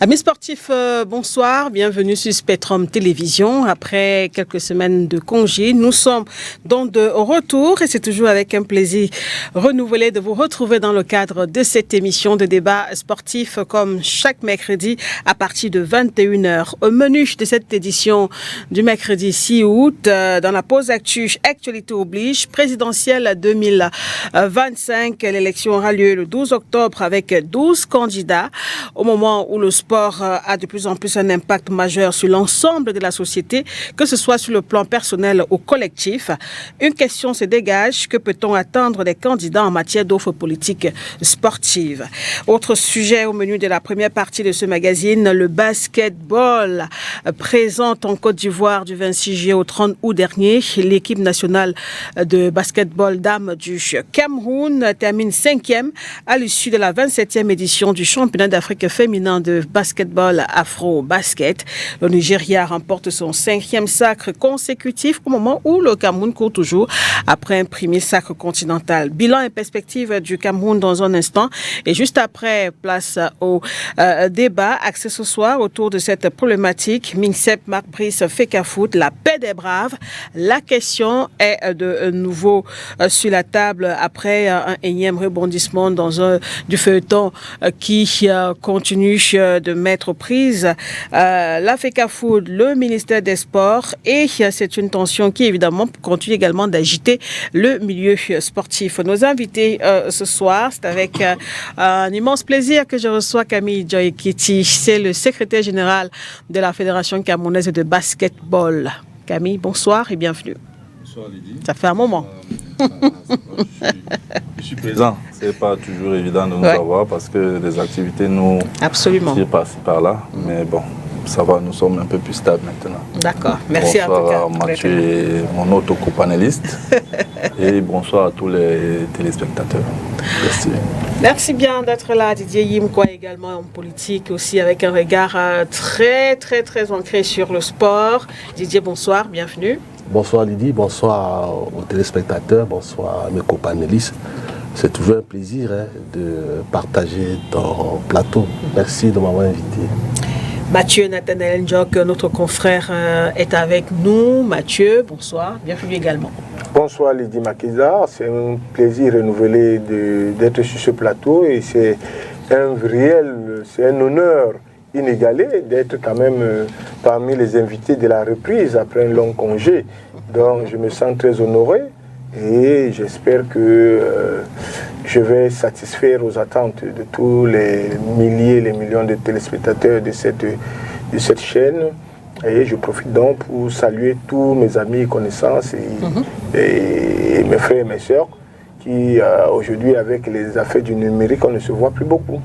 Amis sportifs, bonsoir, bienvenue sur Spectrum Télévision. Après quelques semaines de congé, nous sommes donc de retour et c'est toujours avec un plaisir renouvelé de vous retrouver dans le cadre de cette émission de débat sportif comme chaque mercredi à partir de 21h. Au menu de cette édition du mercredi 6 août, dans la pause actualité oblige, présidentielle 2025, l'élection aura lieu le 12 octobre avec 12 candidats. Au moment où le sport a de plus en plus un impact majeur sur l'ensemble de la société, que ce soit sur le plan personnel ou collectif, une question se dégage. Que peut-on attendre des candidats en matière d'offres politiques sportives? Autre sujet au menu de la première partie de ce magazine, le basketball. Présente en Côte d'Ivoire du 26 juillet au 30 août dernier, l'équipe nationale de basketball dames du Cameroun termine 5e à l'issue de la 27e édition du championnat d'Afrique féminin de basketball Afro-Basket. Le Nigeria remporte son 5e sacre consécutif au moment où le Cameroun court toujours après un premier sacre continental. Bilan et perspective du Cameroun dans un instant. Et juste après, place au débat axé ce soir autour de cette problématique. Minsep Marc-Brice Fecafoot, la paix des braves. La question est de nouveau sur la table après un énième rebondissement du feuilleton qui continue de mettre aux prises la FECAFOOT, le ministère des Sports, et c'est une tension qui évidemment continue également d'agiter le milieu sportif. Nos invités ce soir, c'est avec un immense plaisir que je reçois Camille Joy-Kiti, c'est le secrétaire général de la Fédération camerounaise de basketball. Camille, bonsoir et bienvenue. Bonsoir Lydie. Ça fait un moment. Je suis présent. Ce n'est pas toujours évident de nous avoir parce que les activités nous tirent par-ci par-là. Mais bon, ça va, nous sommes un peu plus stables maintenant. D'accord, merci bonsoir en tout cas. Bonsoir à Mathieu et mon autre co-panéliste. Et bonsoir à tous les téléspectateurs. Merci. Merci bien d'être là, Didier Yimkwa, également en politique, aussi avec un regard très ancré sur le sport. Didier, bonsoir, bienvenue. Bonsoir Lydie, bonsoir aux téléspectateurs, bonsoir à mes copanélistes. C'est toujours un plaisir de partager ton plateau. Merci de m'avoir invité. Mathieu Nathanaël Ndjok, notre confrère, est avec nous. Mathieu, bonsoir, bienvenue également. Bonsoir Lydie Makiza, c'est un plaisir renouvelé d'être sur ce plateau et c'est un honneur inégalé d'être quand même parmi les invités de la reprise après un long congé. Donc je me sens très honoré et j'espère que je vais satisfaire aux attentes de tous les milliers, les millions de téléspectateurs de cette chaîne. Et je profite donc pour saluer tous mes amis et connaissances et mes frères et mes sœurs qui aujourd'hui avec les affaires du numérique, on ne se voit plus beaucoup.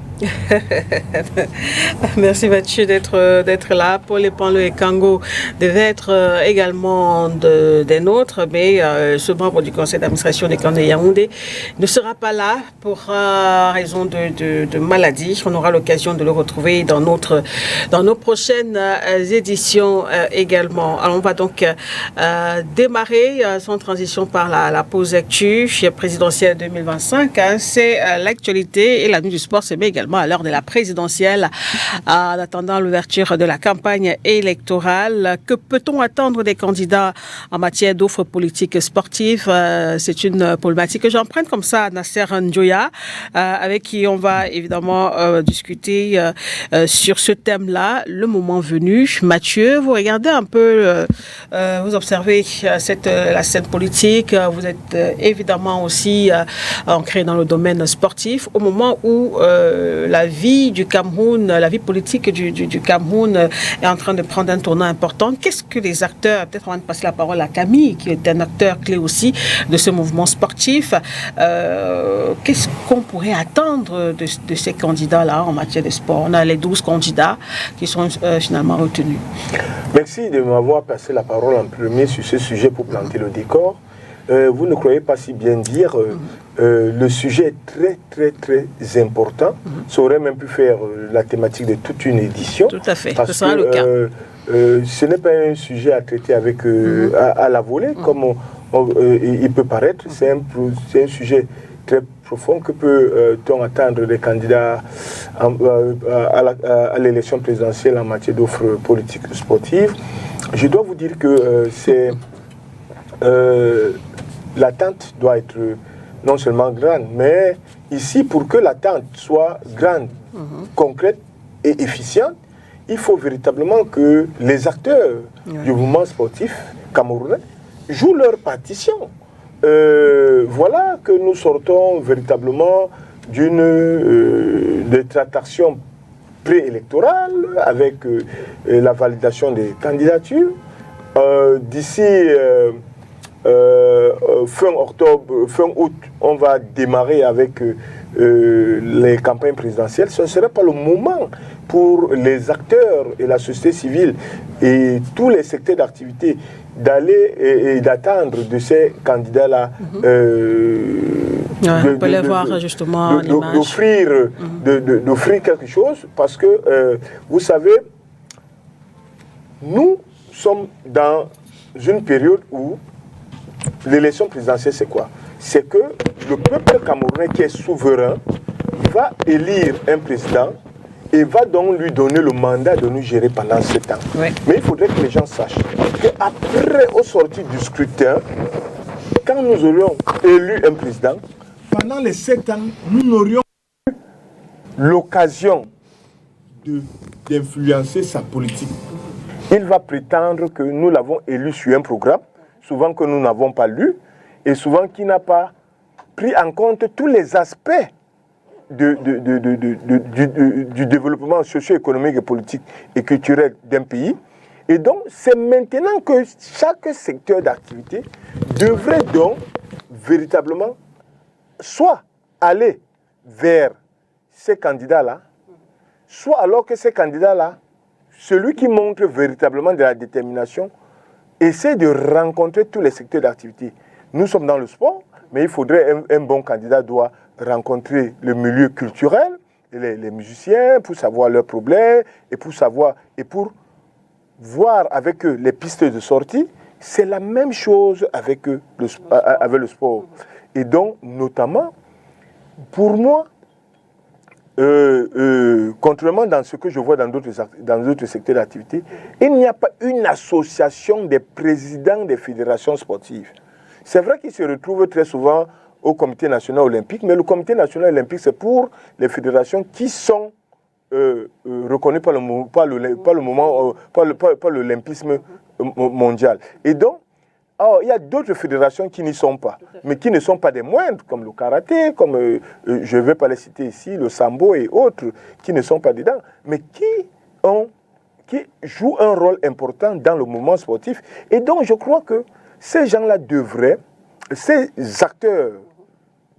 Merci Mathieu d'être là. Paul Epanlo et Kango devaient être également des nôtres, mais ce membre du conseil d'administration des camps de Yaoundé ne sera pas là pour raison de maladie. On aura l'occasion de le retrouver dans nos prochaines éditions également. Alors on va donc démarrer sans transition par la pause actu présidentielle 2025. C'est l'actualité et la nuit du sport se met également à l'heure de la présidentielle en attendant l'ouverture de la campagne électorale. Que peut-on attendre des candidats en matière d'offres politiques sportives? C'est une problématique que j'emprunte comme ça à Nasser Njoya, avec qui on va évidemment discuter sur ce thème-là, le moment venu. Mathieu, vous regardez un peu, vous observez la scène politique, vous êtes évidemment aussi ancré dans le domaine sportif, au moment où la vie du Cameroun, la vie politique du Cameroun est en train de prendre un tournant important. Qu'est-ce que les acteurs, peut-être on va passer la parole à Camille, qui est un acteur clé aussi de ce mouvement sportif, qu'est-ce qu'on pourrait attendre de ces candidats-là en matière de sport? On a les 12 candidats qui sont finalement retenus. Merci de m'avoir passé la parole en premier sur ce sujet pour planter le décor. Vous ne croyez pas si bien dire, le sujet est très important. Ça aurait même pu faire la thématique de toute une édition. Tout à fait, parce ce sera le cas. Ce n'est pas un sujet à traiter avec à la volée, comme il peut paraître. C'est un sujet très profond que peut-on attendre des candidats à l'élection présidentielle en matière d'offres politiques sportives. Je dois vous dire que l'attente doit être non seulement grande, mais ici, pour que l'attente soit grande, concrète et efficiente, il faut véritablement que les acteurs du mouvement sportif camerounais jouent leur partition. Voilà que nous sortons véritablement des tractations préélectorales avec la validation des candidatures. D'ici fin août, on va démarrer avec les campagnes présidentielles. Ce ne serait pas le moment pour les acteurs et la société civile et tous les secteurs d'activité d'aller et d'attendre de ces candidats-là d'offrir quelque chose, parce que vous savez, nous sommes dans une période où l'élection présidentielle, c'est quoi? C'est que le peuple camerounais qui est souverain va élire un président et va donc lui donner le mandat de nous gérer pendant 7 ans. Oui. Mais il faudrait que les gens sachent qu'après, au sortir du scrutin, quand nous aurions élu un président, pendant les 7 ans, nous n'aurions eu l'occasion d'influencer sa politique. Il va prétendre que nous l'avons élu sur un programme, souvent que nous n'avons pas lu, et souvent qui n'a pas pris en compte tous les aspects du développement socio-économique et politique et culturel d'un pays. Et donc, c'est maintenant que chaque secteur d'activité devrait donc véritablement soit aller vers ces candidats-là, soit alors que ces candidats-là, celui qui montre véritablement de la détermination, essaie de rencontrer tous les secteurs d'activité. Nous sommes dans le sport, mais il faudrait un bon candidat doit rencontrer le milieu culturel, les musiciens, pour savoir leurs problèmes et pour voir avec eux les pistes de sortie. C'est la même chose avec le sport. Et donc, notamment, pour moi, contrairement dans ce que je vois dans d'autres secteurs d'activité, il n'y a pas une association des présidents des fédérations sportives. C'est vrai qu'ils se retrouvent très souvent au Comité national olympique, mais le Comité national olympique, c'est pour les fédérations qui sont reconnues par l'olympisme mondial. Et donc, il y a d'autres fédérations qui n'y sont pas, mais qui ne sont pas des moindres, comme le karaté, comme je ne vais pas les citer ici, le sambo et autres, qui ne sont pas dedans, mais qui jouent un rôle important dans le mouvement sportif. Et donc, je crois que ces gens-là devraient, ces acteurs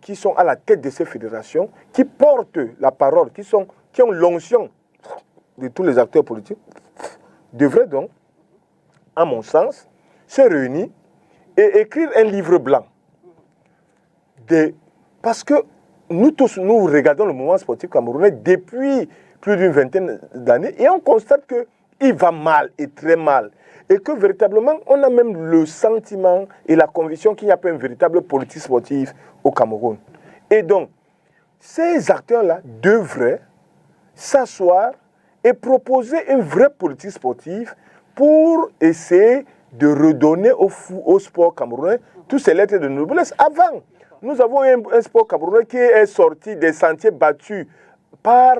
qui sont à la tête de ces fédérations, qui portent la parole, qui ont l'onction de tous les acteurs politiques, devraient donc, à mon sens, se réunir et écrire un livre blanc. Parce que nous tous, nous regardons le mouvement sportif camerounais depuis plus d'une vingtaine d'années et on constate qu'il va mal et très mal. Et que véritablement, on a même le sentiment et la conviction qu'il n'y a pas une véritable politique sportive au Cameroun. Et donc, ces acteurs-là devraient s'asseoir et proposer une vraie politique sportive pour essayer de redonner au sport camerounais tous ces lettres de noblesse. Avant, nous avons un sport camerounais qui est sorti des sentiers battus par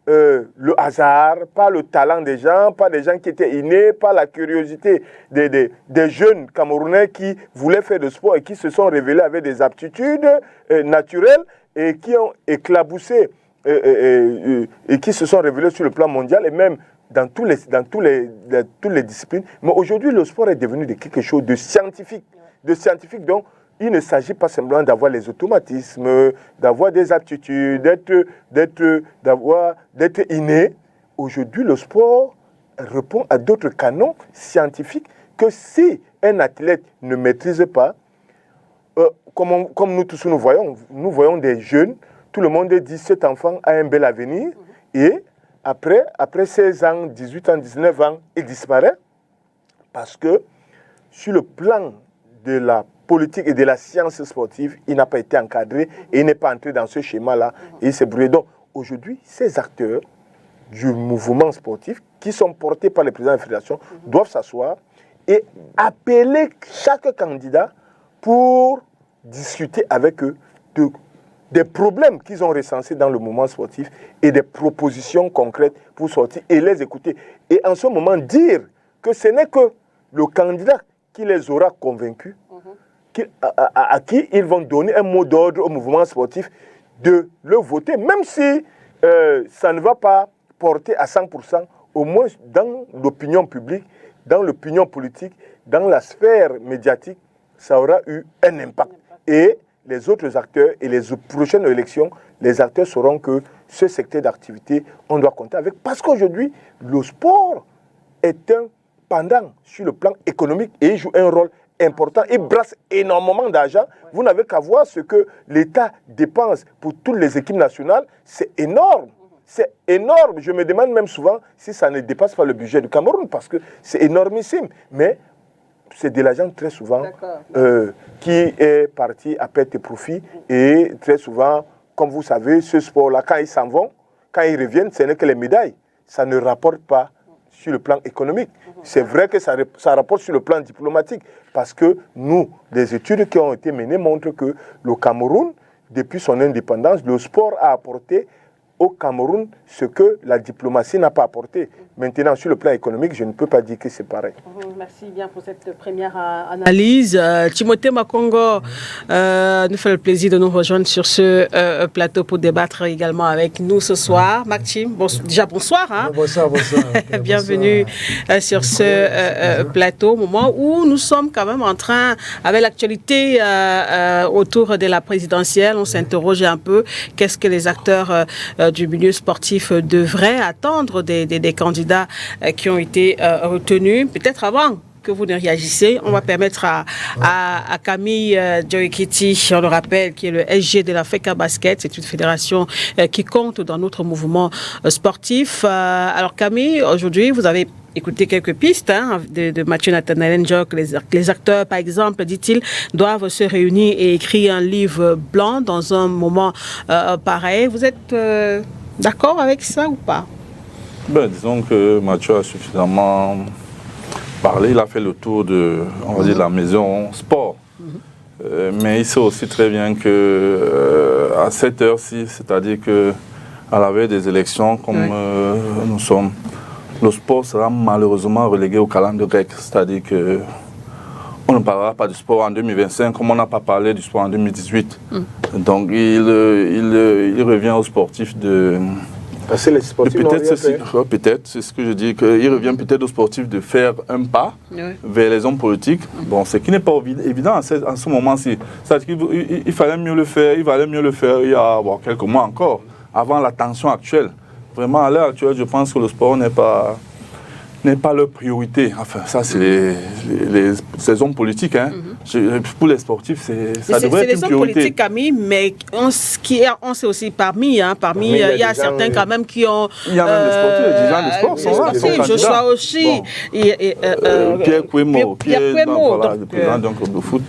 le hasard, par le talent des gens, par des gens qui étaient innés, par la curiosité des jeunes Camerounais qui voulaient faire du sport et qui se sont révélés avec des aptitudes naturelles et qui ont éclaboussé et qui se sont révélés sur le plan mondial et même dans toutes les disciplines. Mais aujourd'hui, le sport est devenu quelque chose de scientifique. Donc, il ne s'agit pas simplement d'avoir les automatismes, d'avoir des aptitudes, d'être inné. Aujourd'hui, le sport répond à d'autres canons scientifiques que si un athlète ne maîtrise pas, comme nous tous nous voyons des jeunes, tout le monde dit cet enfant a un bel avenir et après 16 ans, 18 ans, 19 ans, il disparaît parce que sur le plan de la politique et de la science sportive, il n'a pas été encadré et il n'est pas entré dans ce schéma-là et il s'est brûlé. Donc aujourd'hui, ces acteurs du mouvement sportif qui sont portés par les présidents de la fédération doivent s'asseoir et appeler chaque candidat pour discuter avec eux des problèmes qu'ils ont recensés dans le mouvement sportif et des propositions concrètes pour sortir et les écouter. Et en ce moment, dire que ce n'est que le candidat qui les aura convaincus, à qui ils vont donner un mot d'ordre au mouvement sportif de le voter, même si ça ne va pas porter à 100%, au moins dans l'opinion publique, dans l'opinion politique, dans la sphère médiatique, ça aura eu un impact. Et les autres acteurs et les prochaines élections, les acteurs sauront que ce secteur d'activité, on doit compter avec. Parce qu'aujourd'hui, le sport est un pendant sur le plan économique et il joue un rôle important. Il brasse énormément d'argent. Vous n'avez qu'à voir ce que l'État dépense pour toutes les équipes nationales. C'est énorme. C'est énorme. Je me demande même souvent si ça ne dépasse pas le budget du Cameroun parce que c'est énormissime. Mais c'est de l'argent très souvent qui est parti à perte et profit. Et très souvent, comme vous savez, ce sport-là, quand ils s'en vont, quand ils reviennent, ce n'est que les médailles. Ça ne rapporte pas sur le plan économique. C'est vrai que ça rapporte sur le plan diplomatique. Parce que nous, les études qui ont été menées montrent que le Cameroun, depuis son indépendance, le sport a apporté au Cameroun ce que la diplomatie n'a pas apporté. Maintenant, sur le plan économique, je ne peux pas dire que c'est pareil. Merci bien pour cette première analyse. Timothée Makongo nous fait le plaisir de nous rejoindre sur ce plateau pour débattre également avec nous ce soir. Maxime, déjà bonsoir. Hein? Bonsoir. Bienvenue sur ce plateau, au moment où nous sommes quand même en train, avec l'actualité autour de la présidentielle, on s'interroge un peu, qu'est-ce que les acteurs du milieu sportif devraient attendre des candidats qui ont été retenus. Peut-être avant que vous ne réagissez, on va permettre à Camille Joikiti, on le rappelle, qui est le SG de l'Africa Basket, c'est une fédération qui compte dans notre mouvement sportif. Alors Camille, aujourd'hui, vous avez écouté quelques pistes de Mathieu Nathanaël N'Djok. Les acteurs, par exemple, dit-il, doivent se réunir et écrire un livre blanc dans un moment pareil. Vous êtes d'accord avec ça ou pas? Disons que Mathieu a suffisamment parlé. Il a fait le tour de, on va dire, la maison sport. Mais il sait aussi très bien que à cette heure-ci, c'est-à-dire qu'à la veille des élections, comme nous sommes, le sport sera malheureusement relégué au calendrier grec. C'est-à-dire que on ne parlera pas du sport en 2025 comme on n'a pas parlé du sport en 2018. Donc il revient aux sportifs de... Peut-être, c'est ce que je dis, qu'il revient peut-être aux sportifs de faire un pas vers les hommes politiques. Bon, ce qui n'est pas évident en ce moment-ci. C'est-à-dire qu'il fallait mieux le faire, il valait mieux le faire il y a quelques mois encore, avant la tension actuelle. Vraiment, à l'heure actuelle, je pense que le sport n'est pas leur priorité. Enfin, ça, c'est les hommes politiques. Hein. Pour les sportifs, ça devrait être une priorité. C'est les hommes politiques, Camille, mais on sait aussi parmi il y a certains quand même qui ont... Il y a même des sportifs, les dirigeants de sport sont là. Joshua aussi. Pierre Kouemo, le président de foot.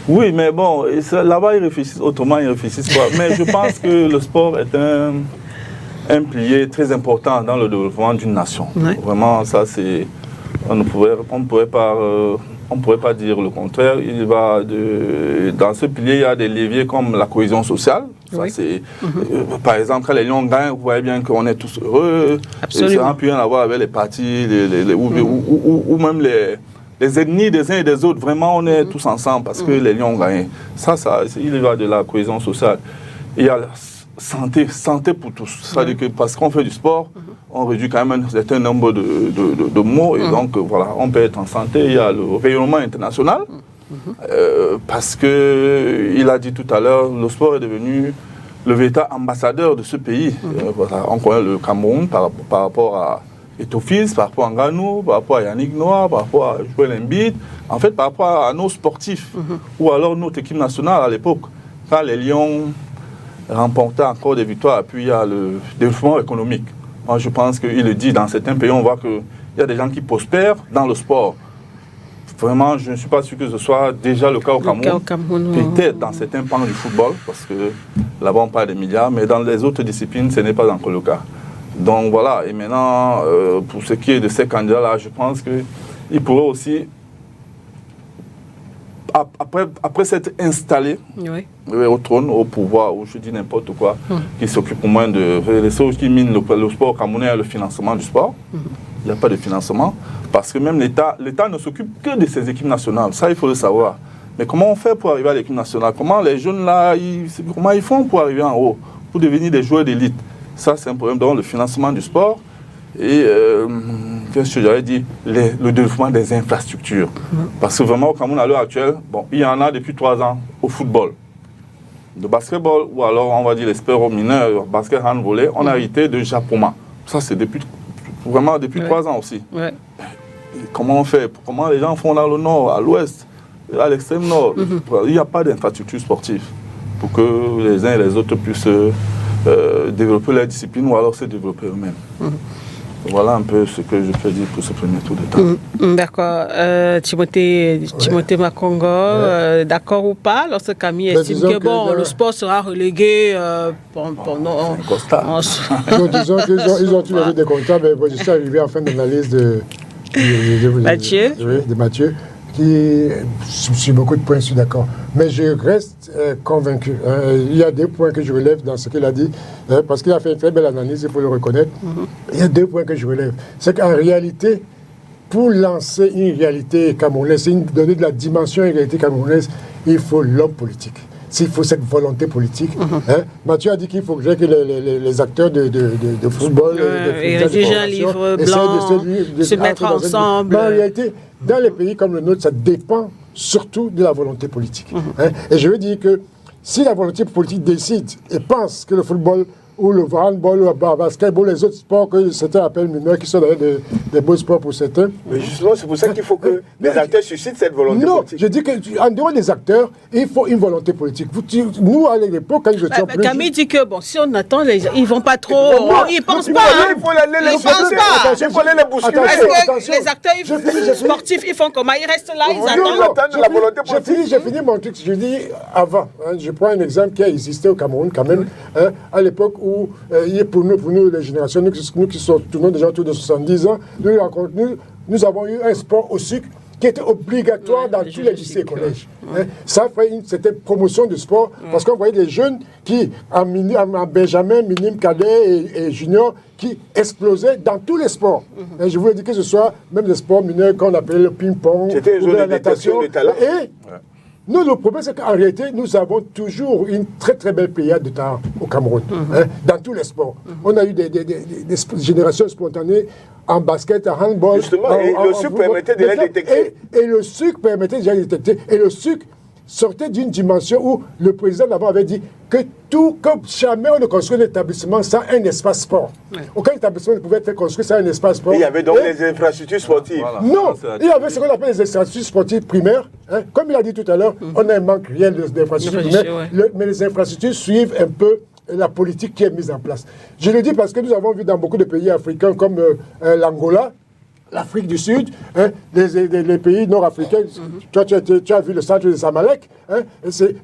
Oui, mais bon, là-bas, ils réfléchissent autrement, ils réfléchissent pas. Mais je pense que le sport est un pilier très important dans le développement d'une nation. Vraiment, ça, c'est... On ne pourrait pas dire le contraire. Dans ce pilier, il y a des leviers comme la cohésion sociale. Ça, c'est, par exemple, quand les Lions gagnent, vous voyez bien qu'on est tous heureux. Absolument. Ça n'a plus rien à voir avec les partis ou même les ennemis des uns et des autres. Vraiment, on est tous ensemble parce que les Lions gagnent. Ça, il y va de la cohésion sociale. Il y a santé pour tous. C'est-à-dire que parce qu'on fait du sport, on réduit quand même un certain nombre de maux. Et donc, voilà, on peut être en santé. Il y a le rayonnement international. Parce qu'il a dit tout à l'heure, le sport est devenu le véritable ambassadeur de ce pays. Voilà, on connaît le Cameroun par rapport à Eto'o-Fils, par rapport à Ngannou, par rapport à Yannick Noah, par rapport à Joel Embiid. En fait, par rapport à nos sportifs. Ou alors notre équipe nationale à l'époque. Quand les Lions remporter encore des victoires, puis il y a le développement économique. Moi, je pense qu'il le dit, dans certains pays, on voit qu'il y a des gens qui prospèrent dans le sport. vraiment, je ne suis pas sûr que ce soit déjà le cas au Cameroun. Peut-être dans certains pans du football, parce que là-bas on parle des milliards, mais dans les autres disciplines, ce n'est pas encore le cas. Donc voilà, et maintenant, pour ce qui est de ces candidats-là, je pense qu'ils pourraient aussi, après s'être installés au trône, au pouvoir, ou je dis n'importe quoi, qui s'occupent au moins de les choses qui minent le sport camerounais, le financement du sport. Il n'y a pas de financement, parce que même l'État ne s'occupe que de ses équipes nationales. Ça, il faut le savoir. Mais comment on fait pour arriver à l'équipe nationale? Comment les jeunes là, comment ils font pour arriver en haut, pour devenir des joueurs d'élite? Ça, c'est un problème. Donc, le financement du sport et, qu'est-ce que j'avais dit, le développement des infrastructures. Parce que vraiment, au Cameroun, à l'heure actuelle, bon, il y en a depuis 3 ans au football. De basketball, ou alors, on va dire, les sports mineurs, basket, hand, volley, on a hérité de Japoma. Ça, c'est depuis 3 ans aussi. Comment on fait? Comment les gens font dans le nord, à l'ouest, à l'extrême nord? Il n'y a pas d'infrastructure sportive pour que les uns et les autres puissent développer leur discipline ou alors se développer eux-mêmes. Voilà un peu ce que je peux dire pour ce premier tour de temps. D'accord. Timothée Makongo, d'accord ou pas, lorsque Camille estime que bon, le sport sera relégué pendant... Disons qu'ils ont tous les des comptables, mais je suis arrivé en fin d'analyse de Mathieu, qui, sur beaucoup de points, je suis d'accord. Mais je reste convaincu. Il y a des points que je relève dans ce qu'il a dit, parce qu'il a fait une très belle analyse, il faut le reconnaître. Il y a 2 points que je relève. C'est qu'en réalité, pour lancer une réalité camerounaise, donner de la dimension à une réalité camerounaise, il faut l'homme politique. S'il faut cette volonté politique. Mathieu a dit qu'il faudrait que les acteurs de football, rédiger un livre blanc, se mettre ensemble. Mais en réalité, dans les pays comme le nôtre, ça dépend surtout de la volonté politique. Et je veux dire que si la volonté politique décide et pense que le football ou le handball, ou le basketball, les autres sports que certains appellent mineurs, qui sont d'ailleurs des beaux sports pour certains. Mais justement, c'est pour ça qu'il faut que les acteurs suscitent cette volonté politique. Non, je dis qu'en dehors des acteurs, il faut une volonté politique. Nous, à l'époque, quand nous étions plus... Camille dit que, bon, si on attend, ils ne vont pas trop... Ils ne pensent pas. Il faut aller les bousculer. Est-ce que les acteurs sportifs, ils font comment? Ils restent là, ils attendent la volonté politique. J'ai fini mon truc. Je dis avant. Je prends un exemple qui a existé au Cameroun, quand même, à l'époque où, pour nous, les générations, nous qui sommes tournons déjà autour de 70 ans, nous avons eu un sport au sucre qui était obligatoire dans tous les lycées et collèges. Ça fait une certaine promotion du sport, parce qu'on voyait des jeunes qui, en Benjamin, minime, cadet et junior, qui explosaient dans tous les sports. Je voulais dire que ce soit même des sports mineurs qu'on appelait le ping-pong, ou la natation. Nous, le problème, c'est qu'en réalité, nous avons toujours une très très belle pléiade de talents au Cameroun, dans tous les sports. On a eu des générations spontanées en basket, en handball. Justement, et le sucre permettait de les détecter. Et le sucre permettait déjà de les détecter. Et le sucre sortait d'une dimension où le président d'avant avait dit que comme jamais on ne construit un établissement sans un espace sport. Aucun établissement ne pouvait être construit sans un espace sport. Et il y avait donc les infrastructures sportives. Voilà. Non, il y avait ce qu'on appelle les infrastructures sportives primaires. Comme il a dit tout à l'heure, on a un manque réel d'infrastructures primaires, mais les infrastructures suivent un peu la politique qui est mise en place. Je le dis parce que nous avons vu dans beaucoup de pays africains comme l'Angola, l'Afrique du Sud, les pays nord-africains. Toi, tu as vu le centre de Zamalek,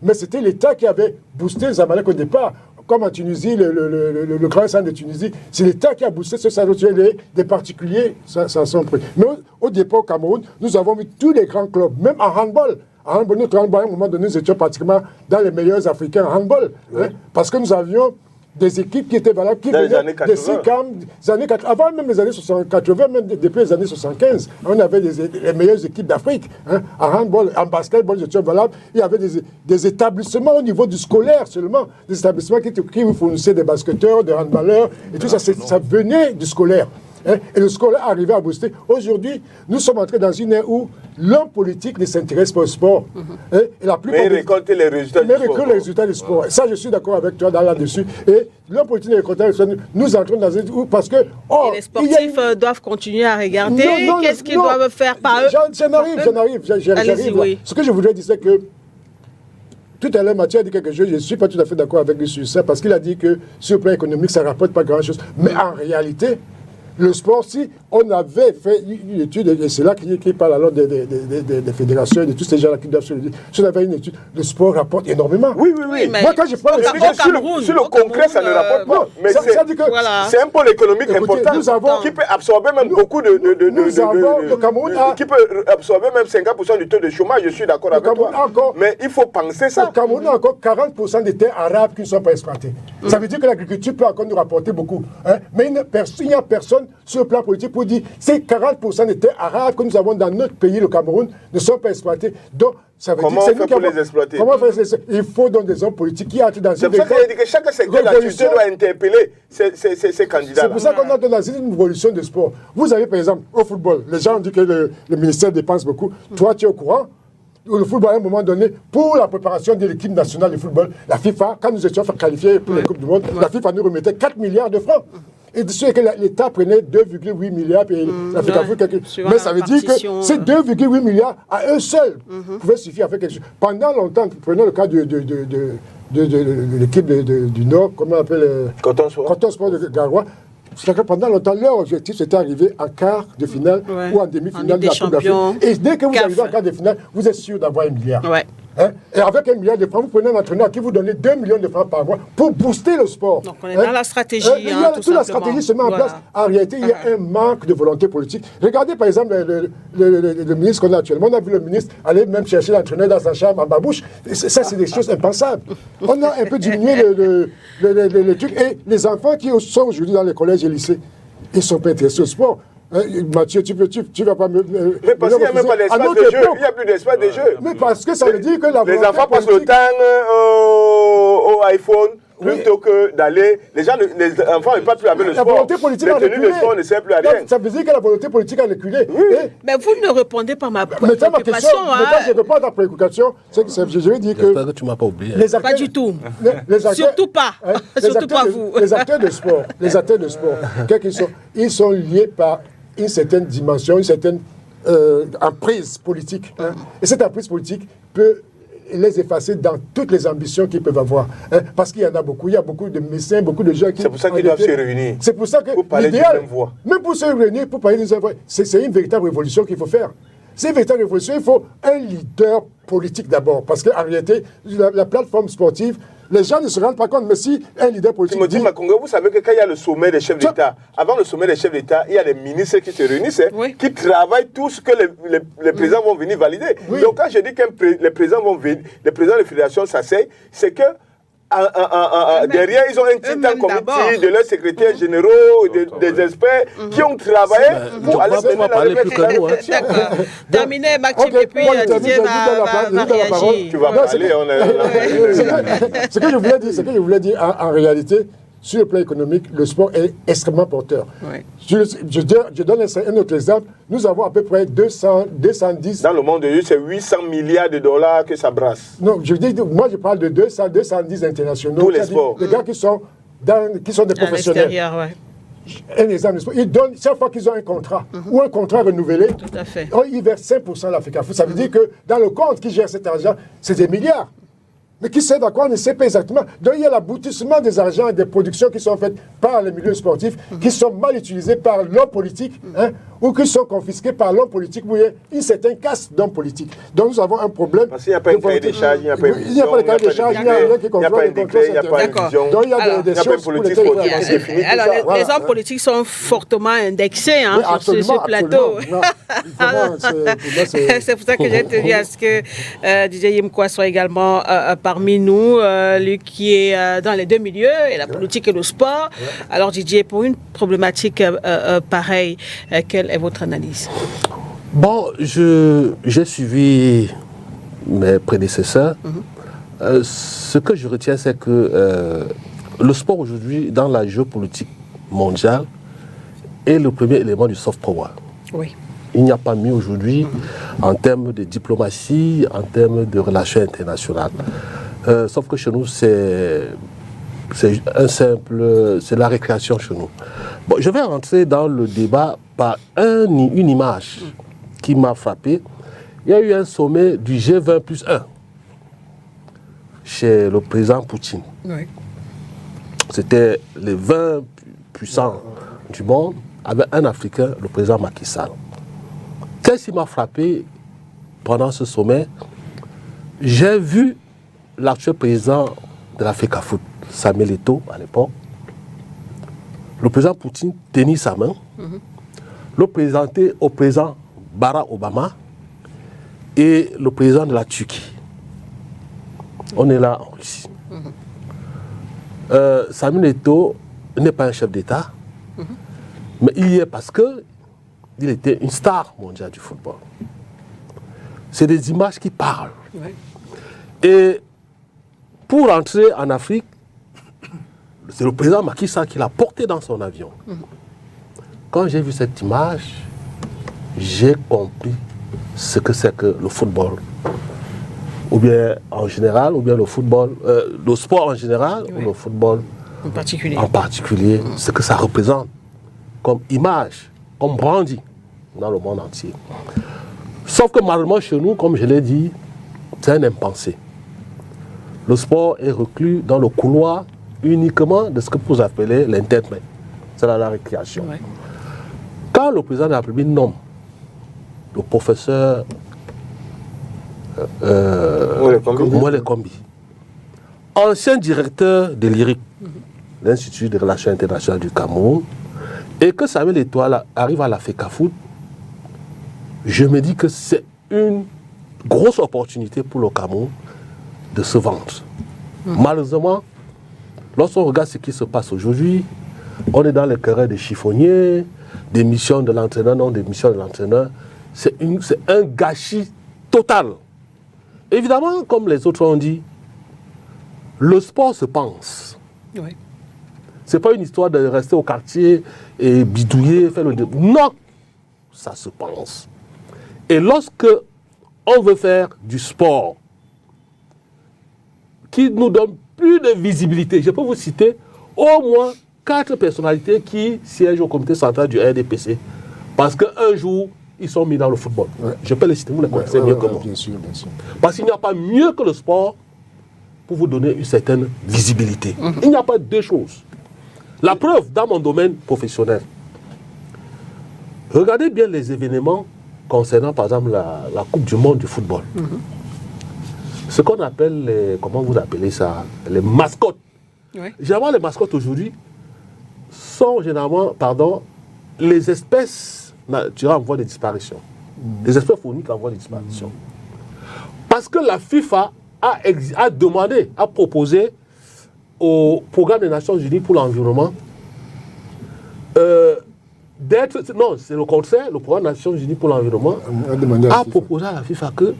mais c'était l'État qui avait boosté Zamalek au départ. Comme en Tunisie, le grand centre de Tunisie, c'est l'État qui a boosté ce centre. Des particuliers, ça sont pris. Mais au départ, au Cameroun, nous avons vu tous les grands clubs, même en handball. Notre handball, à un moment donné, nous étions pratiquement dans les meilleurs Africains en handball. Parce que nous avions des équipes qui étaient valables, qui venaient des SICAM, avant même les années 80, même depuis les années 75, on avait les meilleures équipes d'Afrique, en handball, en basketball, ils étaient valables. Il y avait des établissements au niveau du scolaire seulement, des établissements qui vous fournissaient des basketteurs, des handballeurs, et tout ça, ça venait du scolaire. Et le scolaire arrivait à booster. Aujourd'hui, nous sommes entrés dans une ère où l'homme politique ne s'intéresse pas au sport. Et la plupart mais récolter les résultats du sport. Voilà. Ça, je suis d'accord avec toi là-dessus. Et l'homme politique ne récolte pas les résultats. Nous entrons dans une où parce que... et les sportifs doivent continuer à regarder. Qu'est-ce qu'ils doivent faire par eux? J'en arrive. Oui. Ce que je voudrais dire, c'est que tout à l'heure, Mathieu a dit quelque chose, je ne suis pas tout à fait d'accord avec lui sur ça, parce qu'il a dit que sur le plan économique, ça ne rapporte pas grand-chose. Mais en réalité, le sport, si on avait fait une étude, et c'est là qui parle alors des fédérations et de tous ces gens-là qui doivent se le dire. Si on avait une étude, le sport rapporte énormément. Oui. Moi, quand je parle sur le concret, ça ne rapporte pas. Mais c'est un pôle économique important qui peut absorber même beaucoup de... le Cameroun qui peut absorber même 50% du taux de chômage, je suis d'accord avec toi. Mais il faut penser ça. Le Cameroun a encore 40% des terres arabes qui ne sont pas exploitées. Ça veut dire que l'agriculture peut encore nous rapporter beaucoup. Mais il n'y a personne sur le plan politique pour dire que ces 40% des terres arabes que nous avons dans notre pays, le Cameroun, ne sont pas exploitées. Donc, ça veut comment dire on fait pour les exploiter? Il faut donc des hommes politiques qui entrent dans une... C'est pour ça qu'il a dit que chaque secteur d'activité doit interpeller ces candidats. C'est pour ça qu'on entre dans une révolution de sport. Vous avez par exemple au football, les gens ont dit que le ministère dépense beaucoup. Toi, tu es au courant? Le football, à un moment donné, pour la préparation de l'équipe nationale de football, la FIFA, quand nous étions qualifiés pour la Coupe du Monde, la FIFA nous remettait 4 milliards de francs. Et de ce que l'État prenait 2,8 milliards, puis l'Afrique mais ça veut dire que ces 2,8 milliards à eux seuls pouvaient suffire à faire quelque chose. Pendant longtemps, prenons le cas de l'équipe du Nord, comment on appelle Coton Sport de Garoua. C'est-à-dire que pendant longtemps, leur objectif, c'était d'arriver en quart de finale ou en demi-finale de la Coupe d'Afrique. Et dès que vous arrivez en quart de finale, vous êtes sûr d'avoir 1 milliard. Et avec 1 milliard de francs, vous prenez un entraîneur qui vous donne 2 millions de francs par mois pour booster le sport. Donc on est dans la stratégie. Toute la stratégie se met en place. En réalité, il y a un manque de volonté politique. Regardez par exemple le ministre qu'on a actuellement. On a vu le ministre aller même chercher l'entraîneur dans sa chambre en babouche. Ça, c'est des choses impensables. On a un peu diminué le truc. Et les enfants qui sont aujourd'hui dans les collèges et lycées, ils ne sont pas intéressés au sport. Mathieu, tu vas pas me... Mais parce qu'il n'y a même pas d'espace de jeu. Il n'y a plus d'espace de jeu. Mais parce que ça veut dire que les enfants passent le temps au iPhone plutôt que d'aller... Les enfants ne peuvent plus avec le sport. La volonté politique a reculé. Le sport ne sert plus à rien. Ça veut dire que la volonté politique a reculé. Mais vous ne répondez pas à ma préoccupation. Mais quand je réponds à ta préoccupation, je veux dire que... J'espère que tu ne m'as pas oublié. Pas du tout. Surtout pas. Surtout pas vous. Les acteurs de sport, quels qu'ils sont, ils sont liés par une certaine dimension, une certaine emprise politique. Et cette emprise politique peut les effacer dans toutes les ambitions qu'ils peuvent avoir. Parce qu'il y en a beaucoup. Il y a beaucoup de médecins, beaucoup de gens qui... C'est pour ça qu'ils doivent se réunir. C'est pour ça que l'idéal, même pour se réunir, pour parler des voix, c'est une véritable révolution qu'il faut faire. C'est une véritable révolution. Il faut un leader politique d'abord. Parce qu'en réalité, la plateforme sportive, les gens ne se rendent pas compte, mais si un leader politique... Timothy Makonga, vous savez que quand il y a le sommet des chefs d'État, avant le sommet des chefs d'État, il y a des ministres qui se réunissent, qui travaillent tout ce que les présidents vont venir valider. Donc quand je dis que les présidents de fédération s'asseyent, c'est que derrière, ils ont un titan comité de leurs secrétaires généraux, des experts qui ont travaillé pour aller parler plus que nous. Terminé, Maxime, et puis Didier va réagir. Tu vas parler, Ce que je voulais dire, en réalité, sur le plan économique, le sport est extrêmement porteur. Je donne un autre exemple. Nous avons à peu près 210... Dans le monde de jeu, c'est 800 milliards de dollars que ça brasse. Non, moi je parle de 210 internationaux. Tous les sports. Des gars qui sont des professionnels. Un exemple, ils donnent, chaque fois qu'ils ont un contrat ou un contrat renouvelé, ils versent 5% à l'Africa Foot. Ça veut dire que dans le compte qui gère cet argent, c'est des milliards. Mais qui sait à quoi, on ne sait pas exactement. Donc il y a l'aboutissement des argents et des productions qui sont faites par les milieux sportifs, qui sont mal utilisés par l'homme politique, ou qui sont confisqués par l'homme politique, où il y a une certaine casse d'homme politique. Donc nous avons un problème. Parce qu'il n'y a pas de cahier des charges, il n'y a pas de il n'y a pas de cahier des charges, il n'y a rien qui contrôle les contrôles. Il n'y a pas de vision. Donc il y a des choses pour lesquelles il faut avancer. Alors les hommes politiques sont fortement indexés sur ce plateau. C'est pour ça que j'ai tenu à ce que Didier Yimkwa soit également parmi nous, lui qui est dans les deux milieux, et la politique et le sport. Alors Didier, pour une problématique pareille, quelle est votre analyse? Bon, j'ai suivi mes prédécesseurs. Ce que je retiens, c'est que le sport aujourd'hui, dans la géopolitique mondiale, est le premier élément du soft power. Oui. Il n'y a pas mieux aujourd'hui en termes de diplomatie, en termes de relations internationales. Sauf que chez nous, c'est la récréation chez nous. Bon, je vais rentrer dans le débat par une image qui m'a frappé. Il y a eu un sommet du G20+1 chez le président Poutine. Oui. C'était les 20 puissants du monde avec un Africain, le président Macky Sall. Qu'est-ce qui m'a frappé pendant ce sommet? J'ai vu l'actuel président de la FECAFOOT, Samuel Eto'o, à l'époque, le président Poutine tenir sa main, le présenter au président Barack Obama et le président de la Turquie. On est là en Russie. Samuel Eto'o n'est pas un chef d'État, mais il y est parce qu'il était une star mondiale du football. C'est des images qui parlent. Ouais. Et pour entrer en Afrique, c'est le président Macky Sall qui l'a porté dans son avion. Quand j'ai vu cette image, j'ai compris ce que c'est que le football. Ou bien en général, ou bien le football, le sport en général, ou le football en particulier, ce que ça représente comme image, comme branding dans le monde entier. Sauf que malheureusement chez nous, comme je l'ai dit, c'est un impensé. Le sport est reclus dans le couloir uniquement de ce que vous appelez l'entertainment, c'est la récréation. Ouais. Quand le président de la République nomme le professeur Mouele Kombi, ancien directeur de l'IRIC, l'Institut des Relations Internationales du Cameroun, et que Samuel Eto'o arrive à la FECAFOOT, je me dis que c'est une grosse opportunité pour le Cameroun de se vendre. Malheureusement, lorsqu'on regarde ce qui se passe aujourd'hui, on est dans les querelles des chiffonniers, des missions de l'entraîneur, non des missions de l'entraîneur. C'est un gâchis total. Évidemment, comme les autres ont dit, le sport se pense. Oui. Ce n'est pas une histoire de rester au quartier et bidouiller, faire le... Non, ça se pense. Et lorsque on veut faire du sport qui nous donne plus de visibilité, je peux vous citer au moins 4 personnalités qui siègent au comité central du RDPC parce qu'un jour, ils sont mis dans le football. Ouais. Je peux les citer, vous les connaissez mieux que moi. Bien sûr, bien sûr. Parce qu'il n'y a pas mieux que le sport pour vous donner une certaine visibilité. Il n'y a pas deux choses. La preuve, dans mon domaine professionnel, regardez bien les événements concernant, par exemple, la Coupe du Monde du football. Ce qu'on appelle, comment vous appelez ça, les mascottes. Ouais. Généralement, les mascottes aujourd'hui sont généralement, les espèces naturelles en voie de disparition. Les espèces fauniques en voie de disparition. Parce que la FIFA a demandé, a proposé au programme des Nations Unies pour l'environnement d'être... Non, c'est le contraire, le programme des Nations Unies pour l'environnement a proposé à la FIFA que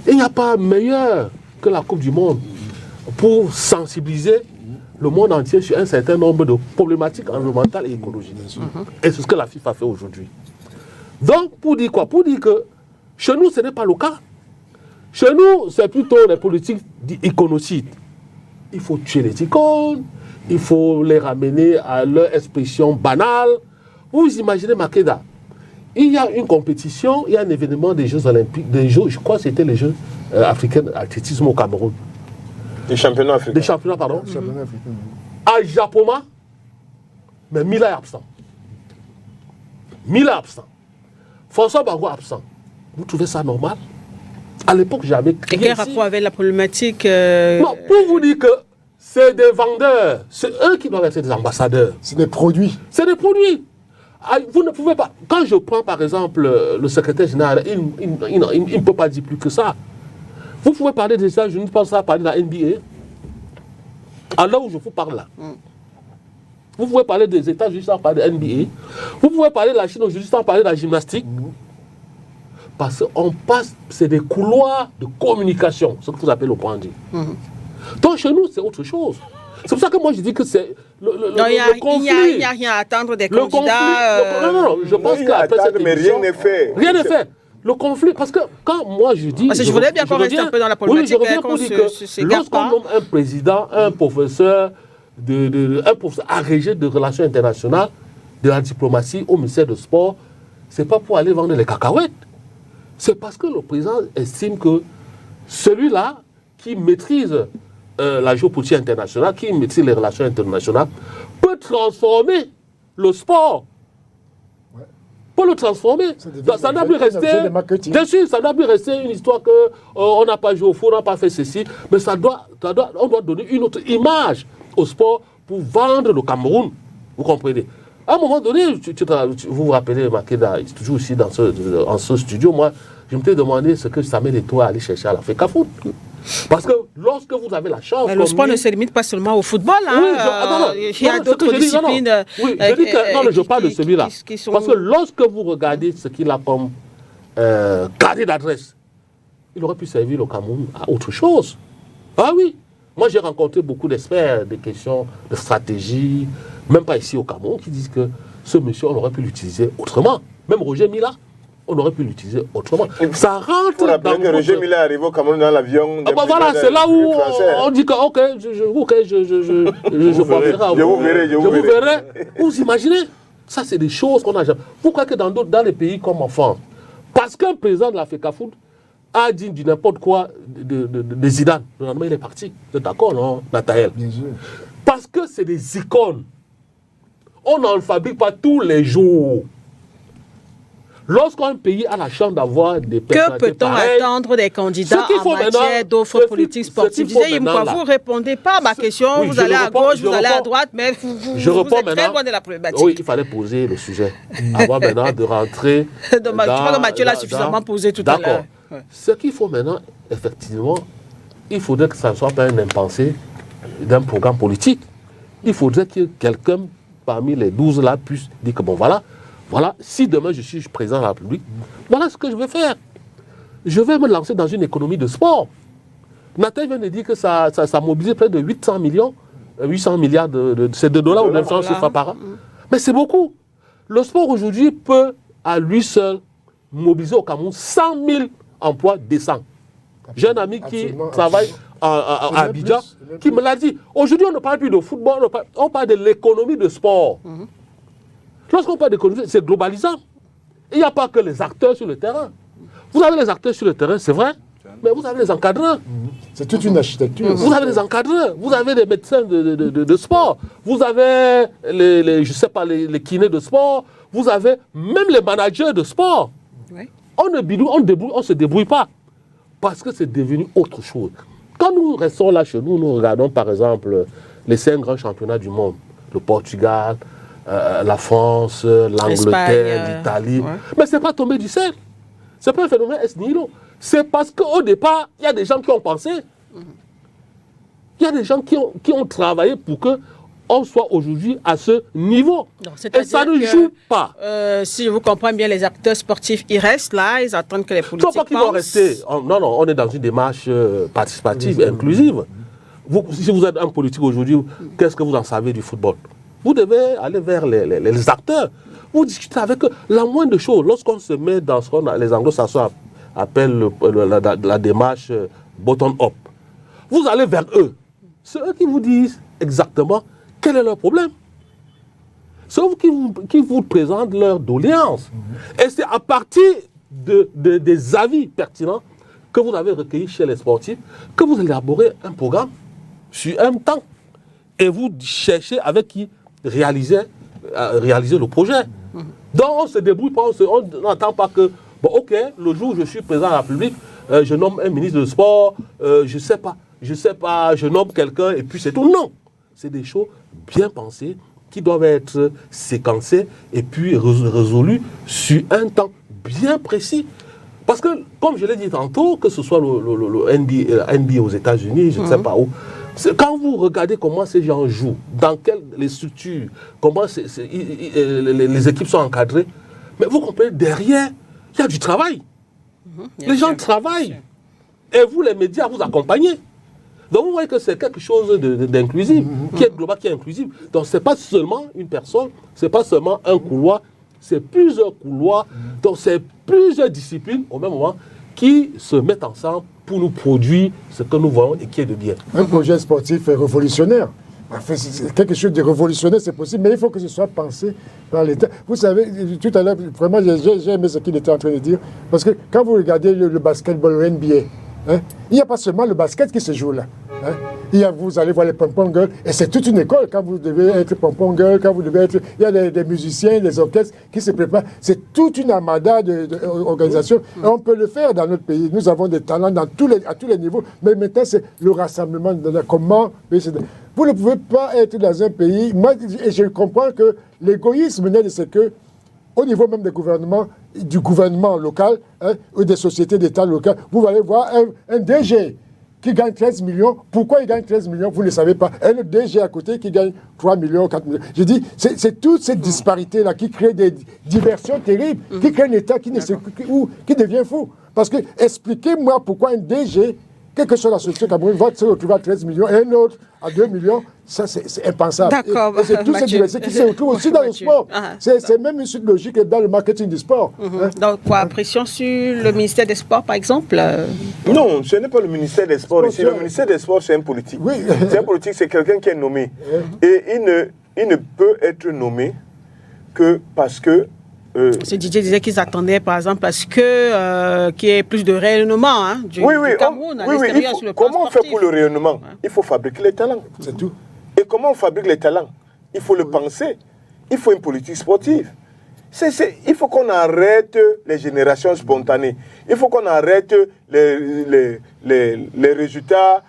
il n'y a pas meilleur que la Coupe du Monde pour sensibiliser le monde entier sur un certain nombre de problématiques environnementales et écologiques. Et c'est ce que la FIFA fait aujourd'hui. Donc, pour dire quoi? Pour dire que chez nous, ce n'est pas le cas. Chez nous, c'est plutôt les politiques iconocides. Il faut tuer les icônes, il faut les ramener à leur expression banale. Vous imaginez Makeda, il y a une compétition, il y a un événement des Jeux Olympiques, des Jeux, je crois que c'était les Jeux africains d'athlétisme au Cameroun. Des championnats africains. Des championnats, pardon. À Japoma, mais Mila est absent. Mila est absent. François Bago est absent. Vous trouvez ça normal? À l'époque, j'avais crié. Et quel rapport avec la problématique Non, pour vous dire que c'est des vendeurs. C'est eux qui doivent être des ambassadeurs. C'est des produits. C'est des produits. Vous ne pouvez pas... Quand je prends, par exemple, le secrétaire général, il ne peut pas dire plus que ça. Vous pouvez parler des États-Unis, je pense à parler de la NBA. À là où je vous parle là. Vous pouvez parler des États-Unis sans parler de la NBA. Vous pouvez parler de la Chine aujourd'hui sans parler de la gymnastique. Parce qu'on passe, c'est des couloirs de communication, ce que vous appelez le branding. Donc chez nous, c'est autre chose. C'est pour ça que moi je dis que c'est le conflit. Il n'y a rien à attendre des candidats. Non, je pense qu'après cette émission, mais rien n'est fait. Rien n'est fait. Le conflit, parce que quand moi je dis... Parce que je voulais bien qu'on reste un peu dans la problématique. Oui, je reviens pour dire que lorsqu'on nomme un président, un professeur agrégé de relations internationales, de la diplomatie au ministère de Sport, c'est pas pour aller vendre les cacahuètes. C'est parce que le président estime que celui-là qui maîtrise la géopolitique internationale, qui maîtrise les relations internationales, peut transformer le sport pour le transformer. Ça n'a plus resté, bien sûr, ça n'a plus resté une histoire que on n'a pas joué au foot, on n'a pas fait ceci, mais on doit donner une autre image au sport pour vendre le Cameroun. Vous comprenez? À un moment donné, vous vous rappelez, Makeda, toujours aussi dans ce studio, moi, je me suis demandé ce que Samuel Eto'o allait chercher à la FECAFOOT. Parce que lorsque vous avez la chance... Mais le sport ne se limite pas seulement au football. Hein, oui, il y a d'autres disciplines. Oui, je dis que je parle de celui-là. Parce que lorsque vous regardez ce qu'il a comme carnet d'adresse, il aurait pu servir le Cameroun à autre chose. Ah oui. Moi, j'ai rencontré beaucoup d'experts des questions de stratégie, même pas ici au Cameroun, qui disent que ce monsieur, on aurait pu l'utiliser autrement. Même Roger Mila, on aurait pu l'utiliser autrement. Ça rentre dans que Roger Mila arrive au Cameroun dans l'avion. Voilà, c'est là où on dit que ok, je penserai à vous. Je vous verrai. Vous imaginez? Ça, c'est des choses qu'on a jamais. Vous croyez que dans les pays comme en France, parce qu'un président de la FECAFOOT a dit du n'importe quoi de Zidane, le lendemain il est parti. Vous êtes d'accord, non, Nathaël? Bien sûr. Parce que c'est des icônes. On n'en fabrique pas tous les jours. Lorsqu'un pays a la chance d'avoir des personnalités que peut-on attendre des candidats en matière d'offres politiques sportives? Vous ne répondez pas à ma question. Oui, vous allez à gauche, vous allez à droite, mais vous êtes très loin de la problématique. Oui, il fallait poser le sujet. Avant maintenant de rentrer. Je crois que Mathieu l'a suffisamment posé tout à l'heure. D'accord. Ouais. Ce qu'il faut maintenant, effectivement, il faudrait que ça ne soit pas un impensé d'un programme politique. Il faudrait que quelqu'un parmi les 12 là puisse dire que bon voilà, si demain je suis président de la République, voilà ce que je vais faire. Je vais me lancer dans une économie de sport. Nathalie vient de dire que ça mobilise près de 800 milliards de dollars ou d'influence par an. Mais c'est beaucoup. Le sport aujourd'hui peut à lui seul mobiliser au Cameroun 100 000 emplois décents. J'ai un ami qui travaille à Abidjan qui me l'a dit. Aujourd'hui, on ne parle plus de football, on parle de l'économie de sport. Lorsqu'on parle d'économie, c'est globalisant. Il n'y a pas que les acteurs sur le terrain. Vous avez les acteurs sur le terrain, c'est vrai, mais vous avez les encadreurs. C'est toute une architecture. Vous avez les encadreurs, vous avez les médecins de sport, vous avez les kinés de sport, vous avez même les managers de sport. Oui. On ne se débrouille pas parce que c'est devenu autre chose. Quand nous restons là chez nous, nous regardons par exemple les 5 grands championnats du monde, le Portugal, la France, l'Angleterre, l'Italie. Ouais. Mais ce n'est pas tombé du ciel. Ce n'est pas un phénomène es nihilo. C'est parce qu'au départ, il y a des gens qui ont pensé. Il y a des gens qui ont travaillé pour qu'on soit aujourd'hui à ce niveau. Donc, et ça ne joue pas. Si je vous comprends bien, les acteurs sportifs, ils restent là, ils attendent que les politiques pensent. Pas qu'ils vont rester. Non, on est dans une démarche participative, inclusive. Si vous êtes un politique aujourd'hui, qu'est-ce que vous en savez du football? Vous devez aller vers les acteurs. Vous discutez avec eux. La moindre chose, lorsqu'on se met dans ce que les anglo-saxons appellent la démarche bottom-up, vous allez vers eux. C'est eux qui vous disent exactement quel est leur problème. C'est eux qui vous présentent leur doléance. Et c'est à partir des avis pertinents que vous avez recueillis chez les sportifs que vous élaborez un programme sur un temps. Et vous cherchez avec qui réaliser le projet. Donc on ne se débrouille pas, on n'entend pas que, bon ok, le jour où je suis président de la République, je nomme un ministre de sport, je sais pas, je nomme quelqu'un et puis c'est tout. Non, c'est des choses bien pensées qui doivent être séquencées et puis résolues sur un temps bien précis. Parce que, comme je l'ai dit tantôt, que ce soit le NBA aux États-Unis, je ne sais pas où, quand vous regardez comment ces gens jouent, dans les structures, comment les équipes sont encadrées, mais vous comprenez, derrière, il y a du travail. Les gens travaillent. Et vous, les médias, vous accompagnez. Donc vous voyez que c'est quelque chose d'inclusif, qui est global, qui est inclusif. Donc ce n'est pas seulement une personne, ce n'est pas seulement un couloir, c'est plusieurs couloirs, donc c'est plusieurs disciplines au même moment qui se mettent ensemble pour nous produire ce que nous voyons et qui est de bien. Un projet sportif est révolutionnaire. Enfin, quelque chose de révolutionnaire, c'est possible, mais il faut que ce soit pensé par l'État. Vous savez, tout à l'heure, vraiment, j'ai aimé ce qu'il était en train de dire, parce que quand vous regardez le basketball, le NBA, hein, il n'y a pas seulement le basket qui se joue là. Hein. Vous allez voir les pom-pom girls, et c'est toute une école. Quand vous devez être pom-pom girl, quand vous devez être... Il y a des musiciens, des orchestres qui se préparent. C'est toute une armada d'organisations. Et on peut le faire dans notre pays. Nous avons des talents à tous les niveaux. Mais maintenant, c'est le rassemblement. Comment... Vous ne pouvez pas être dans un pays... Moi, je comprends que l'égoïsme naît de ce que, au niveau même des gouvernements, du gouvernement local, ou des sociétés d'État locales, vous allez voir un DG qui gagne 13 millions. Pourquoi il gagne 13 millions? Vous ne savez pas. Et le DG à côté qui gagne 3 millions, 4 millions. Je dis, c'est toute cette disparité-là qui crée des diversions terribles, qui crée un État qui devient fou. Parce que, expliquez-moi pourquoi un DG, quelle que soit la société camerounaise, va se retrouver à 13 millions et un autre à 2 millions. Ça, c'est impensable. D'accord. Et c'est toute cette diversité qui se retrouve aussi dans le sport. C'est même une suite logique dans le marketing du sport. Donc, quoi, pression sur le ministère des Sports, par exemple Non, ce n'est pas le ministère des Sports ici. Le ministère des Sports, c'est un politique. Oui. C'est un politique, c'est quelqu'un qui est nommé. Et il ne peut être nommé que parce que... Ce Didier disait qu'ils attendaient, par exemple, à ce qu'il y ait plus de rayonnement du Cameroun à l'extérieur sur le plan Comment on fait pour le rayonnement? Il faut fabriquer les talents. C'est tout. Et comment on fabrique les talents? Il faut le penser. Il faut une politique sportive. Il faut qu'on arrête les générations spontanées. Il faut qu'on arrête les résultats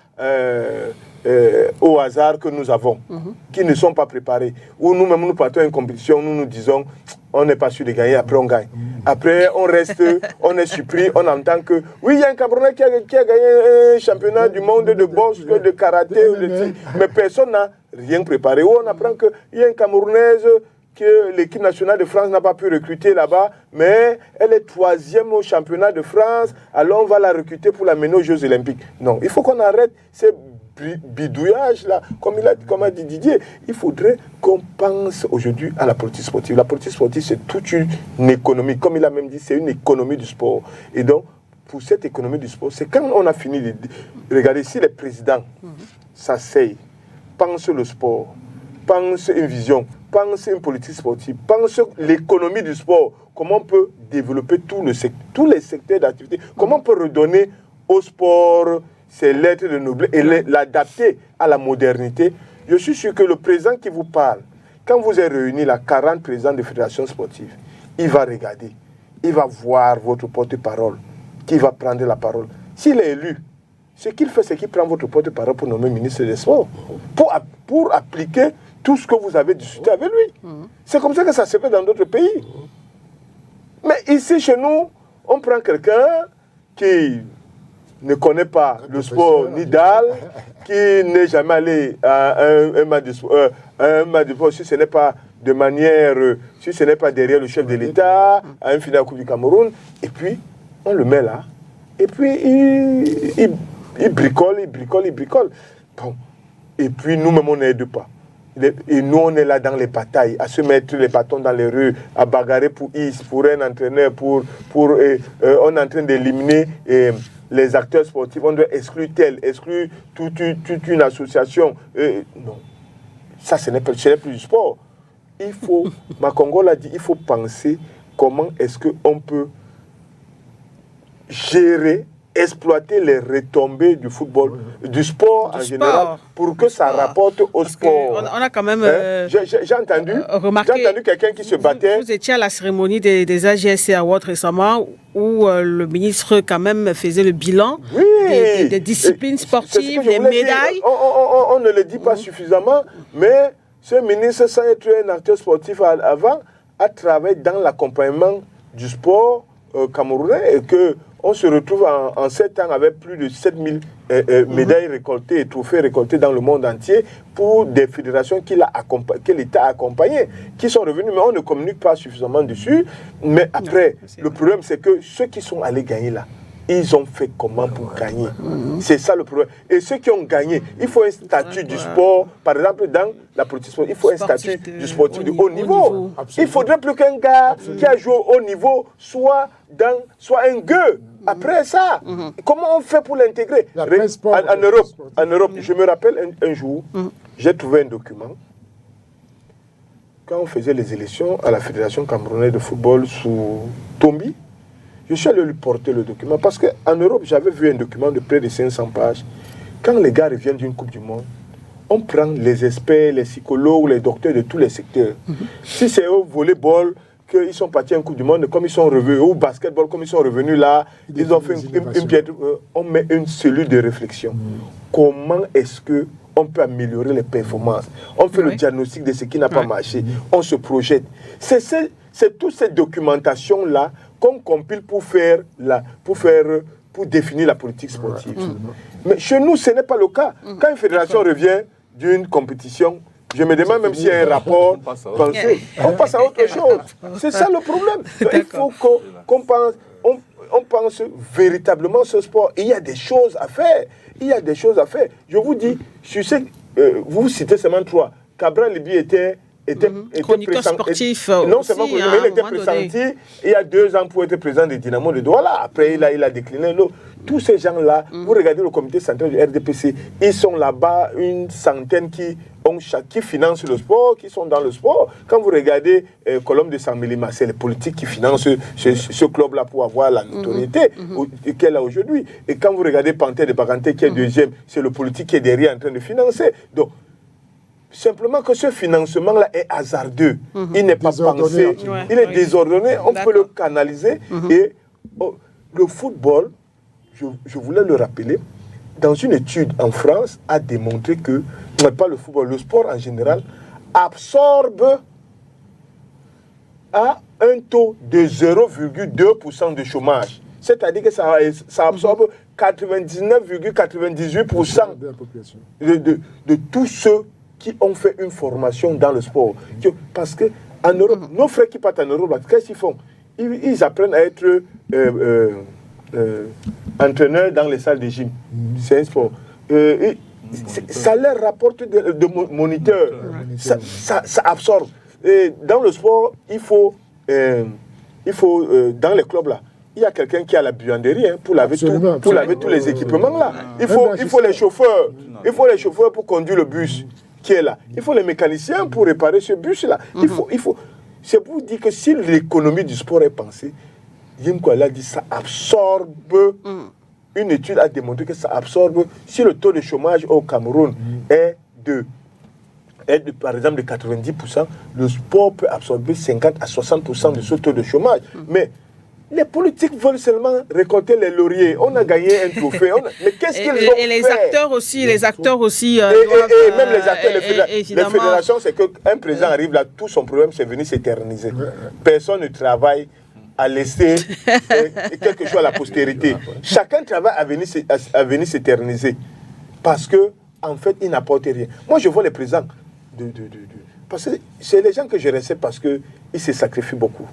au hasard que nous avons, qui ne sont pas préparés. Ou nous-mêmes, nous partons à une compétition, nous disons, on n'est pas sûr de gagner, après on gagne. Après, on reste, on est surpris, on entend que, oui, il y a un Camerounais qui a gagné un championnat du monde de boxe, de karaté, mais personne n'a rien préparé. Ou on apprend qu'il y a une Camerounaise que l'équipe nationale de France n'a pas pu recruter là-bas, mais elle est 3e au championnat de France, alors on va la recruter pour la mener aux Jeux Olympiques. Non, il faut qu'on arrête ces bidouillage-là, comme a dit Didier. Il faudrait qu'on pense aujourd'hui à la politique sportive. La politique sportive, c'est toute une économie. Comme il a même dit, c'est une économie du sport. Et donc, pour cette économie du sport, c'est quand on a fini de... Regardez, si les présidents s'asseyent, pensent le sport, pensent une vision, pensent une politique sportive, pensent l'économie du sport, comment on peut développer tous les secteurs d'activité, comment on peut redonner au sport ses lettres de noblesse et l'adapter à la modernité. Je suis sûr que le président qui vous parle, quand vous êtes réunis, là, 40 présidents de fédérations sportives, il va regarder, il va voir votre porte-parole, qui va prendre la parole. S'il est élu, ce qu'il fait, c'est qu'il prend votre porte-parole pour nommer ministre des Sports, pour appliquer tout ce que vous avez discuté avec lui. C'est comme ça que ça se fait dans d'autres pays. Mais ici, chez nous, on prend quelqu'un qui ne connaît pas le sport ni dalle, qui n'est jamais allé à un match de sport, si ce n'est pas de manière, si ce n'est pas derrière le chef de l'État, à un final de Coupe du Cameroun, et puis on le met là, et puis il bricole. Bon. Et puis nous-mêmes on n'aide pas. Et nous on est là dans les batailles, à se mettre les bâtons dans les rues, à bagarrer pour un entraîneur, on est en train d'éliminer les acteurs sportifs, on doit exclure toute une association. Non, ça ce n'est plus du sport. Il faut, Makongo l'a dit, il faut penser comment est-ce qu'on peut gérer, exploiter les retombées du football, du sport en général, pour que ça rapporte au sport. On a quand même j'ai entendu quelqu'un qui se battait. Vous étiez à la cérémonie des AGSC Awards récemment, où le ministre quand même faisait le bilan des disciplines sportives, des médailles. On ne le dit pas suffisamment, mais ce ministre, sans être un acteur sportif avant, a travaillé dans l'accompagnement du sport camerounais et que on se retrouve en 7 ans avec plus de 7000 médailles récoltées et trophées récoltés dans le monde entier pour des fédérations que l'État a accompagnées, qui sont revenus, mais on ne communique pas suffisamment dessus. Mais après, le problème, c'est que ceux qui sont allés gagner là, ils ont fait comment pour gagner? C'est ça le problème. Et ceux qui ont gagné, il faut un statut du sport. Par exemple, dans la politique sportive, il faut un statut du sportif de haut niveau. Il ne faudrait plus qu'un gars qui a joué au haut niveau soit un gueux. Après ça, comment on fait pour l'intégrer? En Europe, je me rappelle un jour, j'ai trouvé un document. Quand on faisait les élections à la Fédération camerounaise de football sous Tombi, je suis allé lui porter le document parce qu'en Europe, j'avais vu un document de près de 500 pages quand les gars reviennent d'une Coupe du Monde, on prend les experts, les psychologues, les docteurs de tous les secteurs. Si c'est au volleyball qu'ils sont partis en Coupe du Monde, comme ils sont revenus, ou au basketball, comme ils sont revenus là, ils ont fait une pièce. On met une cellule de réflexion. Comment est-ce qu'on peut améliorer les performances? On fait le diagnostic de ce qui n'a pas marché. On se projette. C'est toute cette documentation-là qu'on compile pour définir la politique sportive. Mais chez nous, ce n'est pas le cas. Quand une fédération revient d'une compétition, je me demande même s'il y a un rapport. On passe à autre chose. C'est ça le problème. Donc, il faut qu'on pense, on pense véritablement ce sport. Il y a des choses à faire. Je vous dis, je sais, vous citez seulement 3. Cabral Libi était chroniqueur sportif non aussi, seulement mais il était pressenti il y a 2 ans pour être président des Dynamo de Douala. Après, il a décliné l'eau. Tous ces gens-là, vous regardez le comité central du RDPC, ils sont là-bas, une centaine qui financent le sport, qui sont dans le sport. Quand vous regardez Colombe de Saint-Mélima, c'est les politiques qui financent ce club-là pour avoir la notoriété qu'elle a aujourd'hui. Et quand vous regardez Panthère de Baganté, qui est deuxième, c'est le politique qui est derrière en train de financer. Donc, simplement que ce financement-là est hasardeux. Il n'est pas pensé, il est désordonné, on peut le canaliser. Et le football, je voulais le rappeler, dans une étude en France, a démontré que, pas le football, le sport en général, absorbe à un taux de 0,2% de chômage. C'est-à-dire que ça absorbe 99,98% de tous ceux qui ont fait une formation dans le sport. Parce qu'en Europe, nos frères qui partent en Europe, qu'est-ce qu'ils font? Ils apprennent à être entraîneurs dans les salles de gym. C'est un sport. Ça leur rapporte de moniteurs. Ça absorbe. Et dans le sport, il faut dans les clubs là, il y a quelqu'un qui a la buanderie pour laver tous les équipements là. Il faut les chauffeurs. Il faut les chauffeurs pour conduire le bus qui est là. Il faut les mécaniciens pour réparer ce bus-là. C'est pour dire que si l'économie du sport est pensée, Yimko a dit ça absorbe. Une étude a démontré que ça absorbe. Si le taux de chômage au Cameroun est par exemple de 90%, le sport peut absorber 50 à 60% de ce taux de chômage. Mais les politiques veulent seulement récolter les lauriers. On a gagné un trophée. Mais qu'est-ce qu'ils ont fait? Et les acteurs aussi. Et même les acteurs, les fédérations, c'est qu'un président arrive là, tout son problème, c'est venir s'éterniser. Personne ne travaille à laisser quelque chose à la postérité. Chacun travaille à venir s'éterniser. Parce que, en fait, il n'apporte rien. Moi, je vois les présidents parce que c'est les gens que je respecte parce qu'ils se sacrifient beaucoup.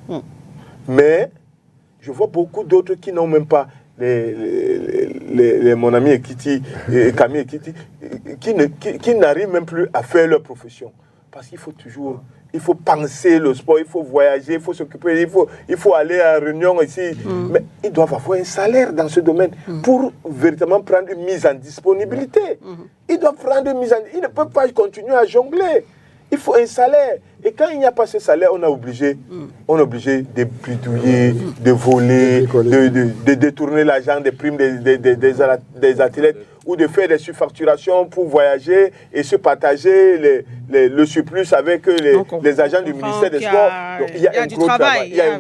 Mais je vois beaucoup d'autres qui n'ont même pas mon ami Ekiti, Camille Ekiti, qui n'arrivent même plus à faire leur profession. Parce qu'il faut toujours, il faut penser le sport, il faut voyager, il faut s'occuper, il faut aller à réunion ici. Mais ils doivent avoir un salaire dans ce domaine pour véritablement prendre une mise en disponibilité. Ils doivent prendre une mise en... Ils ne peuvent pas continuer à jongler. Il faut un salaire. Et quand il n'y a pas ce salaire, on est obligé de bidouiller, de voler, de détourner l'argent des primes des athlètes ou de faire des surfacturations pour voyager et se partager le surplus avec les agents du ministère des Sports. Donc, il y a un gros travail. Il y a un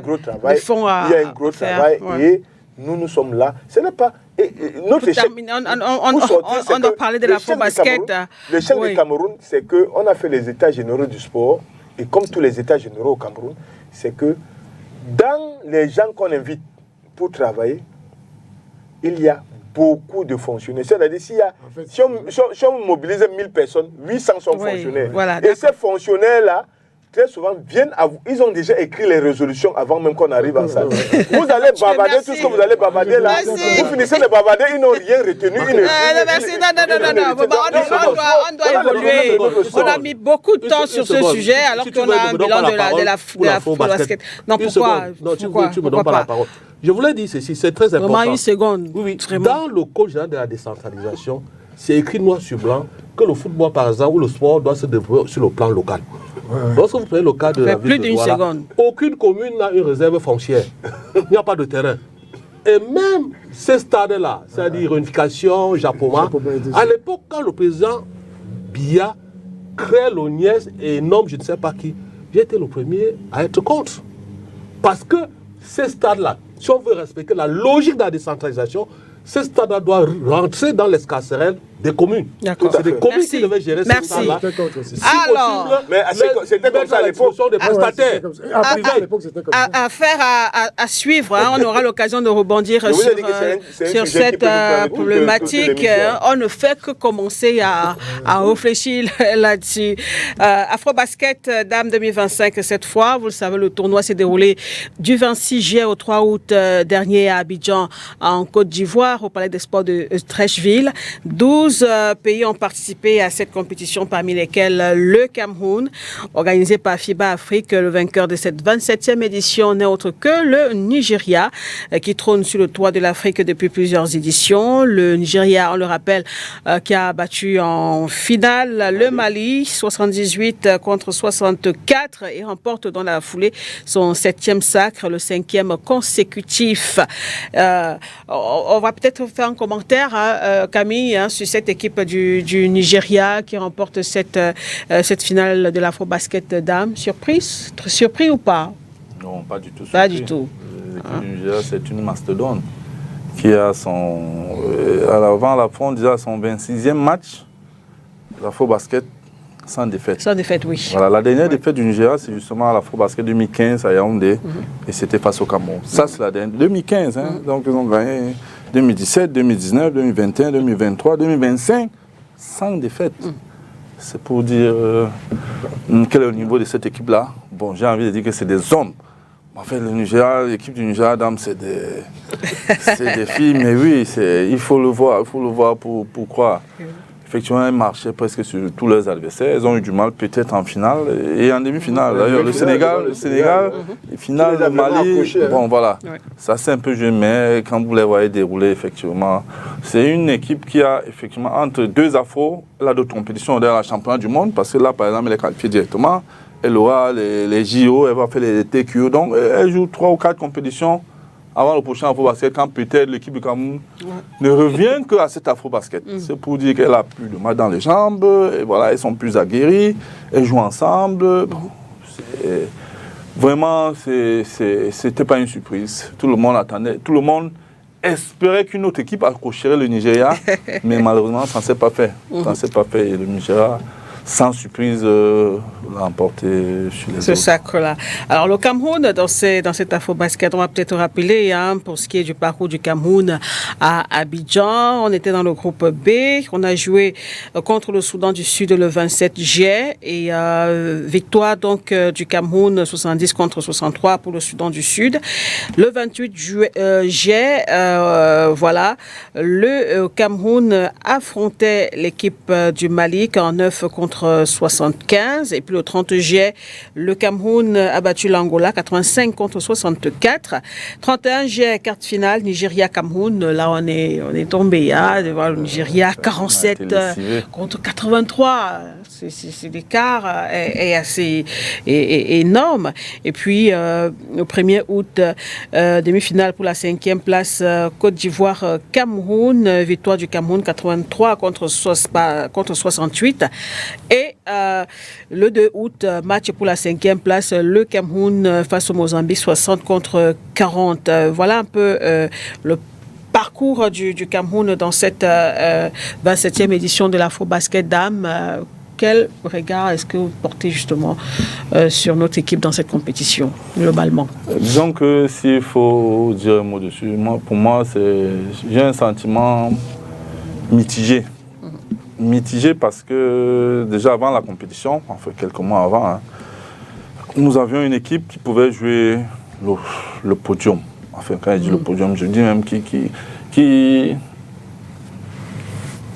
gros travail. Et nous sommes là. Ce n'est pas... Notre échec, on doit parler de la basket. L'échec du Cameroun, c'est qu'on a fait les états généraux du sport, et comme tous les états généraux au Cameroun, c'est que dans les gens qu'on invite pour travailler, il y a beaucoup de fonctionnaires. C'est-à-dire, si on mobilise 1000 personnes, 800 sont fonctionnaires. Voilà, et ces fonctionnaires-là, très souvent, ils ont déjà écrit les résolutions avant même qu'on arrive en salle. Vous allez bavarder tout ce que vous allez bavarder là. Vous finissez de bavarder, ils n'ont rien retenu. Merci, on doit évoluer. On a mis beaucoup de temps sur ce sujet alors qu'on a un bilan de la basket. Non, pourquoi? Tu me donnes pas la parole. Je voulais dire ceci, c'est très important. Vraiment une seconde. Oui. Dans le code général de la décentralisation, c'est écrit noir sur blanc que le football, par exemple, ou le sport doit se développer sur le plan local. Lorsque vous prenez le cas de la ville de Douala, aucune commune n'a une réserve foncière. Il n'y a pas de terrain. Et même ces stades-là, c'est-à-dire Unification, Japoma, à l'époque, quand le président Biya crée l'ONIES et nomme je ne sais pas qui, j'ai été le premier à être contre. Parce que ces stades-là, si on veut respecter la logique de la décentralisation, ces stades-là doivent rentrer dans l'escarcelle des communes. C'est des communes qui devaient gérer ces stades-là. Si alors, possible, mais c'était comme ça à l'époque. des prestataires. Affaire à suivre. Hein. On aura l'occasion de rebondir sur cette problématique. On ne fait que commencer à réfléchir là-dessus. Afrobasket Dames 2025, cette fois, vous le savez, le tournoi s'est déroulé du 26 juillet au 3 août dernier à Abidjan, en Côte d'Ivoire, au Palais des Sports de Trècheville. 12 pays ont participé à cette compétition, parmi lesquels le Cameroun, organisé par FIBA Afrique. Le vainqueur de cette 27e édition n'est autre que le Nigeria, qui trône sur le toit de l'Afrique depuis plusieurs éditions. Le Nigeria, on le rappelle, qui a battu en finale le Mali, 78 contre 64, et remporte dans la foulée son 7e sacre, le 5e consécutif. On va peut-être faire un commentaire, Camille, sur cette équipe du Nigeria qui remporte cette finale de l'Afrobasket Dames. Surprise? Surpris ou pas? Non, pas du tout. Pas du tout. L'équipe du Nigeria, c'est une mastodonte qui a avant la fin, déjà son 26e match l'Afrobasket sans défaite. Sans défaite, oui. Voilà, la dernière défaite du Nigeria, c'est justement à l'Afrobasket 2015 à Yaoundé, et c'était face au Cameroun. Ça, c'est la dernière. 2015, hein, donc ils ont gagné 2017, 2019, 2021, 2023, 2025, sans défaite. C'est pour dire quel est le niveau de cette équipe-là. Bon, j'ai envie de dire que c'est des hommes. En fait, l'équipe du Nigeria, Dame, c'est des filles, mais oui, il faut le voir pour croire. Effectivement, elles marchaient presque sur tous leurs adversaires. Elles ont eu du mal peut-être en finale et en demi-finale. D'ailleurs, le Sénégal, finale, le Mali, bon voilà. Ça c'est un peu joué, mais quand vous les voyez dérouler, effectivement, c'est une équipe qui a effectivement entre deux afros, elle a d'autres compétitions dans la championnat du monde, parce que là, par exemple, elle est qualifiée directement. Elle aura les JO, elle va faire les TQO. Donc, elle joue 3 ou 4 compétitions avant le prochain Afrobasket, quand peut-être l'équipe du Cameroun ne revient qu'à cet Afrobasket. C'est pour dire qu'elle a plus de mal dans les jambes, et voilà, elles sont plus aguerries, elles jouent ensemble. Bon, vraiment, c'était pas une surprise. Tout le monde attendait, tout le monde espérait qu'une autre équipe accrocherait le Nigeria, mais malheureusement, ça ne s'est pas fait. Ça ne s'est pas fait, et le Nigeria, sans surprise, l'a emporté sur les autres. Ce sacre-là. Alors, le Cameroun, dans cet Afrobasket, on va peut-être rappeler, pour ce qui est du parcours du Cameroun à Abidjan, on était dans le groupe B, on a joué contre le Soudan du Sud le 27 juillet, et victoire donc du Cameroun 70 contre 63 pour le Soudan du Sud. Le 28 juillet, voilà, le Cameroun affrontait l'équipe du Mali 49 contre 75, et puis le 30 juillet, le Cameroun a battu l'Angola 85 contre 64. 31 juillet, quart de finale, Nigeria-Cameroun. Là, on est tombé, de voir le Nigeria 47 contre 83. L'écart est assez énorme. Et puis, le 1er août, demi-finale pour la 5e place, Côte d'Ivoire-Cameroun. Victoire du Cameroun 83 contre 68. Et le 2 août, match pour la 5e place, le Cameroun face au Mozambique, 60 contre 40. Voilà un peu le parcours du Cameroun dans cette 27e édition de l'Afrobasket Dames. Quel regard est-ce que vous portez justement sur notre équipe dans cette compétition, globalement? Disons que s'il faut dire un mot dessus, pour moi, j'ai un sentiment mitigé. Mitigé parce que déjà avant la compétition, enfin quelques mois avant, nous avions une équipe qui pouvait jouer le podium. Enfin, quand je dis le podium, je dis même qui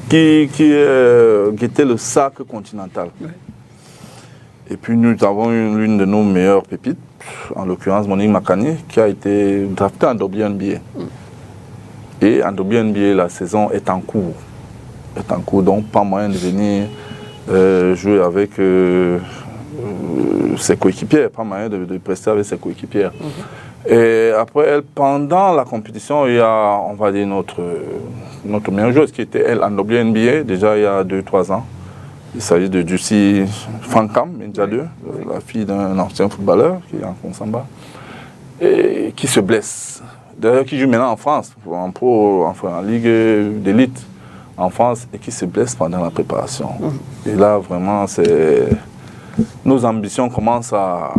guettait le sacre continental. Et puis nous avons eu l'une de nos meilleures pépites, en l'occurrence Monique Makani, qui a été draftée en WNBA. Et en WNBA, la saison est en cours. Donc pas moyen de venir jouer avec ses coéquipières, pas moyen de prester avec ses coéquipières. Et après, pendant la compétition, il y a, on va dire, notre meilleure joueuse qui était, elle, en WNBA, déjà il y a 2-3 ans. Il s'agit de Jussi Fankam, Menjadeu, la fille d'un ancien footballeur qui est en Konsamba, et qui se blesse. D'ailleurs, qui joue maintenant en France, en Ligue d'élite en France, et qui se blesse pendant la préparation. Et là, vraiment, nos ambitions commencent à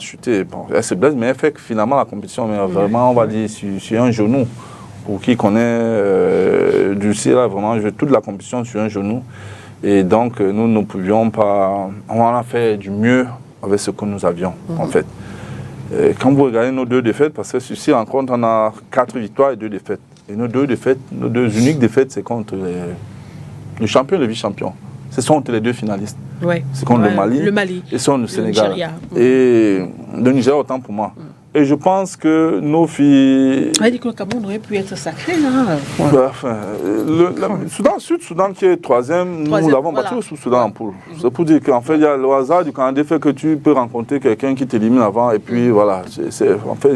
chuter. Bon, elle se blesse, mais elle fait que finalement la compétition, mais vraiment, on va dire, sur un genou. Pour qui connaît Jussi, là, vraiment, joue toute la compétition sur un genou. Et donc, nous ne pouvions pas... On a fait du mieux avec ce que nous avions, en fait. Et quand vous regardez nos 2 défaites, parce que ceci, en compte, on a 4 victoires et 2 défaites. Et nos 2 défaites, nos 2 uniques défaites, c'est contre le champion et le vice-champion. Ce sont les 2 finalistes. Ouais. C'est contre le Mali et sont le Sénégal. Nigeria. Et le Nigeria, autant pour moi. Et je pense que nos filles... On a dit que le Cameroun aurait pu être sacré, là. Enfin, Soudan Sud, Soudan qui est 3e, nous l'avons battu au Soudan en poule. C'est pour dire qu'en fait, il y a le hasard du Canada fait que tu peux rencontrer quelqu'un qui t'élimine avant, et puis voilà. En fait,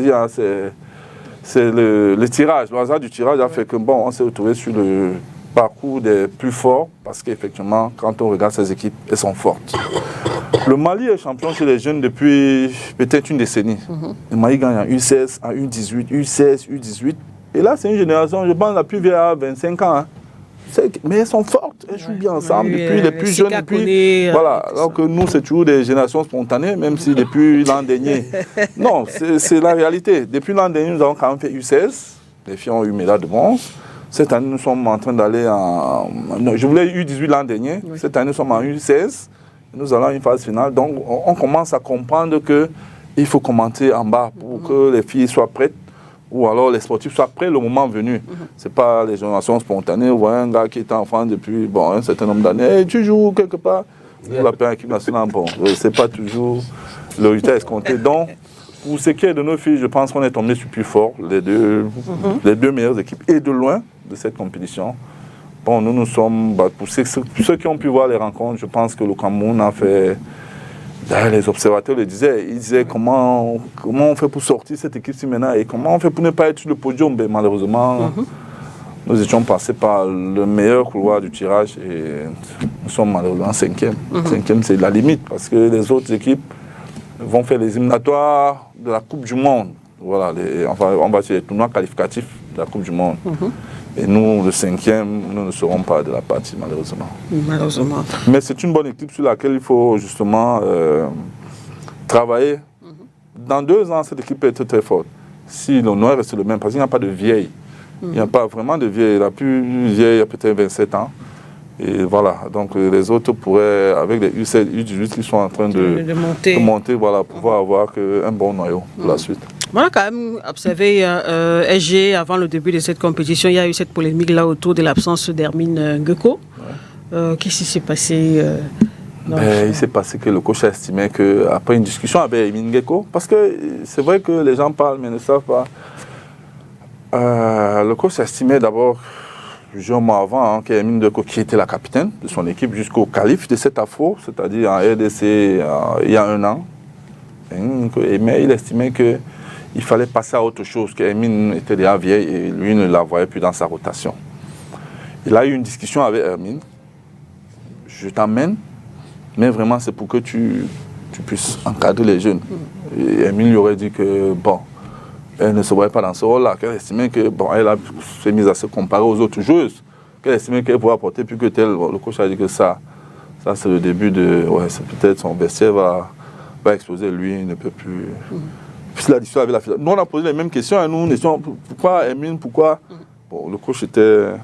c'est le tirage. Le hasard du tirage a fait que, bon, on s'est retrouvé sur le parcours des plus forts, parce qu'effectivement, quand on regarde ces équipes, elles sont fortes. Le Mali est champion chez les jeunes depuis peut-être une décennie. Le Mali gagne en U16, en U18, U16, U18. Et là, c'est une génération, je pense, la plus vieille à 25 ans. Hein. Mais elles sont fortes, elles jouent bien ensemble, depuis les plus jeunes. Voilà, alors que nous, c'est toujours des générations spontanées, même si depuis l'an dernier. Non, c'est la réalité. Depuis l'an dernier, nous avons quand même fait U16. Les filles ont eu médaille de bronze. Cette année, nous sommes en train d'aller en... Non, je voulais U18 l'an dernier. Oui. Cette année, nous sommes en U16. Nous allons à une phase finale. Donc, on commence à comprendre qu'il faut commenter en bas pour que les filles soient prêtes ou alors les sportifs soient prêts le moment venu. Ce n'est pas les générations spontanées. Vous voyez un gars qui est en France depuis un certain nombre d'années. Hey, tu joues quelque part. Vous l'appelez en équipe nationale. Bon, ce n'est pas toujours le résultat escompté. Donc, pour ce qui est de nos filles, je pense qu'on est tombé sur plus fort, les deux meilleures équipes, et de loin de cette compétition. Bon, nous sommes, pour ceux qui ont pu voir les rencontres, je pense que le Cameroun a fait, les observateurs le disaient, ils disaient comment on fait pour sortir cette équipe-ci maintenant et comment on fait pour ne pas être sur le podium. Ben, malheureusement, nous étions passés par le meilleur couloir du tirage et nous sommes malheureusement 5e. 5e, c'est la limite parce que les autres équipes vont faire les éliminatoires de la Coupe du Monde. Voilà, on va sur les tournois qualificatifs de la Coupe du Monde. Et nous, le 5e, nous ne serons pas de la partie, malheureusement. Malheureusement. Mais c'est une bonne équipe sur laquelle il faut justement travailler. Dans 2 ans, cette équipe peut être très forte. Si le noir reste le même, parce qu'il n'y a pas de vieille. Il n'y a pas vraiment de vieille. La plus vieille a peut-être 27 ans. Et voilà, donc les autres pourraient, avec les U7, U18 qui sont en train de monter, voilà, pouvoir avoir un bon noyau pour la suite. On a quand même observé SG avant le début de cette compétition. Il y a eu cette polémique là autour de l'absence d'Hermine Ngeko. Qu'est-ce qui s'est passé il s'est passé que le coach a estimé qu'après une discussion avec Hermine Ngeko, parce que c'est vrai que les gens parlent mais ne savent pas, le coach a estimé d'abord, plusieurs mois avant, qu'Hermine Ngeko, qui était la capitaine de son équipe jusqu'au qualif de cette afro, c'est-à-dire en RDC il y a 1 an, mais il estimait que il fallait passer à autre chose, qu'Hermine était déjà vieille et lui ne la voyait plus dans sa rotation. Il a eu une discussion avec Hermine. Je t'emmène, mais vraiment c'est pour que tu puisses encadrer les jeunes. Et Hermine lui aurait dit que, elle ne se voyait pas dans ce rôle-là, qu'elle estimait que, elle s'est mise à se comparer aux autres joueuses, qu'elle estimait qu'elle pouvait apporter plus que tel. Le coach a dit que ça c'est le début de, c'est peut-être son vestiaire va exploser, lui, il ne peut plus... Puis la discussion avec la fédération. Nous, on a posé les mêmes questions à nous. Pourquoi Hermine, pourquoi le coach était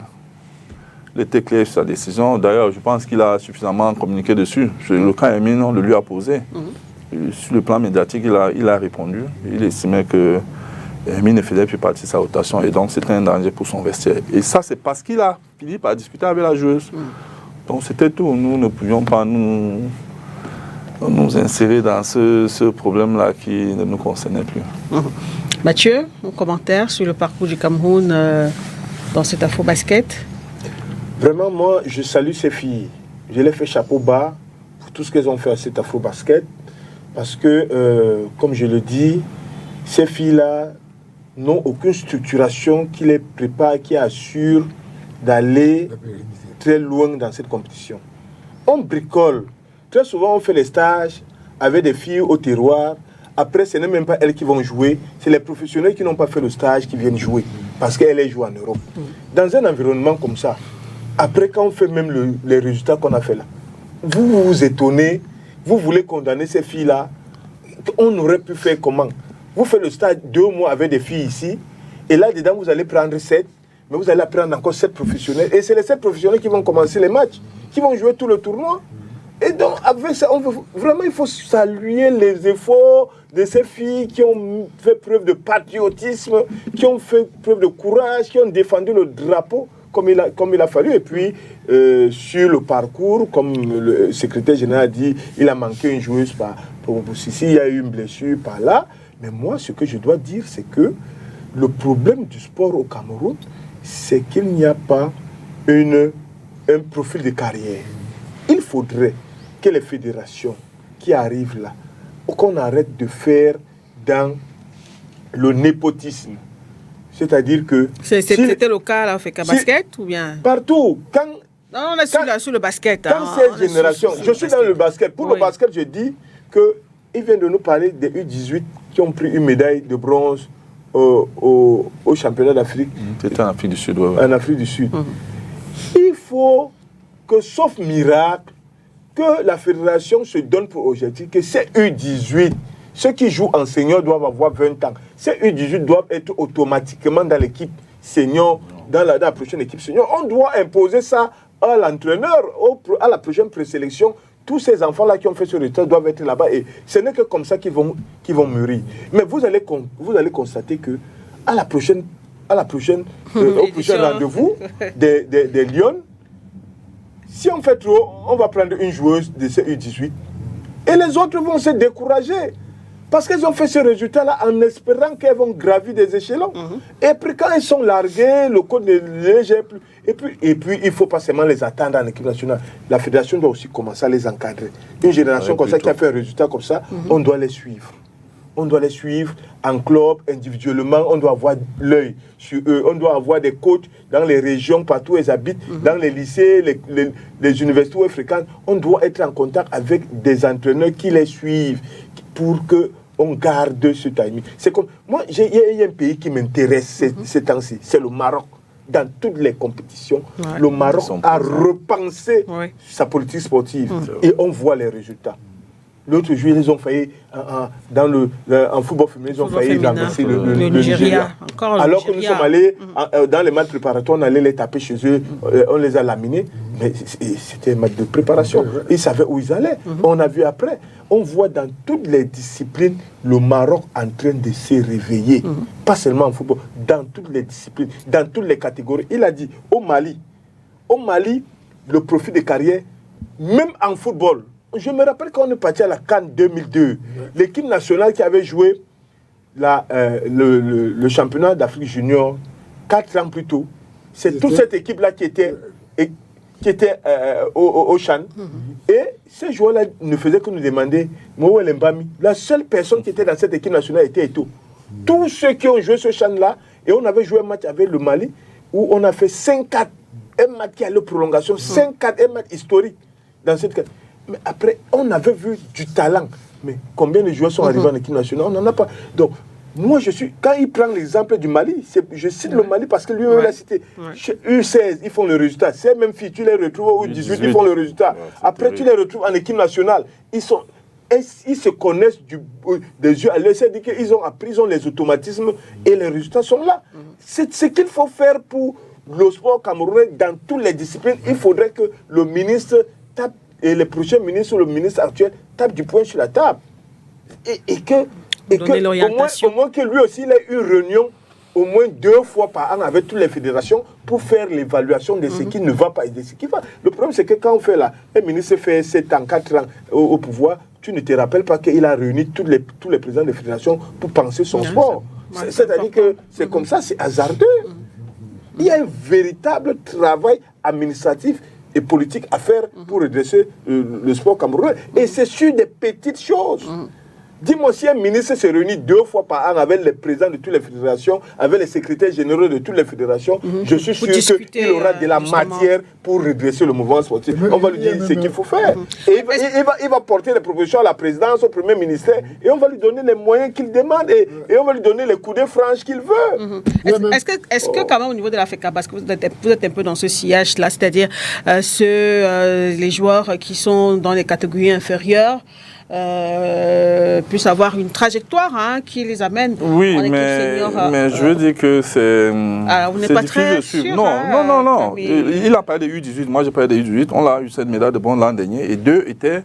clair sur sa décision. D'ailleurs, je pense qu'il a suffisamment communiqué dessus. Le cas Hermine, on le lui a posé. Sur le plan médiatique, il a répondu. Il estimait que Hermine ne faisait plus partie de sa rotation. Et donc, c'était un danger pour son vestiaire. Et ça, c'est parce qu'il a fini par discuter avec la joueuse. Donc, c'était tout. Nous ne pouvions pas nous insérer dans ce problème-là qui ne nous concernait plus. Mathieu, un commentaire sur le parcours du Cameroun dans cet afro-basket? Vraiment, moi, je salue ces filles. Je les fais chapeau bas pour tout ce qu'elles ont fait à cet afro-basket. Parce que, comme je le dis, Ces filles-là n'ont aucune structuration qui les prépare, qui assure d'aller très loin dans cette compétition. On bricole. Très souvent, on fait les stages avec des filles au terroir. Après, ce n'est même pas elles qui vont jouer. C'est les professionnels qui n'ont pas fait le stage qui viennent jouer. Parce qu'elles jouent en Europe. Dans un environnement comme ça, après, quand on fait même les résultats qu'on a fait là, vous vous étonnez, vous voulez condamner ces filles-là. On aurait pu faire comment? Vous faites le stage 2 mois avec des filles ici, et là-dedans, vous allez prendre 7, mais vous allez prendre encore 7 professionnels. Et c'est les 7 professionnels qui vont commencer les matchs, qui vont jouer tout le tournoi. Et donc, avec ça, vraiment, il faut saluer les efforts de ces filles qui ont fait preuve de patriotisme, qui ont fait preuve de courage, qui ont défendu le drapeau comme il a fallu. Et puis, sur le parcours, comme le secrétaire général a dit, il a manqué une joueuse pour Sissi, il y a eu une blessure par là. Mais moi, ce que je dois dire, c'est que le problème du sport au Cameroun, c'est qu'il n'y a pas un profil de carrière. Il faudrait que les fédérations qui arrivent là, qu'on arrête de faire dans le népotisme. C'est-à-dire que... C'était le cas là, au FECA Basket ou bien... Partout. Non, on est sur le basket. Quand ces générations... Je suis dans le basket. Pour le basket, je dis qu'il vient de nous parler des U18 qui ont pris une médaille de bronze au championnat d'Afrique. C'était en Afrique du Sud. Ouais. En Afrique du Sud. Il faut que, sauf miracle, que la fédération se donne pour objectif que ces U18, ceux qui jouent en senior doivent avoir 20 ans. Ces U18 doivent être automatiquement dans l'équipe senior, dans la prochaine équipe senior. On doit imposer ça à l'entraîneur, à la prochaine présélection. Tous ces enfants-là qui ont fait ce résultat doivent être là-bas. Et ce n'est que comme ça qu'ils vont mûrir. Mais vous allez constater que au prochain rendez-vous des Lions, si on fait trop, on va prendre une joueuse de ces U18 et les autres vont se décourager parce qu'elles ont fait ce résultat-là en espérant qu'elles vont gravir des échelons. Et puis quand elles sont larguées, le code ne les gère plus. Et puis il ne faut pas seulement les attendre en équipe nationale. La fédération doit aussi commencer à les encadrer. Une génération comme ça qui a fait un résultat comme ça, on doit les suivre. On doit les suivre en club, individuellement. On doit avoir l'œil sur eux. On doit avoir des coachs dans les régions, partout où ils habitent, dans les lycées, les universités où ils fréquentent. On doit être en contact avec des entraîneurs qui les suivent pour qu'on garde ce timing. C'est comme, moi, il y a un pays qui m'intéresse ces temps-ci, c'est le Maroc. Dans toutes les compétitions, le Maroc a repensé sa politique sportive et on voit les résultats. L'autre jour, ils ont failli, en football féminin, ils ont failli remplacer le Nigeria. Alors que nous sommes allés, dans les matchs préparatoires, on allait les taper chez eux, on les a laminés, mais c'était un match de préparation. Ils savaient où ils allaient. On a vu après. On voit dans toutes les disciplines le Maroc en train de se réveiller. Pas seulement en football, dans toutes les disciplines, dans toutes les catégories. Il a dit, au Mali, le profil de carrière, même en football, je me rappelle quand on est parti à la CAN 2002, l'équipe nationale qui avait joué le championnat d'Afrique junior 4 ans plus tôt, c'est toute cette équipe-là qui était au Chan. Et ces joueurs-là ne faisaient que nous demander, Mouel Mbami, la seule personne qui était dans cette équipe nationale était Eto'o. Tous ceux qui ont joué ce Chan-là, et on avait joué un match avec le Mali, où on a fait 5-4, un match qui allait aux prolongations, 5-4, un match historique dans cette... Mais après, on avait vu du talent. Mais combien de joueurs sont arrivés en équipe nationale? On n'en a pas. Donc, moi, quand il prend l'exemple du Mali, je cite le Mali parce que lui-même l'a cité. Chez U16, ils font le résultat. Ces mêmes filles, tu les retrouves au U18, ils font le résultat. Après, tu les retrouves en équipe nationale. Ils se connaissent des yeux à l'œil. C'est-à-dire qu'ils ont appris, ils ont les automatismes et les résultats sont là. C'est ce qu'il faut faire pour le sport camerounais dans toutes les disciplines. Il faudrait que le ministre tape et le prochain ministre ou le ministre actuel tape du poing sur la table. Et que au moins que lui aussi il ait une réunion au moins 2 fois par an avec toutes les fédérations pour faire l'évaluation de ce qui ne va pas et de ce qui va. Le problème c'est que quand on fait là, un ministre fait 7 ans, 4 ans au pouvoir, tu ne te rappelles pas qu'il a réuni tous les présidents des fédérations pour penser son sport. C'est-à-dire que c'est comme ça, c'est hasardeux. Il y a un véritable travail administratif et politique à faire pour redresser le sport camerounais. Et c'est sur des petites choses. Dis-moi, si un ministre se réunit 2 fois par an avec les présidents de toutes les fédérations, avec les secrétaires généraux de toutes les fédérations, je suis sûr qu'il aura de la matière pour redresser le mouvement sportif. On va lui dire ce qu'il faut faire. Et il va porter les propositions à la présidence, au premier ministère, et on va lui donner les moyens qu'il demande, et on va lui donner les coups de franche qu'il veut. Est-ce que quand même au niveau de la FECA, parce que vous êtes un peu dans ce sillage-là, c'est-à-dire les joueurs qui sont dans les catégories inférieures, puissent avoir une trajectoire qui les amène en équipe senior. Mais je veux dire que c'est vous n'êtes pas très sûr. Non. Il a parlé des U18, moi j'ai parlé des U18. On a eu cette médaille de bronze l'an dernier et 2 étaient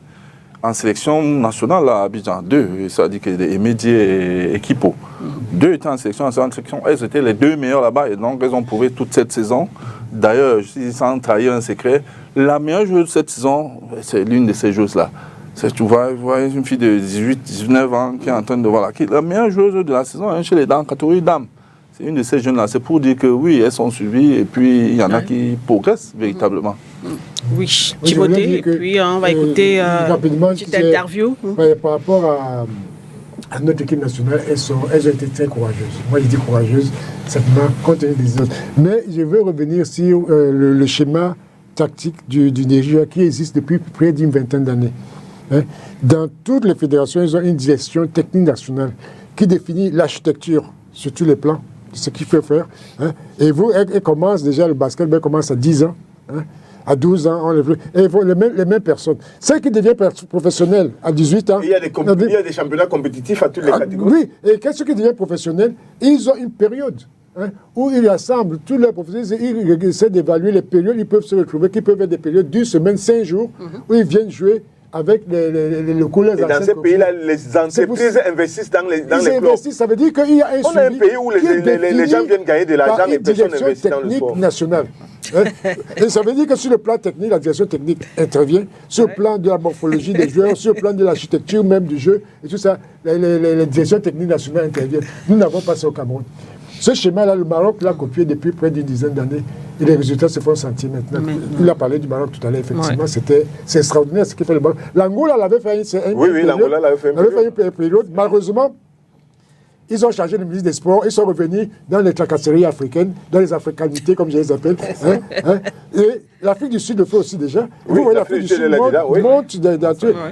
en sélection nationale à Abidjan. 2, ça dit que Emédié et Equipo. 2 étaient en sélection nationale. Elles étaient les 2 meilleures là-bas et donc elles ont prouvé toute cette saison. D'ailleurs, sans trahir un secret, la meilleure joueuse de cette saison, c'est l'une de ces joueuses-là. Tu vois une fille de 18-19 ans qui est en train de voir la meilleure joueuse de la saison chez les dames, catégorie dames. C'est une de ces jeunes-là. C'est pour dire que oui, elles sont suivies et puis il y en a qui progressent véritablement. Oui, Timothée, et puis on va écouter une petite interview. Par rapport à notre équipe nationale, elles ont été très courageuses. Moi, je dis courageuses, simplement compte tenu des autres. Mais je veux revenir sur le schéma tactique du Nigeria qui existe depuis près d'une vingtaine d'années. Dans toutes les fédérations, ils ont une direction technique nationale qui définit l'architecture sur tous les plans, ce qu'il faut faire. Et elle commence déjà, le basketball commence à 10 ans, à 12 ans, les mêmes personnes. Celles qui deviennent professionnelles à 18 ans... Il y a des championnats compétitifs à toutes les catégories. Oui, et ceux qui deviennent professionnels, ils ont une période où ils rassemblent tous leurs professionnels, ils essaient d'évaluer les périodes, ils peuvent se retrouver, qui peuvent être des périodes d'une semaine, 5 jours, où ils viennent jouer avec les locaux, les et dans ces pays-là, les entreprises investissent dans les clubs. Ça veut dire qu'il y a un On a un pays où les gens viennent gagner de l'argent et personne n'investit dans le sport. Nationale. Et ça veut dire que sur le plan technique, la direction technique intervient, sur le plan de la morphologie des joueurs, sur le plan de l'architecture même du jeu, et tout ça, les directions techniques nationales interviennent. Nous n'avons pas ça au Cameroun. Ce schéma-là, le Maroc l'a copié depuis près d'une dizaine d'années et les résultats se font sentir maintenant. Il a parlé du Maroc tout à l'heure, effectivement, c'est extraordinaire ce qu'il fait le Maroc. L'Angola l'avait fait l'Angola l'avait fait une période. Malheureusement, ils ont changé de ministre des Sports, ils sont revenus dans les tracasseries africaines, dans les africanités, comme je les appelle. Et l'Afrique du Sud le fait aussi déjà. Vous voyez, l'Afrique du Sud monte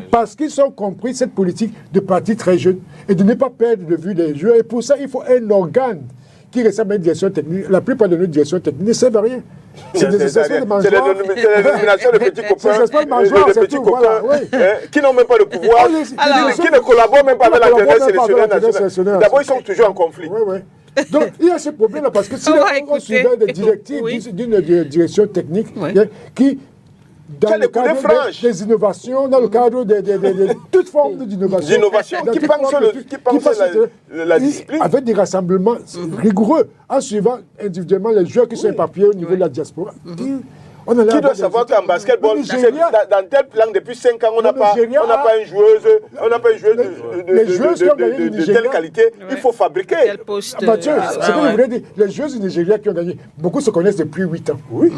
parce qu'ils ont compris cette politique de partir très jeune et de ne pas perdre de vue les joueurs. Et pour ça, il faut un organe qui ressemble à une direction technique. La plupart de nos directions techniques ne servent à rien. C'est des espèces de mangeoires. C'est la dénomination de petits copains. C'est des espèces de mangeoires, c'est tout. Voilà, qui n'ont même pas le pouvoir, qui ne collaborent même pas avec l'intérêt sélectionneur. D'abord, ils sont toujours en conflit. Donc, il y a ce problème-là parce que si on suivait des directives d'une direction technique qui... Dans le cadre des innovations, dans le cadre de toute forme d'innovation. Qui pense la discipline. Avec des rassemblements rigoureux, en suivant individuellement les joueurs qui sont éparpillés au niveau de la diaspora. Qui doit savoir qu'en basketball, dans tel plan, depuis 5 ans, on n'a pas une joueuse de telle qualité. Il faut fabriquer. Mathieu, c'est ce que je voulais dire. Les joueuses du Nigeria qui ont gagné, beaucoup se connaissent depuis 8 ans. Oui.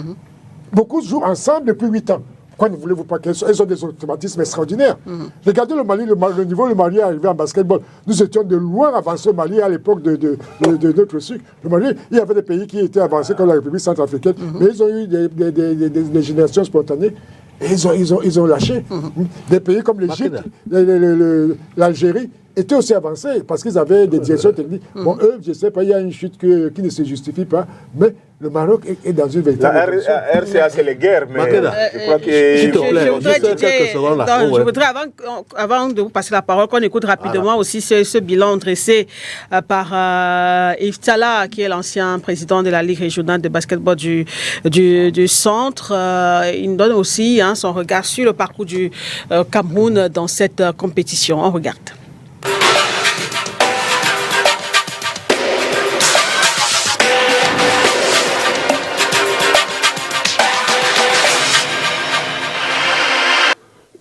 Beaucoup jouent ensemble depuis 8 ans. Pourquoi ne voulez-vous pas qu'elles ont des automatismes extraordinaires? Regardez le Mali, le niveau le Mali est arrivé en basketball. Nous étions de loin avancés au Mali à l'époque de notre cycle. Le Mali, il y avait des pays qui étaient avancés comme la République centrafricaine, mais ils ont eu des générations spontanées. Et ils ont lâché. Des pays comme l'Égypte, l'Algérie étaient aussi avancés parce qu'ils avaient des directions techniques. Bon, eux, je ne sais pas, il y a une chute qui ne se justifie pas, mais le Maroc est dans une véritable... La RCA, c'est les guerres, mais je crois que... S'il te plaît, je voudrais, avant de vous passer la parole, qu'on écoute rapidement aussi ce bilan dressé par Yves Tala, qui est l'ancien président de la Ligue régionale de basketball du centre. Il donne aussi son regard sur le parcours du Cameroun dans cette compétition. On regarde.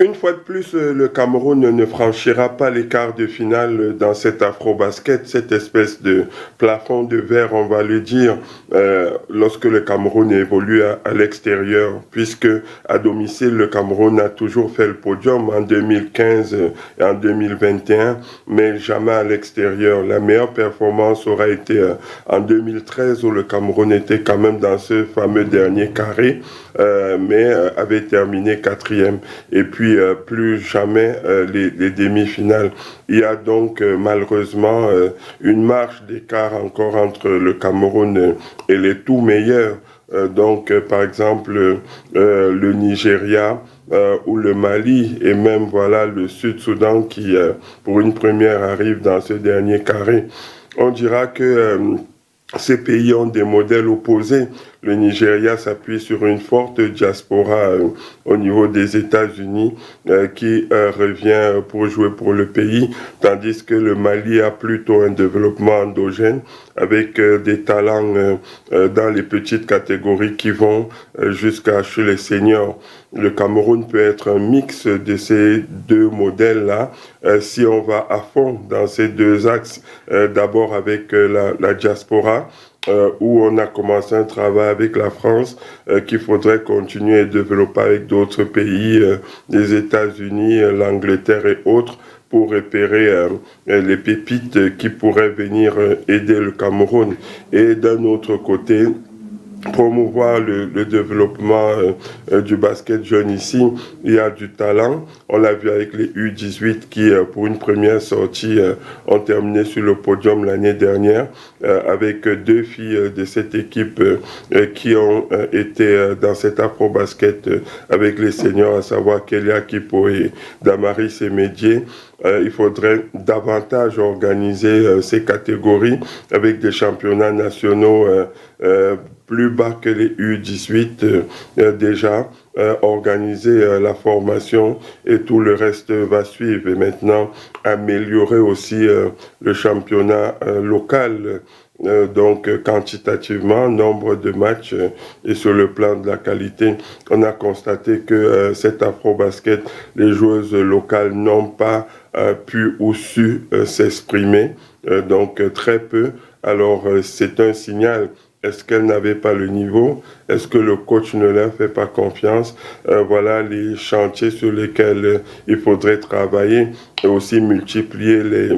Une fois de plus, le Cameroun ne franchira pas les quarts de finale dans cet afro-basket, cette espèce de plafond de verre, on va le dire, lorsque le Cameroun évolue à l'extérieur, puisque à domicile, le Cameroun a toujours fait le podium en 2015 et en 2021, mais jamais à l'extérieur. La meilleure performance aura été en 2013, où le Cameroun était quand même dans ce fameux dernier carré, mais avait terminé 4e. Et puis, plus jamais les demi-finales. Il y a donc malheureusement une marge d'écart encore entre le Cameroun et les tout meilleurs. Donc, par exemple, le Nigeria ou le Mali et même voilà le Sud-Soudan qui, pour une première, arrive dans ce dernier carré. On dira que ces pays ont des modèles opposés. Le Nigeria s'appuie sur une forte diaspora au niveau des États-Unis qui revient pour jouer pour le pays, tandis que le Mali a plutôt un développement endogène avec des talents dans les petites catégories qui vont jusqu'à chez les seniors. Le Cameroun peut être un mix de ces deux modèles-là si on va à fond dans ces deux axes, d'abord avec la diaspora, où on a commencé un travail avec la France qu'il faudrait continuer à développer avec d'autres pays, les États-Unis, l'Angleterre et autres, pour repérer les pépites qui pourraient venir aider le Cameroun. Et d'un autre côté, promouvoir le développement du basket jeune ici. Il y a du talent. On l'a vu avec les U18 qui, pour une première sortie, ont terminé sur le podium l'année dernière, avec deux filles de cette équipe qui ont été dans cet afro-basket avec les seniors, à savoir Kélia Kipo et Damaris Emédié. Il faudrait davantage organiser ces catégories avec des championnats nationaux plus bas que les U18 déjà, organiser la formation et tout le reste va suivre. Et maintenant, améliorer aussi le championnat local. Donc quantitativement, nombre de matchs et sur le plan de la qualité, on a constaté que cet afro-basket, les joueuses locales n'ont pas pu ou su s'exprimer, donc très peu. Alors c'est un signal. Est-ce qu'elles n'avaient pas le niveau? Est-ce que le coach ne leur fait pas confiance? Voilà les chantiers sur lesquels il faudrait travailler et aussi multiplier les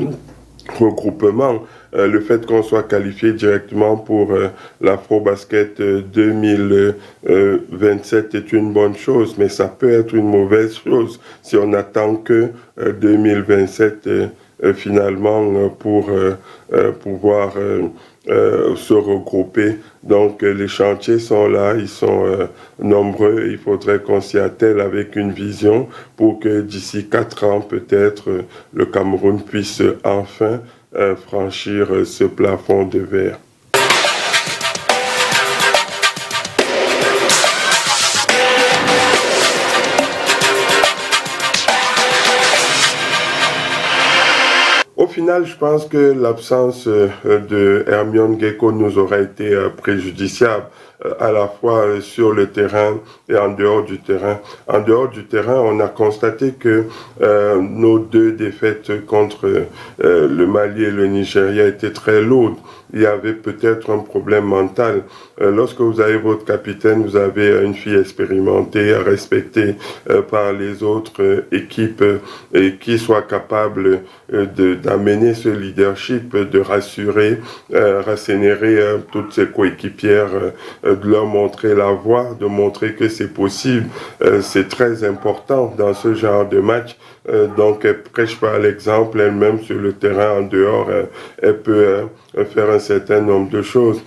regroupements. Le fait qu'on soit qualifié directement pour l'Afro-Basket 2027 est une bonne chose, mais ça peut être une mauvaise chose si on attend que 2027 finalement pour pouvoir se regrouper. Donc les chantiers sont là, ils sont nombreux. Il faudrait qu'on s'y attelle avec une vision pour que d'ici 4 ans peut-être le Cameroun puisse enfin franchir ce plafond de verre. Au final, je pense que l'absence de Hermione Gecko nous aurait été préjudiciable, à la fois sur le terrain et en dehors du terrain. En dehors du terrain, on a constaté que nos 2 défaites contre le Mali et le Nigeria étaient très lourdes. Il y avait peut-être un problème mental. Lorsque vous avez votre capitaine, vous avez une fille expérimentée, respectée par les autres équipes et qui soit capable d'amener ce leadership, de rassurer, rassénérer toutes ses coéquipières, de leur montrer la voie, de montrer que c'est possible. C'est très important dans ce genre de match. Donc, elle prêche par l'exemple, elle-même sur le terrain, en dehors, elle peut faire un certain nombre de choses.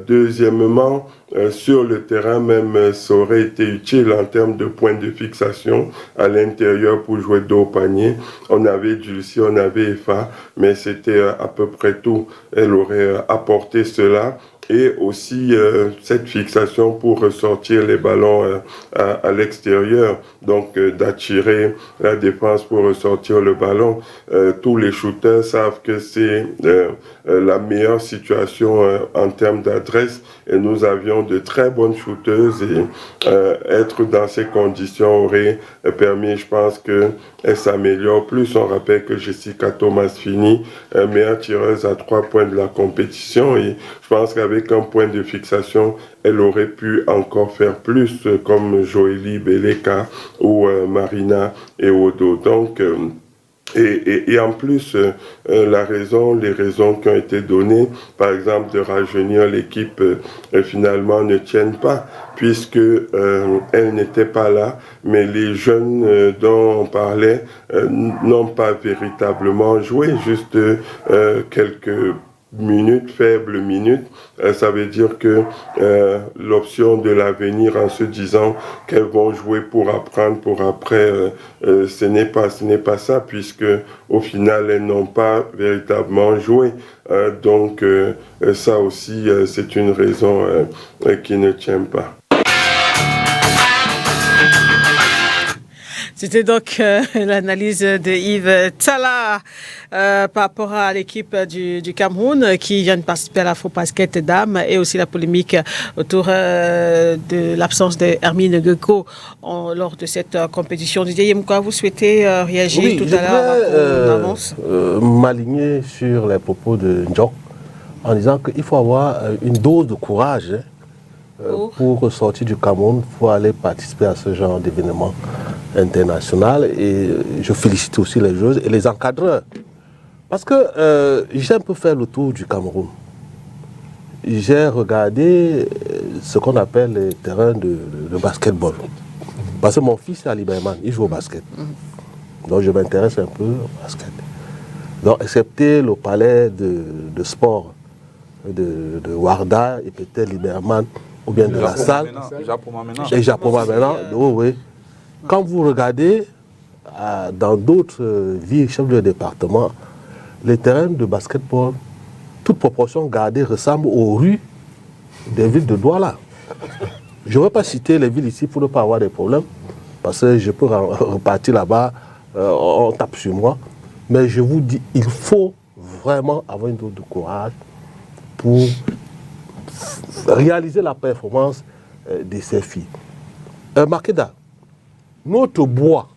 Deuxièmement, sur le terrain même, ça aurait été utile en termes de points de fixation à l'intérieur pour jouer dos au panier. On avait Dulcie, on avait Efa, mais c'était à peu près tout. Elle aurait apporté cela et aussi cette fixation pour ressortir les ballons à l'extérieur, donc d'attirer la défense pour ressortir le ballon. Tous les shooters savent que c'est la meilleure situation en termes d'adresse, et nous avions de très bonnes shooteuses, et être dans ces conditions aurait permis, je pense, qu'elle s'améliore plus. On rappelle que Jessica Thomas finit meilleure tireuse à 3 points de la compétition, et je pense qu'avec un point de fixation, elle aurait pu encore faire plus, comme Joélie Beleka ou Marina et Odo. Donc, et en plus, les raisons qui ont été données, par exemple de rajeunir l'équipe, finalement ne tiennent pas, puisque elle n'était pas là, mais les jeunes dont on parlait n'ont pas véritablement joué, juste quelques faibles minutes. Ça veut dire que l'option de l'avenir, en se disant qu'elles vont jouer pour apprendre pour après, ce n'est pas ça, puisque au final elles n'ont pas véritablement joué. Donc ça aussi c'est une raison qui ne tient pas. C'était donc l'analyse de Yves Tsala par rapport à l'équipe du Cameroun qui vient de participer à l'Afro-Basket Dames, et aussi la polémique autour de l'absence de Hermine Gueko lors de cette compétition. Didier Yemkwa, vous souhaitez réagir tout à l'heure? M'aligner sur les propos de Ndjok en disant qu'il faut avoir une dose de courage pour sortir du Cameroun, pour aller participer à ce genre d'événement international. Et je félicite aussi les joueuses et les encadreurs. Parce que j'ai un peu fait le tour du Cameroun. J'ai regardé ce qu'on appelle les terrains de basketball. Parce que mon fils est Ali Bayman, il joue au basket. Donc je m'intéresse un peu au basket. Donc, excepté le palais de sport de Warda et peut-être Liberman, ou bien de la salle. Et Japoma maintenant. Oui. Quand vous regardez dans d'autres villes, chefs de département, les terrains de basketball, toute proportion gardée, ressemblent aux rues des villes de Douala. Je ne vais pas citer les villes ici pour ne pas avoir des problèmes, parce que je peux repartir là-bas, on tape sur moi. Mais je vous dis, il faut vraiment avoir une dose de courage pour réaliser la performance de ces filles. Makeda, notre bois,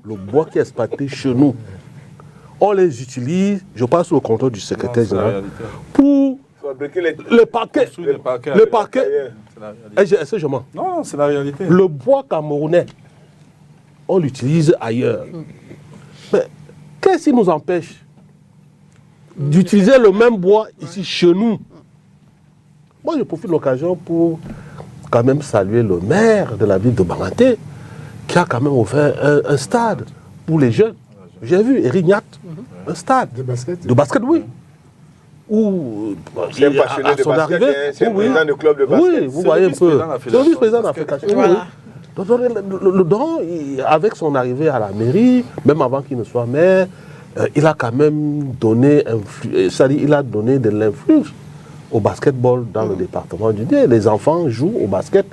le bois qui est exploité chez nous, on les utilise, je passe sous le contrôle du secrétaire général, pour les parquets. Les parquets. Est-ce que je mens? Non, c'est la réalité. Le bois camerounais, on l'utilise ailleurs. Mais qu'est-ce qui nous empêche d'utiliser le même bois ici chez nous? Moi, je profite de l'occasion pour quand même saluer le maire de la ville de Banganté, qui a quand même ouvert un stade pour les jeunes. J'ai vu Erignat, un stade de basket, oui. Où c'est un passionné de basket, c'est un président de club de basket. Oui, vous voyez un peu. C'est le vice-président de la fédération. Voilà. Donc, avec son arrivée à la mairie, même avant qu'il ne soit maire, il a quand même donné, il a donné de l'influence au basketball dans le département du Nord. Les enfants jouent au basket.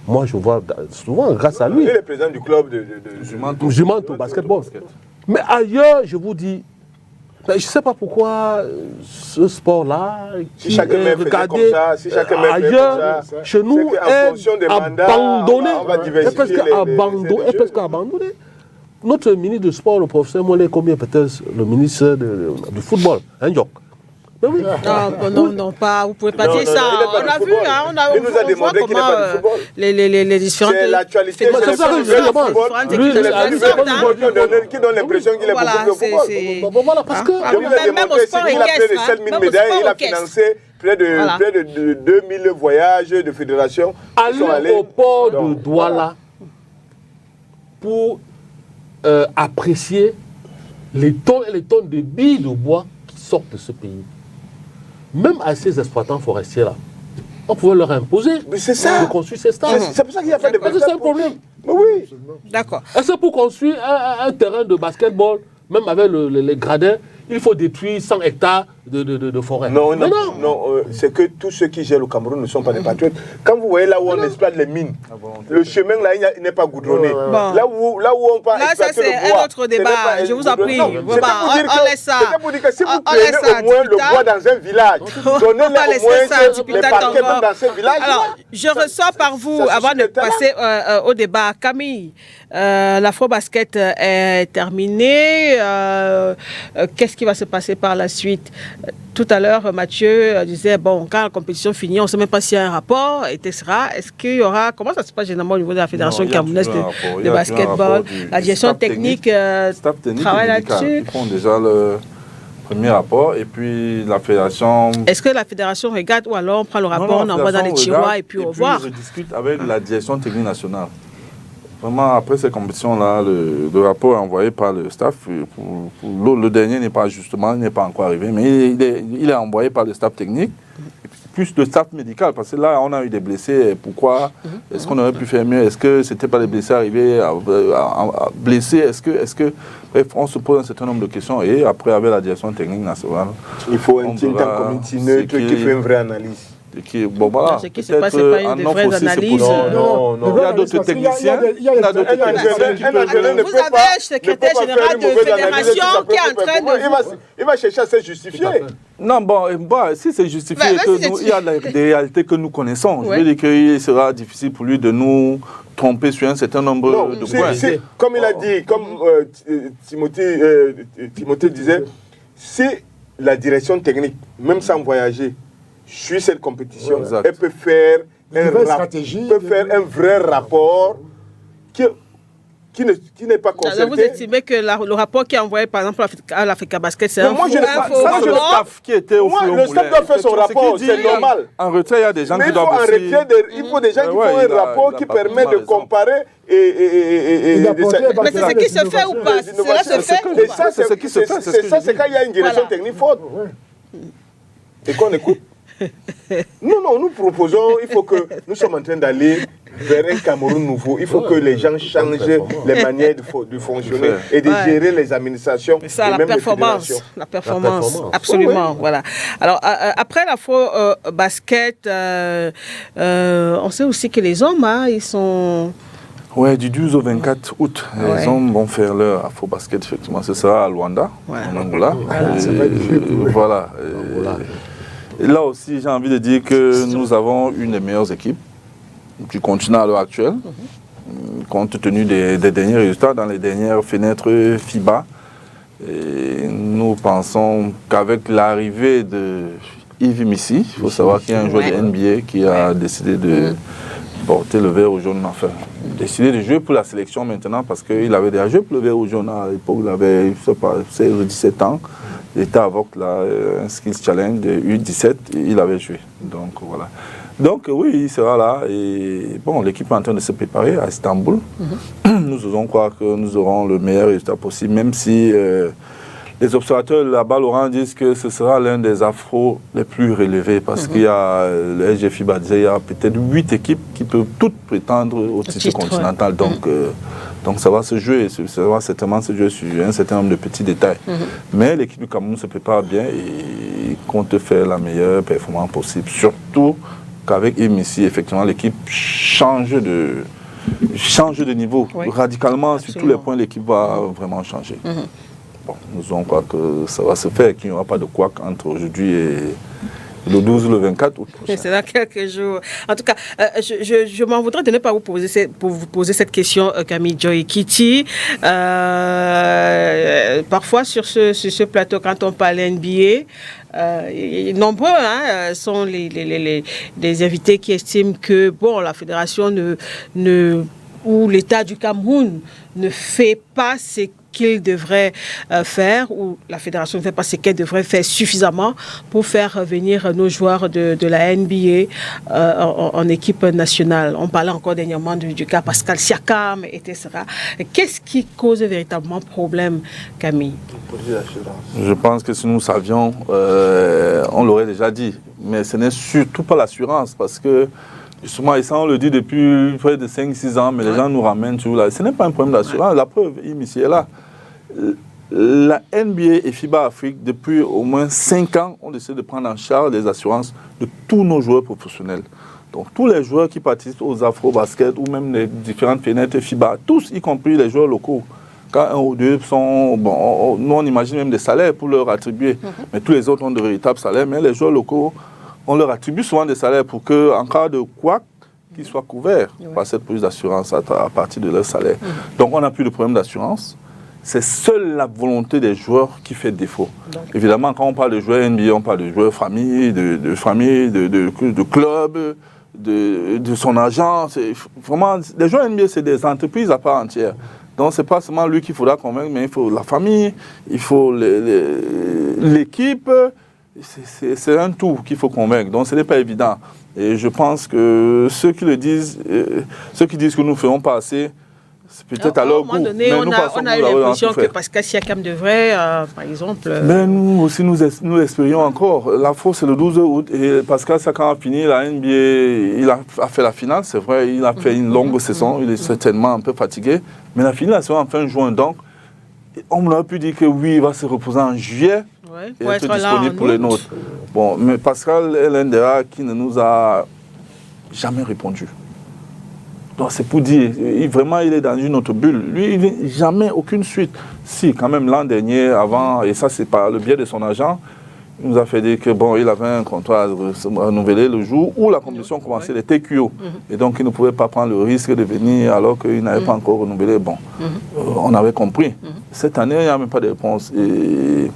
Moi, je vois souvent grâce à lui. Il est le président du club de Jumanto basketball. Mais ailleurs, je vous dis, je ne sais pas pourquoi ce sport-là, si chacun est regardé ailleurs, chez nous, est abandonné. Est presque abandonné. Notre ministre du sport, le professeur Mollet, combien peut-être le ministre du football, Ndjok. Mais oui. Non, pas, vous ne pouvez pas dire ça. On a vu, il nous a demandé qu'il n'est pas du football. Les différentes... C'est l'actualité. C'est ça que je qui donne l'impression qu'il est beaucoup de football. Voilà, parce que... Même au sport équestre, il a fait 7000 médailles, il a financé près de 2000 voyages de fédération. Allez au port de Douala pour apprécier les tonnes et les tonnes de billes de bois qui sortent de ce pays. Même à ces exploitants forestiers-là, on pouvait leur imposer de construire ces stades. C'est pour ça qu'il y a fait des parce que c'est un problème. Oui. D'accord. Est-ce que pour construire un terrain de basketball, même avec les gradins, il faut détruire 100 hectares de forêt. Non, c'est que tous ceux qui gèrent le Cameroun ne sont pas des patriotes. Quand vous voyez là où on exploite les mines, le chemin là, il n'est pas goudronné. Bon. Là où on peut exploiter le bois, c'est un autre débat, je vous en prie. On laisse ça. C'était pour dire que si vous prenez au moins le bois dans un village, donnez-le au moins les parquets même dans ce village. Alors, je ressors par vous, avant de passer au débat. Camille, l'Afro-Basket est terminé. Qu'est-ce qui va se passer par la suite? Tout à l'heure, Mathieu disait, bon, quand la compétition finit, on ne sait même pas s'il y a un rapport, etc. Est-ce qu'il y aura... Comment ça se passe généralement au niveau de la Fédération camerounaise de basketball? La direction technique travaille là-dessus. Ils font déjà le premier rapport et puis la fédération... Est-ce que la fédération regarde ou alors on prend le rapport, on envoie dans les tiroirs et puis au revoir? Je discute avec la direction technique nationale. Vraiment, après ces compétitions-là, le rapport est envoyé par le staff. Le dernier n'est pas encore arrivé, mais il est envoyé par le staff technique, plus le staff médical, parce que là, on a eu des blessés. Pourquoi? Est-ce qu'on aurait pu faire mieux? Est-ce que c'était pas les blessés arrivés à blessés? Est-ce que... Bref, on se pose un certain nombre de questions et après, avec la direction technique nationale... Il faut un team community neutre qui fait une vraie analyse. Bon, voilà. Ce qui se passe, ce n'est pas une vraie analyse. Non. Il y a d'autres techniciens. Vous avez un secrétaire général de fédération qui est en train de... Il va chercher à se justifier. Non, bon, si c'est justifié, il y a des réalités que nous connaissons. Je veux dire qu'il sera difficile pour lui de nous tromper sur un certain nombre de points. Comme il a dit, comme Timothée disait, si la direction technique, même sans voyager, suit cette compétition, elle peut faire un vrai rapport qui n'est pas concerté. Vous estimez que le rapport qui est envoyé par exemple à l'Africa Basket, c'est un faux staff qui était au le staff doit faire son rapport, c'est normal. En retrait, il y a des gens qui doivent aussi... Il faut des gens qui font un rapport qui permet de comparer et mais c'est ce qui se fait ou pas? Cela se fait ou pas? C'est ce qui se fait. C'est ça, c'est quand il y a une direction technique forte. Et qu'on écoute. Non, nous proposons, il faut que nous sommes en train d'aller vers un Cameroun nouveau. Il faut que les gens changent les manières de fonctionner et de gérer les administrations. Ça, la performance, absolument. Voilà. Alors, après l'Afro-Basket, on sait aussi que les hommes, ils sont... Oui, du 12 au 24 août, les hommes vont faire leur Afro-Basket, effectivement. Ce sera à Luanda, en Angola. Voilà. Et là aussi, j'ai envie de dire que nous avons une des meilleures équipes du continent à l'heure actuelle, compte tenu des derniers résultats dans les dernières fenêtres FIBA. Et nous pensons qu'avec l'arrivée de Yves Missi, il faut savoir qu'il y a un joueur de NBA qui a décidé de porter le vert au jaune, enfin, décidé de jouer pour la sélection maintenant parce qu'il avait déjà joué pour le vert au jaune à l'époque, il avait, je sais pas, 16 ou 17 ans. Il était avec un Skills Challenge de U17 et il avait joué. Donc voilà. Donc oui, il sera là. Et bon, l'équipe est en train de se préparer à Istanbul. Nous osons croire que nous aurons le meilleur résultat possible, même si les observateurs là-bas, Laurent, disent que ce sera l'un des afros les plus relevés parce qu'il y a, le SG FIBA disait, il y a peut-être 8 équipes qui peuvent toutes prétendre au titre continental. Donc ça va se jouer, ça va certainement se jouer sur un certain nombre de petits détails. Mais l'équipe du Cameroun se prépare bien et compte faire la meilleure performance possible. Surtout qu'avec Emissi, effectivement, l'équipe change de niveau. Radicalement, sur tous les points, l'équipe va vraiment changer. Bon, nous allons croire que ça va se faire, qu'il n'y aura pas de couac entre aujourd'hui et le 12 ou le 24 août. C'est dans quelques jours. En tout cas, je m'en voudrais de ne pas vous poser cette question, Camille Joy Kitty. Parfois, sur ce plateau, quand on parle NBA, nombreux sont les invités qui estiment que la fédération ou l'État du Cameroun ne fait pas ce qu'il devrait faire, ou la fédération ne fait pas ce qu'elle devrait faire suffisamment pour faire venir nos joueurs de la NBA en équipe nationale. On parlait encore dernièrement du cas Pascal Siakam, etc. Qu'est-ce qui cause véritablement problème, Camille? Je pense que si nous savions, on l'aurait déjà dit. Mais ce n'est surtout pas l'assurance, parce que justement, et ça on le dit depuis près de 5-6 ans, mais les gens nous ramènent toujours là. Ce n'est pas un problème d'assurance. La preuve, ici est là. La NBA et FIBA Afrique, depuis au moins 5 ans, ont décidé de prendre en charge les assurances de tous nos joueurs professionnels. Donc, tous les joueurs qui participent aux Afro-Basket ou même les différentes fenêtres FIBA, tous, y compris les joueurs locaux, quand un ou deux sont... Bon, nous, on imagine même des salaires pour leur attribuer. Mais tous les autres ont de véritables salaires. Mais les joueurs locaux, on leur attribue souvent des salaires pour qu'en cas de quoi, qu'ils soient couverts par cette police d'assurance à partir de leur salaire. Donc, on n'a plus de problème d'assurance. C'est seule la volonté des joueurs qui fait défaut. Donc, évidemment, quand on parle de joueurs NBA, on parle de joueurs famille, de famille, de club, de son agent. Vraiment, les joueurs NBA, c'est des entreprises à part entière. Donc, ce n'est pas seulement lui qu'il faudra convaincre, mais il faut la famille, il faut l'équipe. C'est un tout qu'il faut convaincre. Donc, ce n'est pas évident. Et je pense que ceux qui disent que nous ne ferons pas assez, c'est peut-être à leur goût. À un moment donné, on a eu l'impression que Pascal Siakam devrait, par exemple... Mais nous aussi, nous l'espérions encore. L'Afro, c'est le 12 août. Et Pascal Siakam a fini la NBA. Il a fait la finale, c'est vrai. Il a fait une longue saison. Il est certainement un peu fatigué. Mais il a fini la saison en fin juin. Donc, on aurait pu dire que oui, il va se reposer en juillet. Ouais, et être disponible pour les nôtres. Bon, mais Pascal est l'un des rares qui ne nous a jamais répondu. Donc c'est pour dire, vraiment il est dans une autre bulle. Lui, il n'a jamais aucune suite. Si, quand même l'an dernier, avant, et ça c'est par le biais de son agent, il nous a fait dire que bon, il avait un contrat à renouveler le jour où la compétition commençait, les TQO. Et donc il ne pouvait pas prendre le risque de venir alors qu'il n'avait pas encore renouvelé. Bon, on avait compris. Cette année, il n'y a même pas de réponse. Et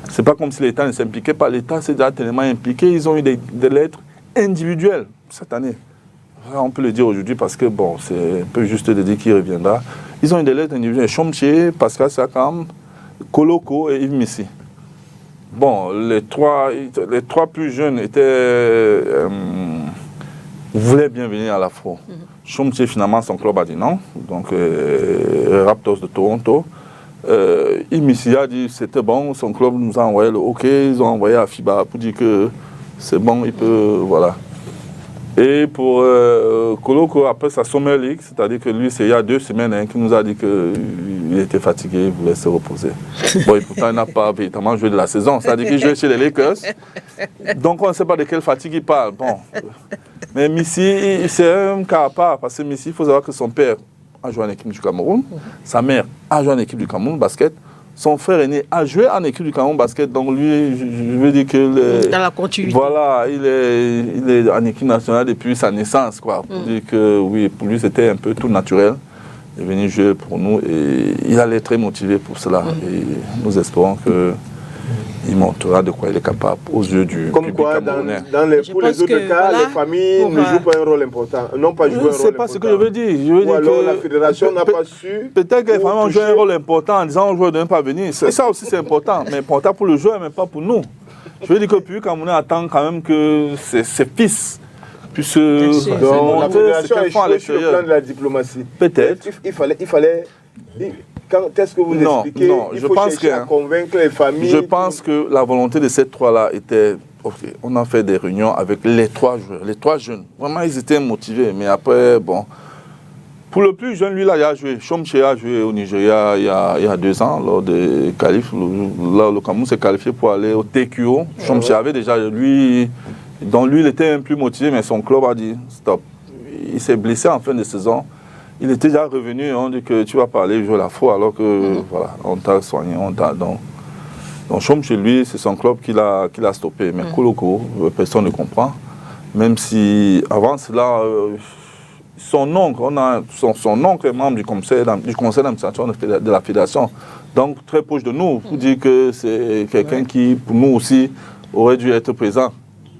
c'est pas comme si l'État ne s'impliquait pas. L'État s'est déjà tellement impliqué. Ils ont eu des lettres individuelles cette année. On peut le dire aujourd'hui parce que bon, c'est un peu juste de dire qu'il reviendra. Ils ont eu des lettres individuelles. Chomché, Pascal Siakam, Koloko et Yves Missi. Bon, les trois plus jeunes voulaient bien venir à l'Afro. Chomché, finalement, son club a dit non. Donc, Raptors de Toronto. Yves Missi a dit c'était bon. Son club nous a envoyé le OK. Ils ont envoyé à FIBA pour dire que c'est bon, il peut. Voilà. Et pour Koloko, après sa Summer League, c'est-à-dire que lui, c'est il y a 2 semaines qu'il nous a dit qu'il était fatigué, il voulait se reposer. Bon, et pourtant, il n'a pas véritablement joué de la saison. C'est-à-dire qu'il jouait chez les Lakers. Donc, on ne sait pas de quelle fatigue il parle. Bon. Mais Missi, c'est un cas à part, parce que Missi, il faut savoir que son père a joué en équipe du Cameroun, sa mère a joué en équipe du Cameroun basket. Son frère aîné a joué en équipe du Cameroun basket, donc lui, je veux dire que... dans la continuité. Voilà, il est en équipe nationale depuis sa naissance, quoi. Pour dire que, oui, pour lui, c'était un peu tout naturel. Il est venu jouer pour nous et il allait très motivé pour cela. Et nous espérons qu'il montrera de quoi il est capable aux yeux du public camerounais. Pour les autres cas, les familles ne jouent pas un rôle important. Non pas jouer un rôle important. C'est pas ce que je veux dire. Je veux dire que la fédération n'a pas su. Peut-être que les familles ont joué un rôle important en disant aux joueurs de ne pas venir. Ça aussi c'est important, mais important pour le joueur, mais pas pour nous. Je veux dire que le public camerounais attend quand même que ses fils puissent donc la fédération a échoué sur le plan de la diplomatie. Peut-être. Il fallait quand est-ce que vous expliquez il faut chercher à convaincre les familles. Je pense que la volonté de ces trois-là était... Okay, on a fait des réunions avec les 3 joueurs, les 3 jeunes. Vraiment, ils étaient motivés. Mais après, bon... Pour le plus jeune, lui, là, il a joué. Chomche a joué au Nigeria il y a 2 ans, lors des qualifs. Là, le Cameroun s'est qualifié pour aller au TQO. Chomche avait déjà... Lui, il était un peu plus motivé, mais son club a dit stop. Il s'est blessé en fin de saison. Il était déjà revenu, on dit que tu vas parler, jouer la foi, alors que voilà, on t'a soigné, donc Chom chez lui, c'est son club qui l'a stoppé. Mais Koloko, personne ne comprend. Même si avant cela, son oncle est membre du conseil d'administration de la fédération. Donc très proche de nous, pour dire que c'est quelqu'un qui, pour nous aussi, aurait dû être présent.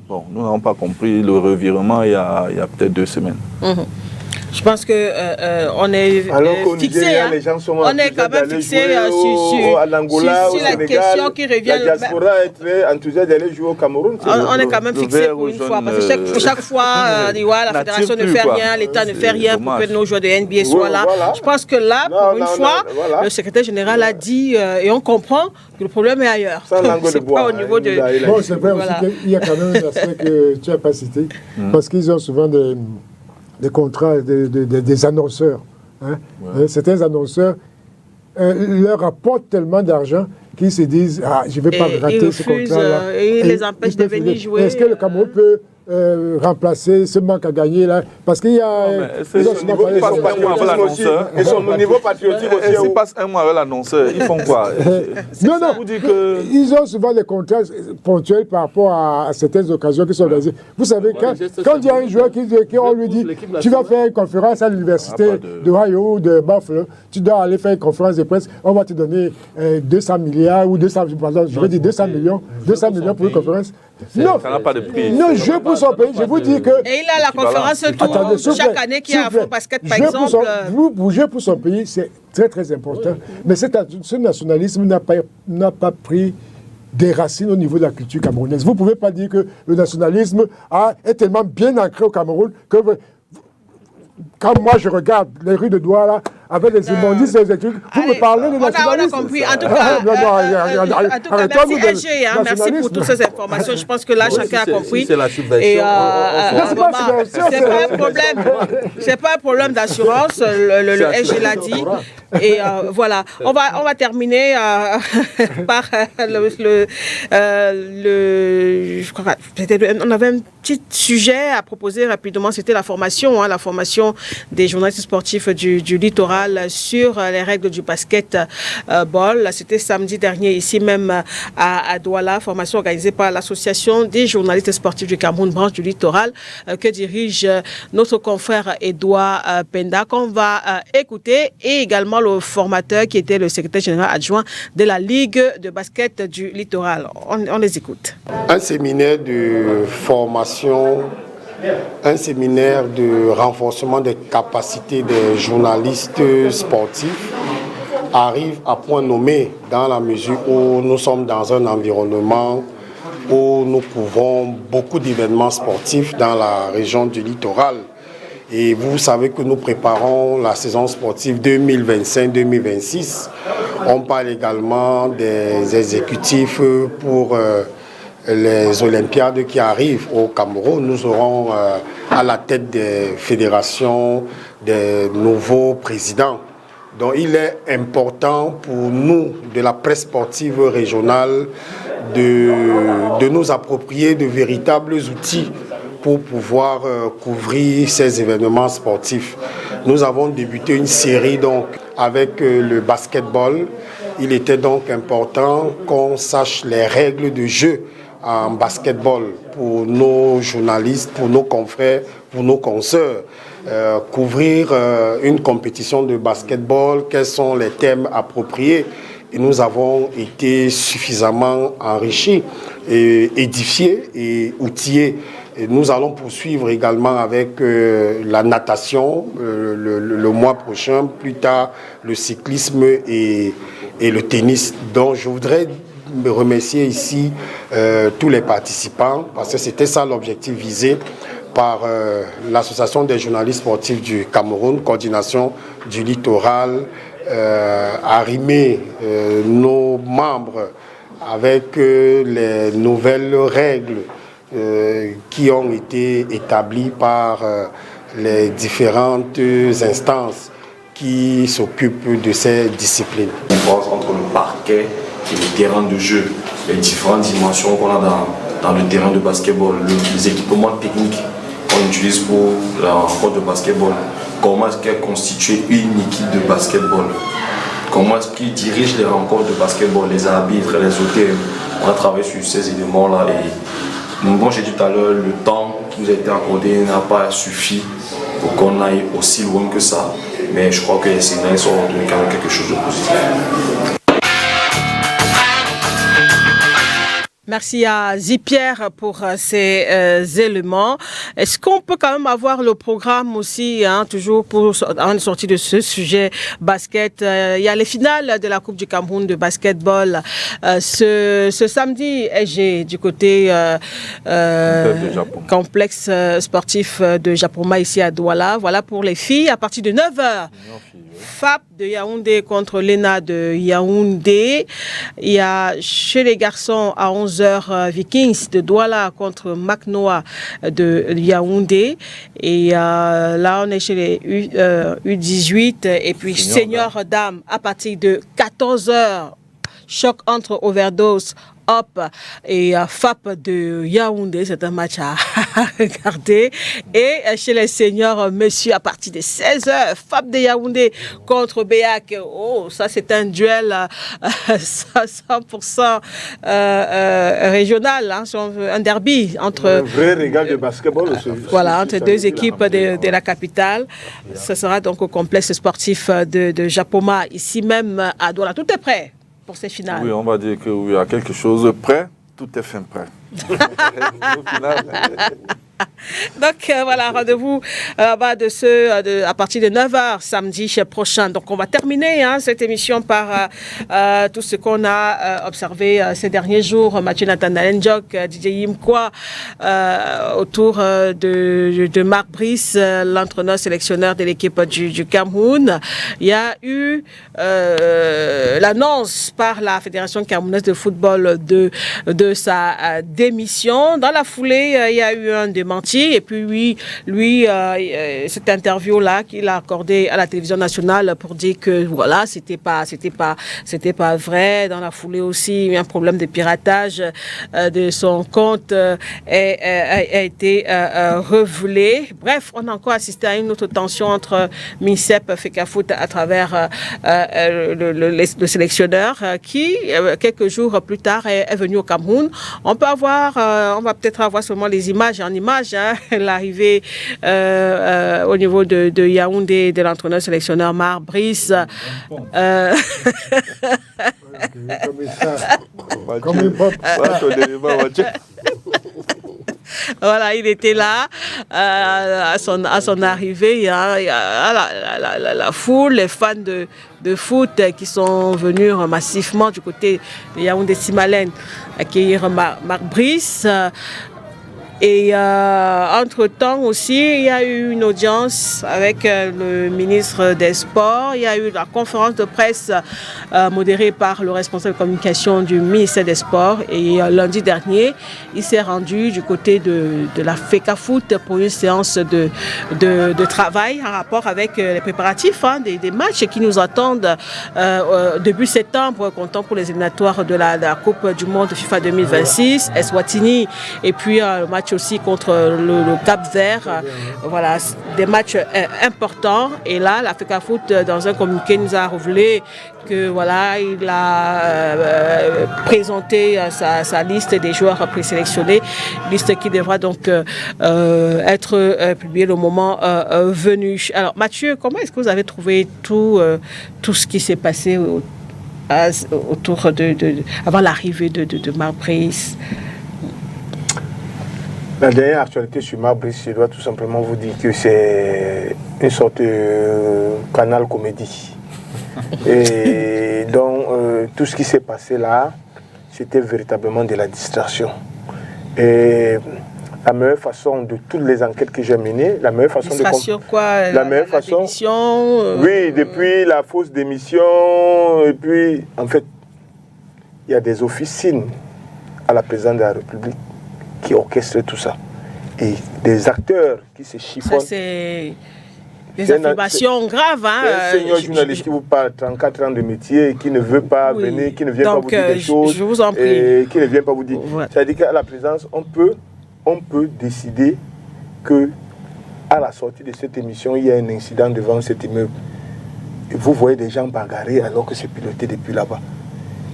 Bon, nous n'avons pas compris le revirement il y a peut-être 2 semaines. Je pense que on est fixé. Les gens sont on est quand même fixé sur la question qui revient. La diaspora est très enthousiaste d'aller jouer au Cameroun. On est quand même fixé pour une fois. Parce que chaque fois, la fédération ne fait rien, l'État ne fait rien pour que nos joueurs de NBA soient là. Je pense que là, pour une fois, le secrétaire général a dit, et on comprend que le problème est ailleurs. C'est pas au niveau de... Bon, c'est vrai aussi qu'il y a quand même un aspect que tu n'as pas cité. Parce qu'ils ont souvent des contrats, des annonceurs. Hein. Certains annonceurs leur apporte tellement d'argent qu'ils se disent je ne vais pas rater ce contrat-là. Et ils les empêchent de venir jouer. Est-ce que le Cameroun peut remplacer ce manque à gagner là? Parce qu'il y a... Ils sont au niveau patriotique aussi. S'ils passent un mois avec l'annonceur, ils font quoi? Non, ils ont souvent des contrats ponctuels par rapport à certaines occasions qui sont organisées. Vous savez, quand il y a un joueur qui on lui dit tu vas faire une conférence à l'université d'Ohio ou de Buffalo, tu dois aller faire une conférence de presse, on va te donner 200 milliards ou 200, pardon, je veux dire 200 millions pour une conférence. Non, ça n'a pas de prix. Non, jouer pour son pays, je vous dis que... Et il a la conférence tour chaque année qui a Afro-Basket, par exemple. Vous jouer pour son pays, c'est très très important. Mais ce nationalisme n'a pas pris des racines au niveau de la culture camerounaise. Vous ne pouvez pas dire que le nationalisme est tellement bien ancré au Cameroun que... Quand moi je regarde les rues de Douala là, avec les immondices et les trucs, vous me parlez de nationalisme. On a compris. En tout cas, merci SG, merci pour toutes ces informations. Je pense que là, chacun a compris. C'est la subvention. C'est pas un problème d'assurance, le SG l'a dit. Et voilà, on va terminer par on avait un petit sujet à proposer rapidement, c'était la formation des journalistes sportifs du littoral sur les règles du basketball. C'était samedi dernier, ici même à Douala, formation organisée par l'association des journalistes sportifs du Cameroun, branche du littoral, que dirige notre confrère Edouard Penda, qu'on va écouter, et également le formateur qui était le secrétaire général adjoint de la Ligue de basket du littoral. On les écoute. Un séminaire de formation, un séminaire de renforcement des capacités des journalistes sportifs arrive à point nommé dans la mesure où nous sommes dans un environnement où nous couvrons beaucoup d'événements sportifs dans la région du littoral. Et vous savez que nous préparons la saison sportive 2025-2026. On parle également des exécutifs pour les Olympiades qui arrivent au Cameroun. Nous aurons à la tête des fédérations des nouveaux présidents. Donc il est important pour nous, de la presse sportive régionale, de nous approprier de véritables outils pour pouvoir couvrir ces événements sportifs. Nous avons débuté une série donc avec le basketball. Il était donc important qu'on sache les règles de jeu en basketball pour nos journalistes, pour nos confrères, pour nos consoeurs. Couvrir une compétition de basketball, quels sont les thèmes appropriés. Et nous avons été suffisamment enrichis, et édifiés et outillés. Et nous allons poursuivre également avec la natation le mois prochain, plus tard le cyclisme et le tennis. Donc je voudrais me remercier ici tous les participants, parce que c'était ça l'objectif visé par l'Association des journalistes sportifs du Cameroun, coordination du littoral, arrimer nos membres avec les nouvelles règles qui ont été établies par les différentes instances qui s'occupent de ces disciplines. La différence entre le parquet et le terrain de jeu, les différentes dimensions qu'on a dans le terrain de basketball, les équipements techniques qu'on utilise pour la rencontre de basketball, comment est-ce qu'est constituée une équipe de basketball, comment est-ce qu'ils dirigent les rencontres de basketball, les arbitres, les hôtels. On a travaillé sur ces éléments-là et, comme j'ai dit tout à l'heure, le temps qui nous a été accordé n'a pas suffi pour qu'on aille aussi loin que ça. Mais je crois que les signaux sont retenus quand même quelque chose de positif. Merci à Zipierre pour ces éléments. Est-ce qu'on peut quand même avoir le programme aussi, toujours pour en sortie de ce sujet basket? Il y a les finales de la Coupe du Cameroun de basketball ce samedi du côté complexe sportif de Japoma ici à Douala. Voilà pour les filles à partir de 9h. FAP de Yaoundé contre l'ENA de Yaoundé. Il y a chez les garçons à 11h Vikings de Douala contre Macnoa de Yaoundé. Et là, on est chez les U18 et puis Senior Dames à partir de 14h. Choc entre Overdose, Hop et FAP de Yaoundé. C'est un match à regarder. Et chez les seniors, monsieur, à partir de 16h, FAP de Yaoundé contre Béac. Oh, ça, c'est un duel 100% régional, hein, un derby entre... Un vrai régal de basketball. Voilà, entre deux équipes de la capitale. Ce sera donc au complexe sportif de Japoma, ici même à Douala. Tout est prêt pour ces finales. Oui, on va dire qu'il y a quelque chose prêt, tout est fin prêt. Au final, Donc voilà, rendez-vous à partir de 9h samedi prochain. Donc on va terminer cette émission par tout ce qu'on a observé ces derniers jours. Mathieu Nathanaël Ndjok, DJ Yimkwa, autour de Marc Brice, l'entraîneur sélectionneur de l'équipe du Cameroun. Il y a eu l'annonce par la Fédération camerounaise de football de sa démission. Dans la foulée, il y a eu un démenti. Et puis lui cette interview-là qu'il a accordée à la télévision nationale pour dire que voilà, c'était pas vrai. Dans la foulée aussi, il y a un problème de piratage de son compte a été revelé. Bref, on a encore assisté à une autre tension entre MINSEP et FECAFOOT à travers le sélectionneur qui, quelques jours plus tard, est venu au Cameroun. On va peut-être avoir seulement les images en images. L'arrivée au niveau de Yaoundé de l'entraîneur sélectionneur Marc Brice. Voilà, il était là à son arrivée. Il y a la foule, les fans de foot qui sont venus massivement du côté de Yaoundé-Simalène accueillir Marc Brice. Et entre-temps aussi, il y a eu une audience avec le ministre des Sports. Il y a eu la conférence de presse modérée par le responsable de communication du ministère des Sports. Et lundi dernier, il s'est rendu du côté de la FECAFOOT pour une séance de travail en rapport avec les préparatifs des matchs qui nous attendent début septembre, comptant pour les éliminatoires de la Coupe du Monde FIFA 2026, Eswatini, et puis le match aussi contre le Cap-Vert. Voilà, des matchs importants. Et là, la FECAFOOT, dans un communiqué, nous a révélé que voilà, il a présenté sa liste des joueurs présélectionnés, liste qui devra donc être publiée le moment venu. Alors Mathieu, comment est-ce que vous avez trouvé tout ce qui s'est passé autour avant l'arrivée de Marc Brice? La dernière actualité sur Marc Brice, je dois tout simplement vous dire que c'est une sorte de canal comédie. Et donc, tout ce qui s'est passé là, c'était véritablement de la distraction. Et la meilleure façon de toutes les enquêtes que j'ai menées, la meilleure façon distraction quoi? La meilleure façon. Démission, oui, depuis la fausse démission, et puis, en fait, il y a des officines à la présidence de la République qui orchestre tout ça. Et des acteurs qui se chiffonnent. Ça, c'est des affirmations graves. Un senior journaliste qui vous parle 34 ans de métier, qui ne veut pas venir, qui ne vient pas vous dire des choses. Je vous en prie. Et qui ne vient pas vous dire. Ouais. C'est-à-dire qu'à la présidence, on peut décider que à la sortie de cette émission, il y a un incident devant cet immeuble. Et vous voyez des gens bagarrer alors que c'est piloté depuis là-bas.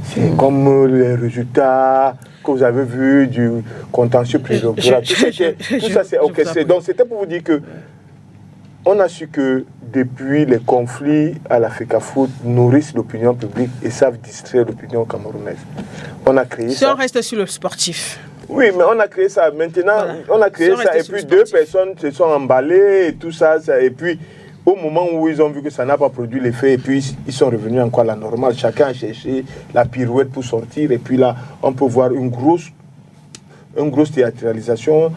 C'est comme les résultats que vous avez vus du contentieux préfectoral. Tout ça, c'est orchestré. Donc, c'était pour vous dire que on a su que depuis les conflits à la FECAFOOT nourrissent l'opinion publique et savent distraire l'opinion camerounaise. On a créé ça. On reste sur le sportif. Oui, mais on a créé ça. Maintenant, voilà. On a créé ça et puis deux personnes se sont emballées et tout ça. Et puis, au moment où ils ont vu que ça n'a pas produit l'effet, et puis ils sont revenus encore à la normale. Chacun a cherché la pirouette pour sortir. Et puis là, on peut voir une grosse théâtralisation.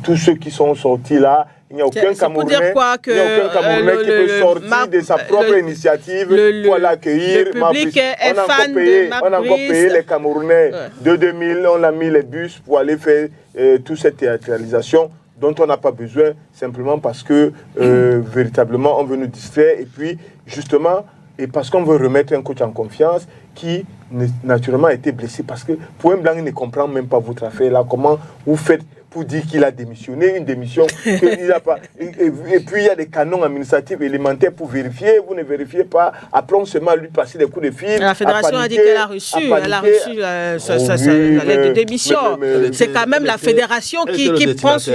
Tous ceux qui sont sortis là, Il n'y a aucun Camerounais, dire quoi, que, qui peut sortir de sa propre initiative pour l'accueillir. Le public est fan de Marc On a encore payé les Camerounais de 2000, on a mis les bus pour aller faire toute cette théâtralisation dont on n'a pas besoin, simplement parce que véritablement on veut nous distraire et puis justement, et parce qu'on veut remettre un coach en confiance qui naturellement a été blessé parce que Point Blanc ne comprend même pas votre affaire là, comment vous faites pour dire qu'il a démissionné, une démission qu'il n'a pas. Et puis il y a des canons administratifs élémentaires pour vérifier, vous ne vérifiez pas, après on se met à lui passer des coups de fil. La fédération a dit qu'elle a reçu l'aide de démission. C'est quand même la fédération qui prend sur...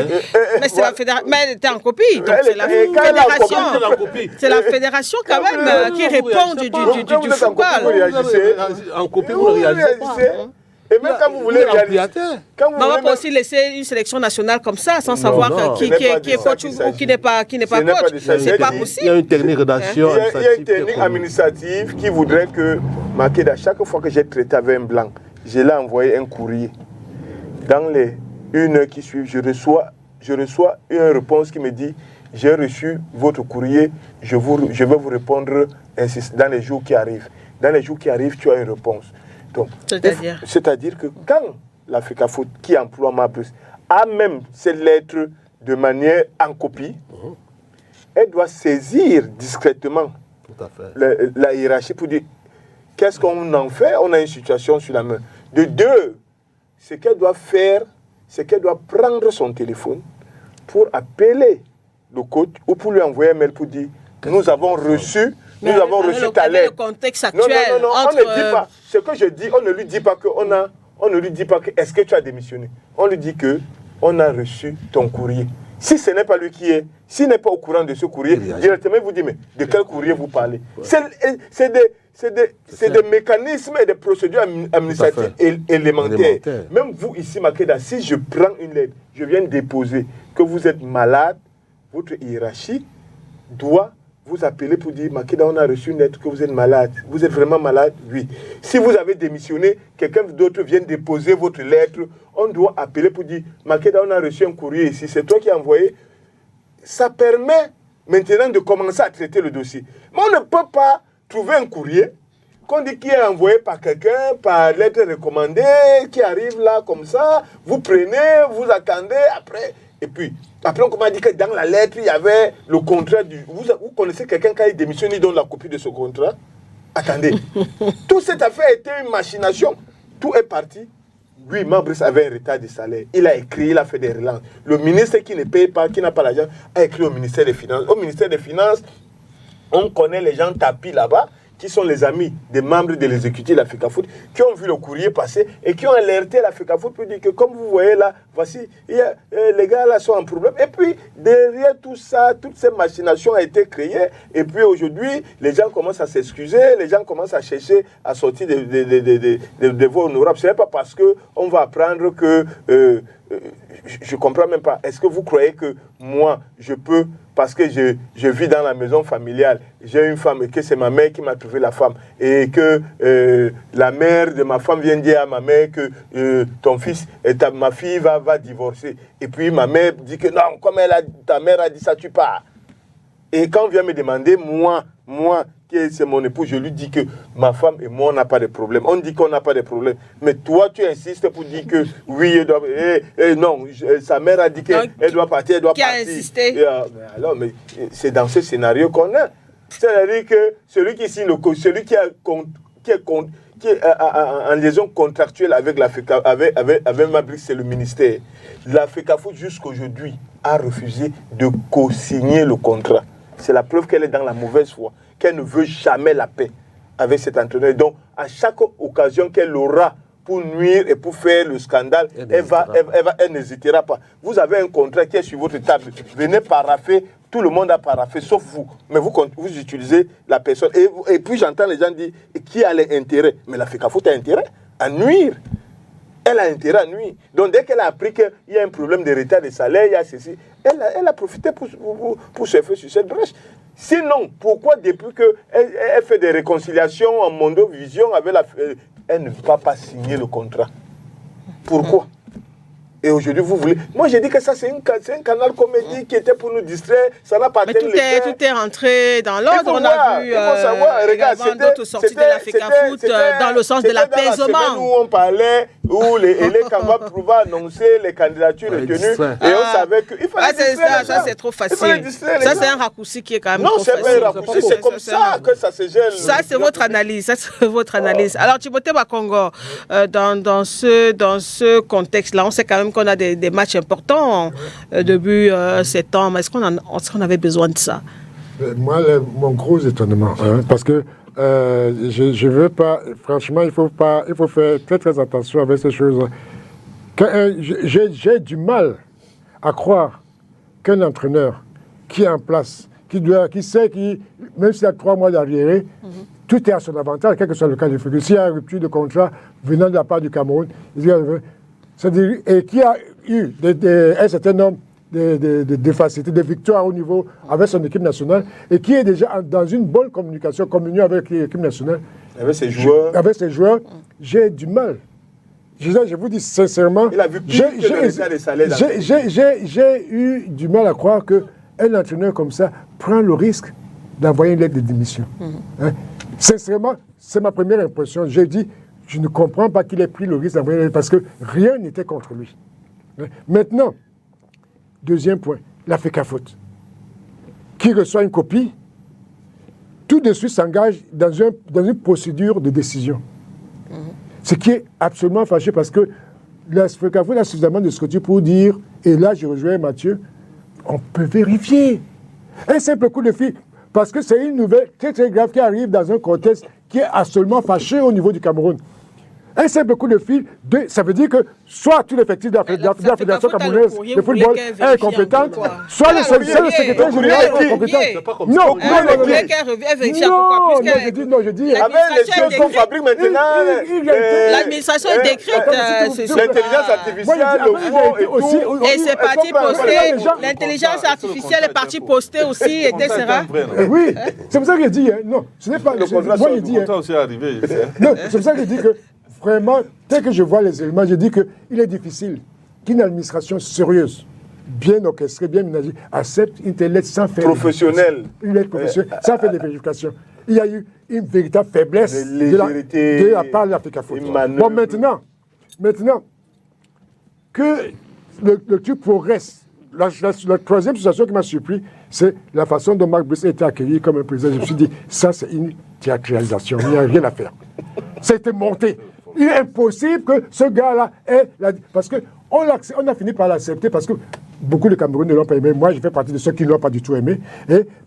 Mais c'est la fédération, mais elle était en copie, donc c'est la fédération. C'est la fédération quand même qui répond du football. En copie, vous ne réalisez pas. Et même quand vous voulez réaliser, on va pas aussi laisser une sélection nationale comme ça sans savoir qui est coach ou qui n'est pas coach. C'est pas possible. Il y a une technique rédaction. Il y a une technique administrative qui voudrait que Makeda, chaque fois que j'ai traité avec un blanc, je l'ai envoyé un courrier. Dans les 1 heure qui suivent, je reçois une réponse qui me dit: j'ai reçu votre courrier, je vais vous répondre dans les jours qui arrivent. Dans les jours qui arrivent, tu as une réponse. C'est-à-dire que quand l'Africafoot qui emploie Mabrus a même ces lettres de manière en copie, elle doit saisir discrètement la hiérarchie pour dire qu'est-ce qu'on en fait. On a une situation sur la main. De deux, ce qu'elle doit faire, c'est qu'elle doit prendre son téléphone pour appeler le coach ou pour lui envoyer un mail pour dire nous avons reçu ta lettre. Le contexte actuel. Non, on ne dit pas. Ce que je dis, on ne lui dit pas que est-ce que tu as démissionné. On lui dit que on a reçu ton courrier. Si ce n'est pas lui qui est, s'il n'est pas au courant de ce courrier, directement il vous dit mais de quel courrier vous parlez. C'est des mécanismes et des procédures administratives élémentaires. Même vous ici, Makeda, si je prends une lettre, je viens déposer que vous êtes malade, votre hiérarchie doit vous appeler pour dire Makeda, on a reçu une lettre que vous êtes malade. Vous êtes vraiment malade? Oui. Si vous avez démissionné, quelqu'un d'autre vient déposer votre lettre, on doit appeler pour dire Makeda, on a reçu un courrier ici, c'est toi qui as envoyé. Ça permet maintenant de commencer à traiter le dossier. Mais on ne peut pas trouver un courrier qu'on dit qui est envoyé par quelqu'un, par lettre recommandée, qui arrive là comme ça, vous prenez, vous attendez, après... Et puis, après, on m'a dit que dans la lettre, il y avait le contrat du... Vous connaissez quelqu'un qui a démissionné, il donne la copie de ce contrat? Attendez. Toute cette affaire était une machination. Tout est parti. Lui, Mabrus avait un retard de salaire. Il a écrit, il a fait des relances. Le ministre qui ne paye pas, qui n'a pas l'argent, a écrit au ministère des Finances. Au ministère des Finances, on connaît les gens tapis là-bas, qui sont les amis des membres de l'exécutif de l'Africafoot, qui ont vu le courrier passer et qui ont alerté l'Africafoot pour dire que, comme vous voyez là, voici, les gars là sont en problème. Et puis, derrière tout ça, toutes ces machinations ont été créées. Et puis aujourd'hui, les gens commencent à s'excuser, les gens commencent à chercher à sortir des voies honorables. Ce n'est pas parce qu'on va apprendre que... je ne comprends même pas. Est-ce que vous croyez que moi, je peux... Parce que je vis dans la maison familiale, j'ai une femme et que c'est ma mère qui m'a trouvé la femme. Et que la mère de ma femme vient dire à ma mère que ton fils et ma fille va divorcer. Et puis ma mère dit que non, comme ta mère a dit ça, tu pars. Et quand on vient me demander, moi, qui c'est mon époux, je lui dis que ma femme et moi, on n'a pas de problème. On dit qu'on n'a pas de problème. Mais toi, tu insistes pour dire que oui, elle doit... non, sa mère a dit qu'elle doit partir, elle doit partir. Qui a insisté? Alors, mais c'est dans ce scénario qu'on a. C'est-à-dire que celui qui signe celui qui est en liaison contractuelle avec l'Africa, avec Mabrix, c'est le ministère. L'Africafoot, jusqu'aujourd'hui, a refusé de co-signer le contrat. C'est la preuve qu'elle est dans la mauvaise foi, qu'elle ne veut jamais la paix avec cet entraîneur. Donc, à chaque occasion qu'elle aura pour nuire et pour faire le scandale, elle n'hésitera pas. Vous avez un contrat qui est sur votre table. Venez paraffer, tout le monde a paraffé, sauf vous. Mais vous utilisez la personne. Et puis j'entends les gens dire, qui a l'intérêt? Mais l'Africafoot a intérêt à nuire. Elle a intérêt à nuire. Donc dès qu'elle a appris qu'il y a un problème de retard de salaire, il y a ceci, elle a profité pour se faire sur cette brèche. Sinon, pourquoi depuis qu'elle fait des réconciliations en Mondovision avec elle ne va pas signer le contrat? Pourquoi? Et aujourd'hui, vous voulez... Moi, j'ai dit que ça, c'est un canal comédie qui était pour nous distraire. Ça n'a pas atteint les cœurs. Tout est rentré dans l'ordre. On a vu regarde, d'autres sorties de l'Africa Foot dans le sens de l'apaisement. Où on parlait, où les Kangwa pouvaient annoncer les candidatures retenues. Et on savait qu'il fallait distraire. Ça, c'est trop facile. Ça, c'est un raccourci qui est quand même trop facile. Non, c'est pas un raccourci. C'est comme ça que ça se gèle. Ça, c'est votre analyse. Alors, Timothée Bakongo, dans ce contexte-là, on sait quand même qu'on a des matchs importants début septembre. Est-ce qu'on avait besoin de ça? Moi, mon gros étonnement, parce que je veux pas, franchement, il faut faire très très attention avec ces choses. J'ai du mal à croire qu'un entraîneur qui est en place, qui sait, même s'il y a 3 mois d'arriéré, tout est à son avantage, quel que soit le cas de figure. S'il y a une rupture de contrat venant de la part du Cameroun, et qui a eu un certain nombre de facilités, de victoires au niveau avec son équipe nationale, et qui est déjà dans une bonne communion avec l'équipe nationale. Avec ses joueurs. J'ai du mal. Je vous dis sincèrement, j'ai eu du mal à croire qu'un entraîneur comme ça prend le risque d'envoyer une lettre de démission. Sincèrement, c'est ma première impression. J'ai dit, je ne comprends pas qu'il ait pris le risque d'envoyer une lettre parce que rien n'était contre lui. Maintenant, deuxième point, l'Africa Foot, qui reçoit une copie, tout de suite s'engage dans une procédure de décision. Ce qui est absolument fâché parce que l'Africa Foot a suffisamment de structure pour dire, et là je rejoins Mathieu, on peut vérifier. Un simple coup de fil, parce que c'est une nouvelle très très grave qui arrive dans un contexte qui est absolument fâché au niveau du Cameroun. Un simple coup de fil, ça veut dire que soit tout l'effectif de la Fédération camerounaise de football est incompétent, soit le secrétaire général est incompétent. Non, je dis. Avec les choses qu'on fabrique maintenant, l'administration est décrite. L'intelligence artificielle, le fond et tout. Et c'est parti poster. L'intelligence artificielle est partie poster aussi, etc. Oui, c'est pour ça que je dis, non, ce n'est pas. Moi, je dis. Non, c'est pour ça que je dis que. Vraiment, dès que je vois les éléments, je dis qu'il est difficile qu'une administration sérieuse, bien orchestrée, bien ménagée, accepte une telle lettre sans faire... Professionnelle. Une lettre professionnelle, sans faire des vérifications. Il y a eu une véritable faiblesse de la part de l'Africa Foot. Bon, maintenant, que le truc progresse, la troisième situation qui m'a surpris, c'est la façon dont Marc Brice a été accueilli comme un président. Je me suis dit, ça c'est une théâtralisation, il n'y a rien à faire. Ça a été monté. Il est impossible que ce gars-là ait... Parce qu'on a fini par l'accepter, parce que beaucoup de Camerounais ne l'ont pas aimé. Moi, je fais partie de ceux qui ne l'ont pas du tout aimé.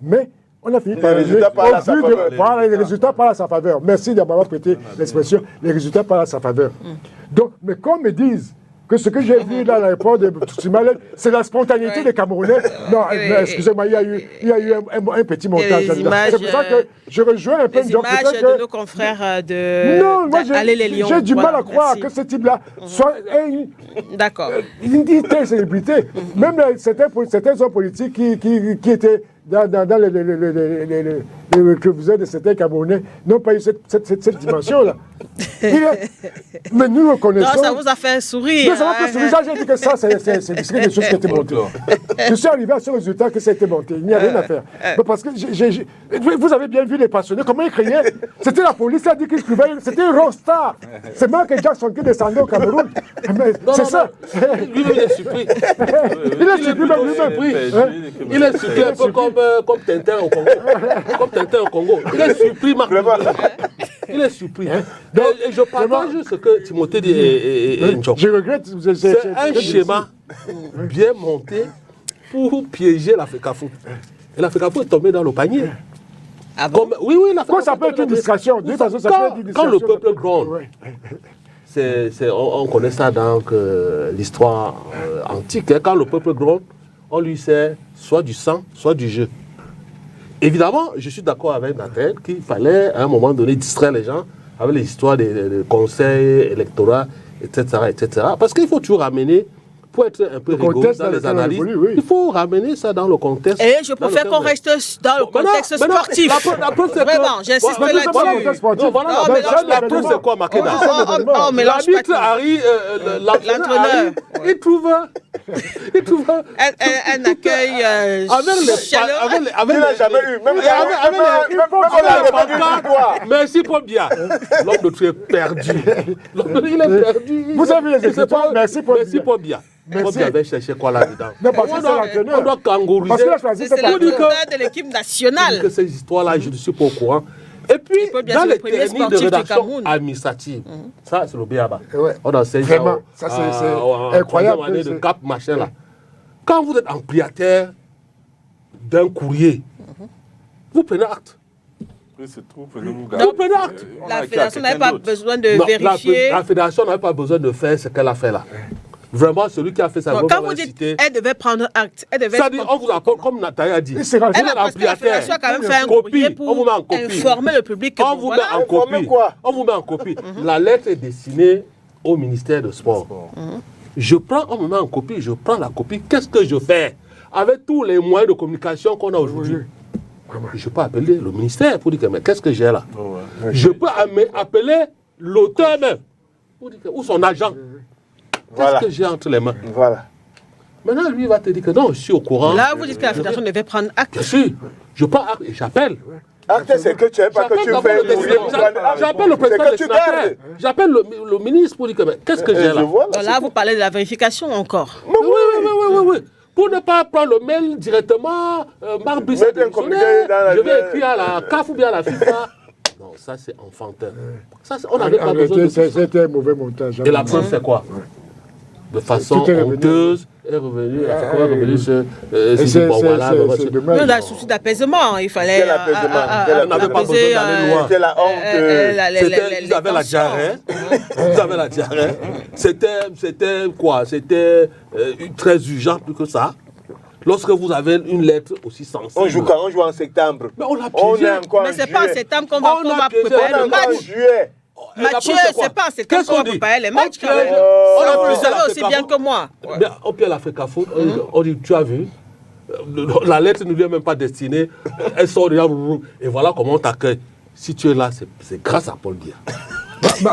Mais on a fini par... Les résultats parlent à sa faveur. Les résultats parlent à sa faveur. Merci d'avoir prêté l'expression. Les résultats parlent à sa faveur. Donc, mais qu'on me dise que ce que j'ai vu dans l'aéroport de Tsimalek, c'est la spontanéité des Camerounais. Non, excusez-moi, il y a eu un petit montage. C'est pour ça que je rejoins un peu... Les images de nos confrères de Aller les Lions. J'ai du mal à croire que ce type-là soit une telle célébrité. Même certains hommes politiques qui étaient dans les rétroviseurs de certains Camerounais n'ont pas eu cette dimension-là. Mais nous reconnaissons... Non, ça vous a fait un sourire. Non, ça m'a fait sourire. J'ai dit que ça, c'est quelque chose qui a été monté. Je suis arrivé à ce résultat que ça a été monté. Il n'y a rien à faire. Parce que vous avez bien vu les passionnés, comment ils criaient. C'était la police qui a dit qu'ils criaient. C'était un rockstar. C'est Michael Jackson qui descendait au Cameroun. C'est ça. Lui, il est surpris. Il est surpris même lui-même. Il est surpris un peu comme Tintin au Congo. Comme Tintin au Congo. Il est surpris, Marc. Il est surpris. Et je partage ce que Timothée dit et N'Djok. Je regrette. C'est un schéma bien monté pour piéger l'Africa Foot. Et l'Africa Foot est tombé dans le panier. Ah bon? Oui, l'Africa ça peut être une distraction. Quand le peuple gronde, on connaît ça dans l'histoire antique. Quand le peuple gronde, on lui sert soit du sang, soit du jeu. Évidemment, je suis d'accord avec Nathan qu'il fallait à un moment donné distraire les gens avec les histoires des conseils électoraux, etc. Parce qu'il faut toujours amener pour être un peu rigolo dans les analyses, il faut ramener ça dans le contexte. Et je préfère qu'on reste dans le contexte sportif. Vraiment, j'insiste là-dessus. La preuve, c'est quoi, Makeda? L'arbitre arrive, l'entraîneur, il trouve un accueil chaleureux. Il n'a jamais eu. Même merci Paul Biya. L'homme de Dieu est perdu. Il est perdu. Vous avez les écritures, merci Paul Biya. Paul Biya avait cherché quoi là-dedans? On doit kangouriser. C'est l'entraîneur de l'équipe nationale. Que ces histoires-là, je ne suis pas au courant. Et puis, dans les techniques de rédaction administrative, ça, c'est le BABA. On enseigne vraiment, ça, c'est incroyable. Année de cap, machin, là. Quand vous êtes ampliataire d'un courrier, vous prenez acte. Vous prenez acte. La fédération n'avait pas besoin de vérifier. La fédération n'avait pas besoin de faire ce qu'elle a fait là. Vraiment, celui qui a fait ça, quand vous dites, elle devait prendre acte. C'est-à-dire, on vous apporte, comme Nathalie a dit, la fédération a quand même fait un courrier pour informer le public. On vous met en copie. On vous met en copie. La lettre est destinée au ministère de Sport. Je prends, on me met en copie, je prends la copie. Qu'est-ce que je fais avec tous les moyens de communication qu'on a aujourd'hui? Je peux appeler le ministère pour dire, mais qu'est-ce que j'ai là? Je peux appeler l'auteur même, pour dire, ou son agent. Qu'est-ce que j'ai entre les mains? Voilà. Maintenant, lui, il va te dire que non, je suis au courant. Là, vous dites que la fédération devait prendre acte. Bien sûr. Je prends acte et j'appelle. Acte, c'est que tu n'es pas que tu fais. J'appelle le président des sénateurs. J'appelle le ministre pour dire que qu'est-ce que j'ai là? Là, vous parlez de la vérification encore. Oui. Pour ne pas prendre le mail directement, Marc Brice, je vais écrire à la CAF ou bien à la FIFA. Non, ça c'est enfantin. Ça, on n'avait pas besoin de ça. C'était un mauvais montage. Et la preuve, c'est quoi? De façon honteuse, est revenu sur on a un souci d'apaisement. Il fallait on n'avait pas besoin d'aller loin. C'était la honte. Ils avaient la diarrhée. Ils avaient la diarrhée. C'était quoi? C'était très urgent, plus que ça. Lorsque vous avez une lettre aussi sensible. On joue quand? On joue en septembre. Mais on a piégé. Mais c'est pas en septembre qu'on va préparer le match. Juillet. Mathieu, c'est pas en septembre qu'on va préparer les matchs. Vous savez aussi bien que moi. Au pied de l'Afrique Foot, on dit, tu as vu? La lettre ne lui est même pas destinée. Elle sort déjà. Et voilà comment on t'accueille. Si tu es là, c'est grâce à Paul Biya.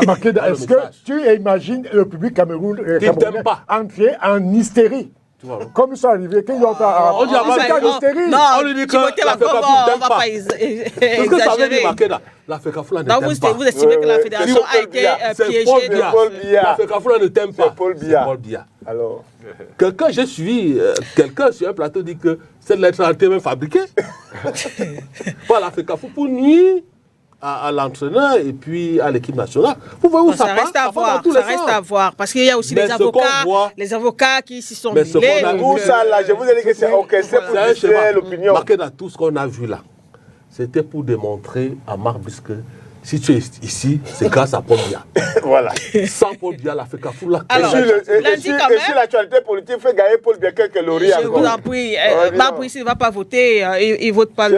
Makeda, est-ce que tu imagines le public camerounais entrer en hystérie? Comme ils sont arrivés, qu'ils ont fait on dit on lui dit que on va pas exagérer. La FECAFOOT ne t'aime pas. Vous estimez que la fédération a été piégée? La FECAFOOT ne t'aime pas. C'est Paul Biya. Alors, j'ai suivi quelqu'un sur un plateau dit que cette lettre a été même fabriquée par la FECAFOOT pour nuire à l'entraîneur et puis à l'équipe nationale. Vous voyez où ça passe? Ça reste à voir. Parce qu'il y a aussi les avocats qui s'y sont mêlés. Où ça là? Je vous ai dit que c'est orchestré pour distraire l'opinion. Marqué dans tout ce qu'on a vu là, c'était pour démontrer à Marc Brice que si tu es ici, c'est grâce à Paul Biya. Voilà. Sans Paul Biya, la FECAFOOT là. Et si l'actualité politique fait gagner Paul Biya quelques lauriers encore. Je vous en prie, Marc Brice ne va pas voter, il ne vote pas le.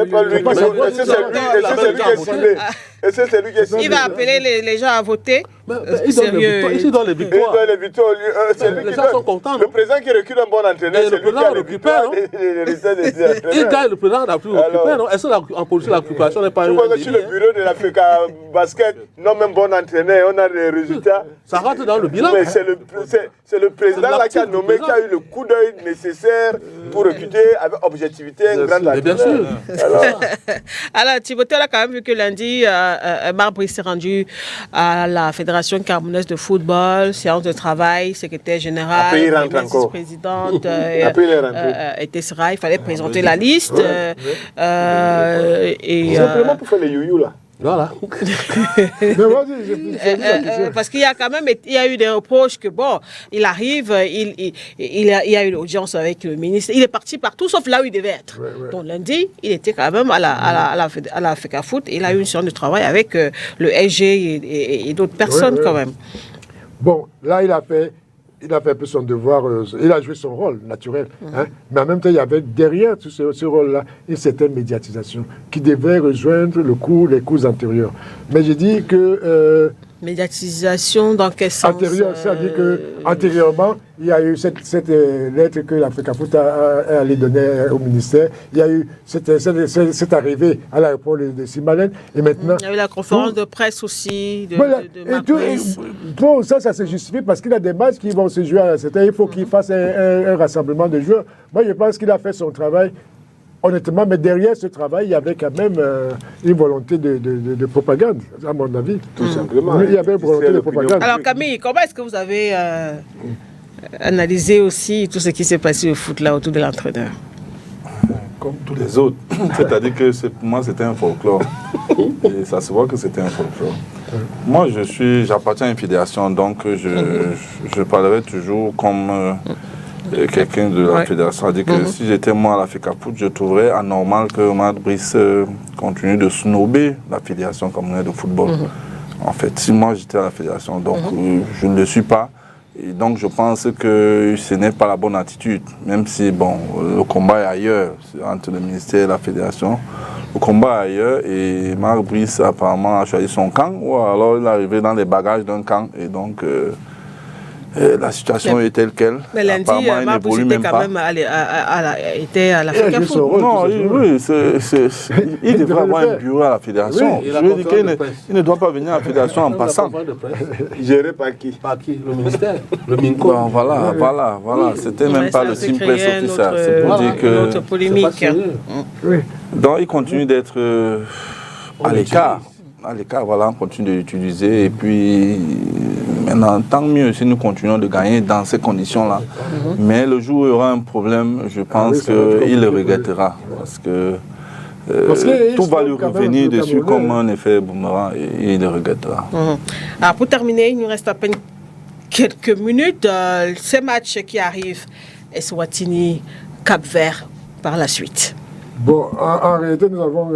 C'est celui qui est ciblé. Il va appeler les gens à voter. Ici dans les victoires. Les gens sont contents. Le président qui recule un bon entraîneur, c'est lui qui a récupéré. Il gagne, le président n'a plus récupéré. Est-ce qu'en politique, la récupération n'est pas une. Tu vois que sur le bureau de l'Africa Basket, non même bon entraîneur, on a des résultats. Ça rentre dans le bilan. Mais c'est le président là qui a nommé, qui a eu le coup d'œil nécessaire pour recruter avec objectivité un grand entraîneur. Bien sûr. Alors, Timothée, on a quand même vu que lundi, Marc Brice s'est rendu à la Fédération camerounaise de football, séance de travail, secrétaire général, vice-présidente, etc. Il fallait présenter la liste. Simplement pour faire les youyou là. Voilà. Parce qu'il y a quand même eu des reproches que bon, il arrive, il y a eu l'audience avec le ministre, il est parti partout sauf là où il devait être. Donc lundi, il était quand même à la FECAFOOT et il a eu une séance de travail avec le SG et d'autres personnes quand même. Bon, là il a fait un peu son devoir, il a joué son rôle naturel. Hein, mais en même temps, il y avait derrière tout ce rôle-là une certaine médiatisation qui devait rejoindre les cours antérieurs. Mais j'ai dit que Médiatisation dans quel sens? C'est-à-dire qu'antérieurement, il y a eu cette lettre que l'Africafoot a allé donner au ministère. Il y a eu cette arrivée à l'aéroport de Simalène. Et maintenant... Il y a eu la conférence de presse aussi de Bon, ça se justifie parce qu'il y a des matchs qui vont se jouer à cette heure. Il faut qu'il fasse un rassemblement de joueurs. Moi, je pense qu'il a fait son travail. Honnêtement, mais derrière ce travail, il y avait quand même une volonté de propagande, à mon avis. Tout simplement. Il y avait une volonté de propagande. Alors Camille, comment est-ce que vous avez analysé aussi tout ce qui s'est passé au foot là autour de l'entraîneur? Comme tous les autres. C'est-à-dire que pour moi, c'était un folklore. Et ça se voit que c'était un folklore. Moi, j'appartiens à une fédération, donc je parlerai toujours comme... quelqu'un de la fédération a dit que si j'étais moi à la FECAFOOT, je trouverais anormal que Omar Brice continue de snober la fédération camerounaise de football. En fait, si moi j'étais à la fédération, donc je ne le suis pas. Et donc je pense que ce n'est pas la bonne attitude, même si bon, le combat est ailleurs, entre le ministère et la fédération. Le combat est ailleurs et Omar Brice apparemment a choisi son camp, ou alors il est arrivé dans les bagages d'un camp et donc... la situation est telle qu'elle. Mais lundi, Marbouche était quand même était à la FECAFOOT. Non, oui, il devrait avoir un bureau à la fédération. Je veux dire qu'il ne doit pas venir à la fédération en passant. Géré par qui? Par qui? Le ministère. Le MINCO. Bon, voilà. C'était même pas le simple officiel. C'est pour dire que... Notre polémique. Donc, il continue d'être à l'écart. À l'écart, voilà, on continue de l'utiliser. Et puis, maintenant, tant mieux si nous continuons de gagner dans ces conditions-là. Mais le jour où il y aura un problème, je pense qu'il le regrettera. Parce que tout va lui revenir dessus comme un effet boomerang et il le regrettera. Alors, pour terminer, il nous reste à peine quelques minutes. Ces matchs qui arrivent, Eswatini, Cap-Vert, par la suite. Bon, en réalité, nous avons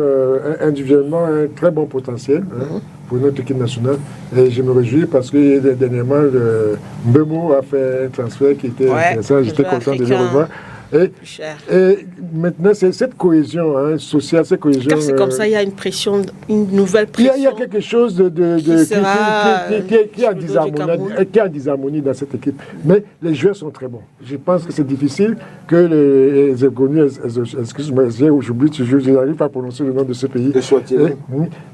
individuellement un très bon potentiel pour notre équipe nationale. Et je me réjouis parce que dernièrement, Mbemo a fait un transfert qui était intéressant. J'étais content de le revoir. Et maintenant, c'est cette cohésion sociale, cette cohésion... Car c'est comme ça, il y a une pression, une nouvelle pression. Il y a quelque chose qui est en disharmonie dans cette équipe. Mais les joueurs sont très bons. Je pense que c'est difficile que les inconnus, excuse-moi, j'oublie toujours, je n'arrive pas à prononcer le nom de ce pays.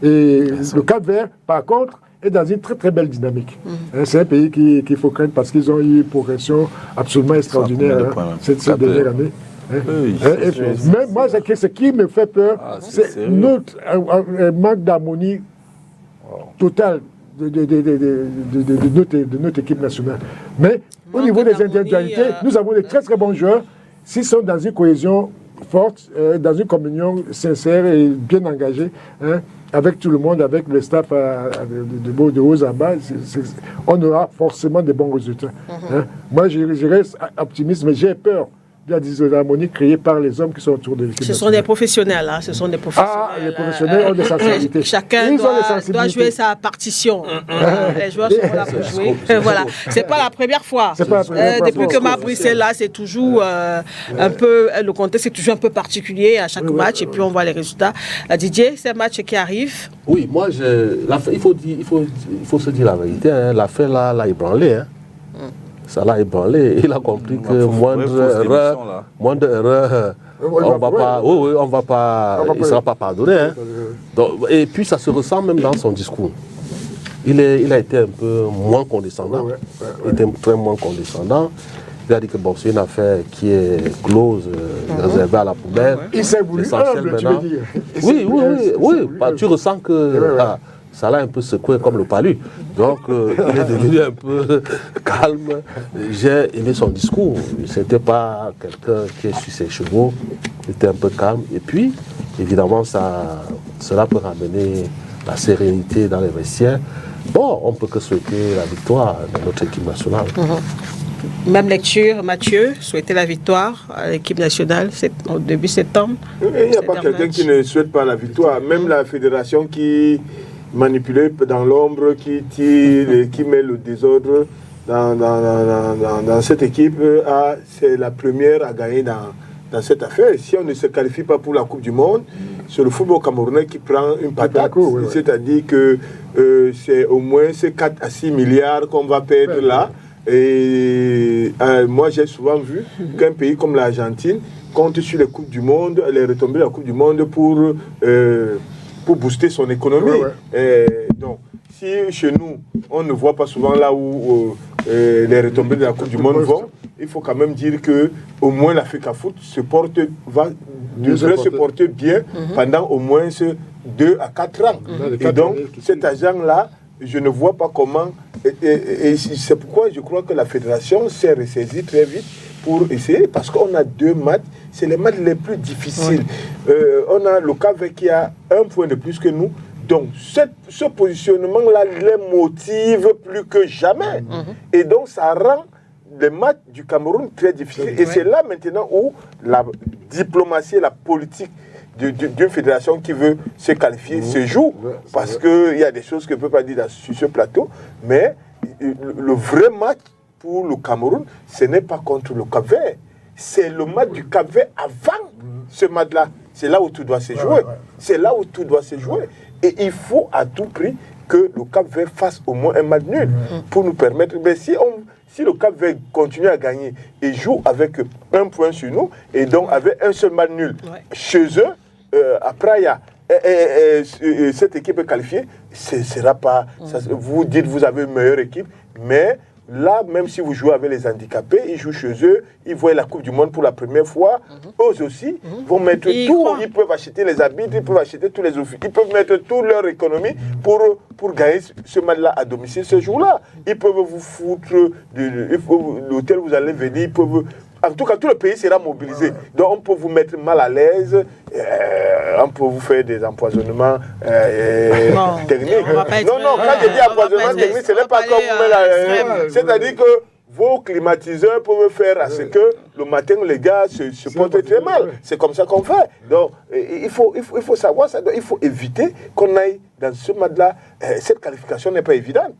Et le Cap-Vert, par contre, est dans une très très belle dynamique. C'est un pays qu'il faut craindre parce qu'ils ont eu une progression absolument extraordinaire cette dernière année. Mais moi, ce qui me fait peur, c'est un manque d'harmonie totale de notre équipe nationale. Mais au niveau des individualités, nous avons de très très bons joueurs. S'ils sont dans une cohésion forte, dans une communion sincère et bien engagée, avec tout le monde, avec le staff de haut en bas, on aura forcément de bons résultats. Moi, je reste optimiste, mais j'ai peur de la dysharmonie créée par les hommes qui sont autour de l'équipe. Ce sont des professionnels, ce sont des professionnels. Les professionnels ont des sensibilités. Chacun doit jouer sa partition. Les joueurs sont là pour jouer. Voilà. C'est pas la première fois. Depuis que Marbouche est là, c'est toujours un peu, le contexte est toujours un peu particulier à chaque match, et puis on voit les résultats. Didier, c'est un match qui arrive. Oui, moi, il faut se dire la vérité. L'affaire là, l'a ébranlé. Ça l'a ébranlé. Il a compris que moindre erreur, on va pas, il ne sera pas pardonné. Donc, et puis ça se ressent même dans son discours. Il a été un peu moins condescendant. Il était très moins condescendant. Il a dit que bon, c'est une affaire qui est close, réservée à la poubelle. Il s'est voulu humble, tu veux dire. Oui. Tu ressens que... ça l'a un peu secoué comme le palu. Donc, il est devenu un peu calme. J'ai aimé son discours. C'était pas quelqu'un qui est sur ses chevaux. Il était un peu calme. Et puis, évidemment, cela peut ramener la sérénité dans les vestiaires. Bon, on ne peut que souhaiter la victoire de notre équipe nationale. Même lecture, Mathieu, souhaiter la victoire à l'équipe nationale au début septembre. Il n'y a pas quelqu'un qui ne souhaite pas la victoire. Même la fédération qui... manipulé dans l'ombre, qui tire et qui met le désordre dans cette équipe, c'est la première à gagner dans cette affaire. Si on ne se qualifie pas pour la Coupe du Monde, c'est le football camerounais qui prend une patate. Oui. C'est-à-dire que c'est au moins ces 4 à 6 milliards qu'on va perdre là. Et moi, j'ai souvent vu qu'un pays comme l'Argentine compte sur les Coupes du Monde, les retombées de la Coupe du Monde pour booster son économie. Donc, si chez nous, on ne voit pas souvent là où les retombées de la Coupe du Monde vont, il faut quand même dire que au moins l'Africa Foot devrait se porter bien pendant au moins 2 à 4 ans. Et donc, cet argent-là, je ne vois pas comment. Et c'est pourquoi je crois que la fédération s'est ressaisie très vite pour essayer, parce qu'on a 2 matchs, c'est les matchs les plus difficiles. On a le Cap-Vert qui a 1 point de plus que nous. Donc, ce positionnement-là les motive plus que jamais. Et donc, ça rend les matchs du Cameroun très difficiles. Et c'est là maintenant où la diplomatie et la politique d'une fédération qui veut se qualifier se joue. Parce qu'il y a des choses que je ne peux pas dire sur ce plateau. Mais le vrai match pour le Cameroun, ce n'est pas contre le Cap-Vert. C'est le match du Cap-Vert avant ce match-là. C'est là où tout doit se jouer. C'est là où tout doit se jouer. Et il faut à tout prix que le Cap-Vert fasse au moins un match nul pour nous permettre. Mais si le Cap-Vert continue à gagner et joue avec 1 point sur nous, et donc avec un seul match nul chez eux, après, il y a cette équipe est qualifiée, ce sera pas. Vous dites vous avez une meilleure équipe, mais là, même si vous jouez avec les handicapés, ils jouent chez eux, ils voient la Coupe du Monde pour la première fois. Eux aussi vont mettre tout. Ils peuvent acheter les habits, ils peuvent acheter tous les offices, ils peuvent mettre toute leur économie pour gagner ce match-là à domicile ce jour-là. Ils peuvent vous foutre l'hôtel où vous allez venir, ils peuvent. En tout cas, tout le pays sera mobilisé. Donc, on peut vous mettre mal à l'aise, on peut vous faire des empoisonnements techniques. Non, quand je dis empoisonnement technique, ce n'est pas comme vous mettre à l'aise. C'est-à-dire que vos climatiseurs peuvent faire à ce que le matin, les gars se portent très mal. C'est comme ça qu'on fait. Donc, il faut savoir ça. Donc, il faut éviter qu'on aille dans ce match-là. Cette qualification n'est pas évidente.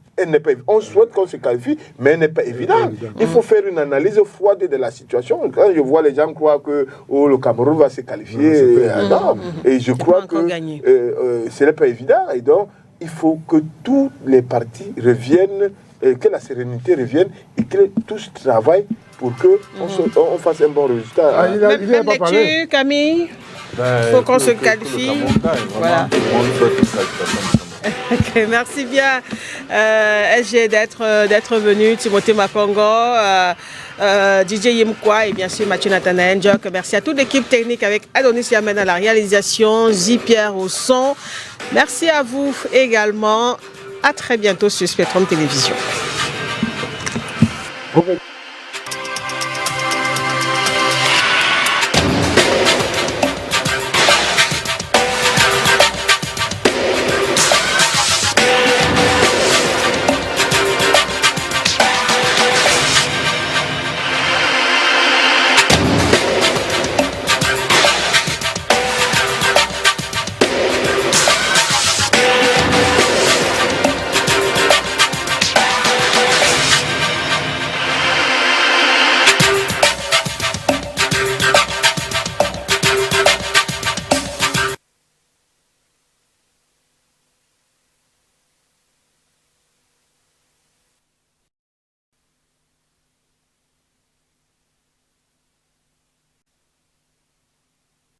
On souhaite qu'on se qualifie, mais elle n'est pas évidente. Il faut faire une analyse froide de la situation. Quand je vois les gens croire que le Cameroun va se qualifier, non. Et je crois que ce n'est pas évident. Et donc, il faut que tous les partis reviennent, que la sérénité revienne et que tous travaillent pour qu'on fasse un bon résultat. Même lecture, Camille, il faut qu'on se qualifie. Voilà. Okay, merci bien, SG, d'être venu, Timothée Makongo, DJ Yimkwa et bien sûr Mathieu Nathanaël Njok. Merci à toute l'équipe technique avec Adonis Yamen à la réalisation, J-Pierre au son. Merci à vous également. À très bientôt sur Spectrum Télévision. Okay.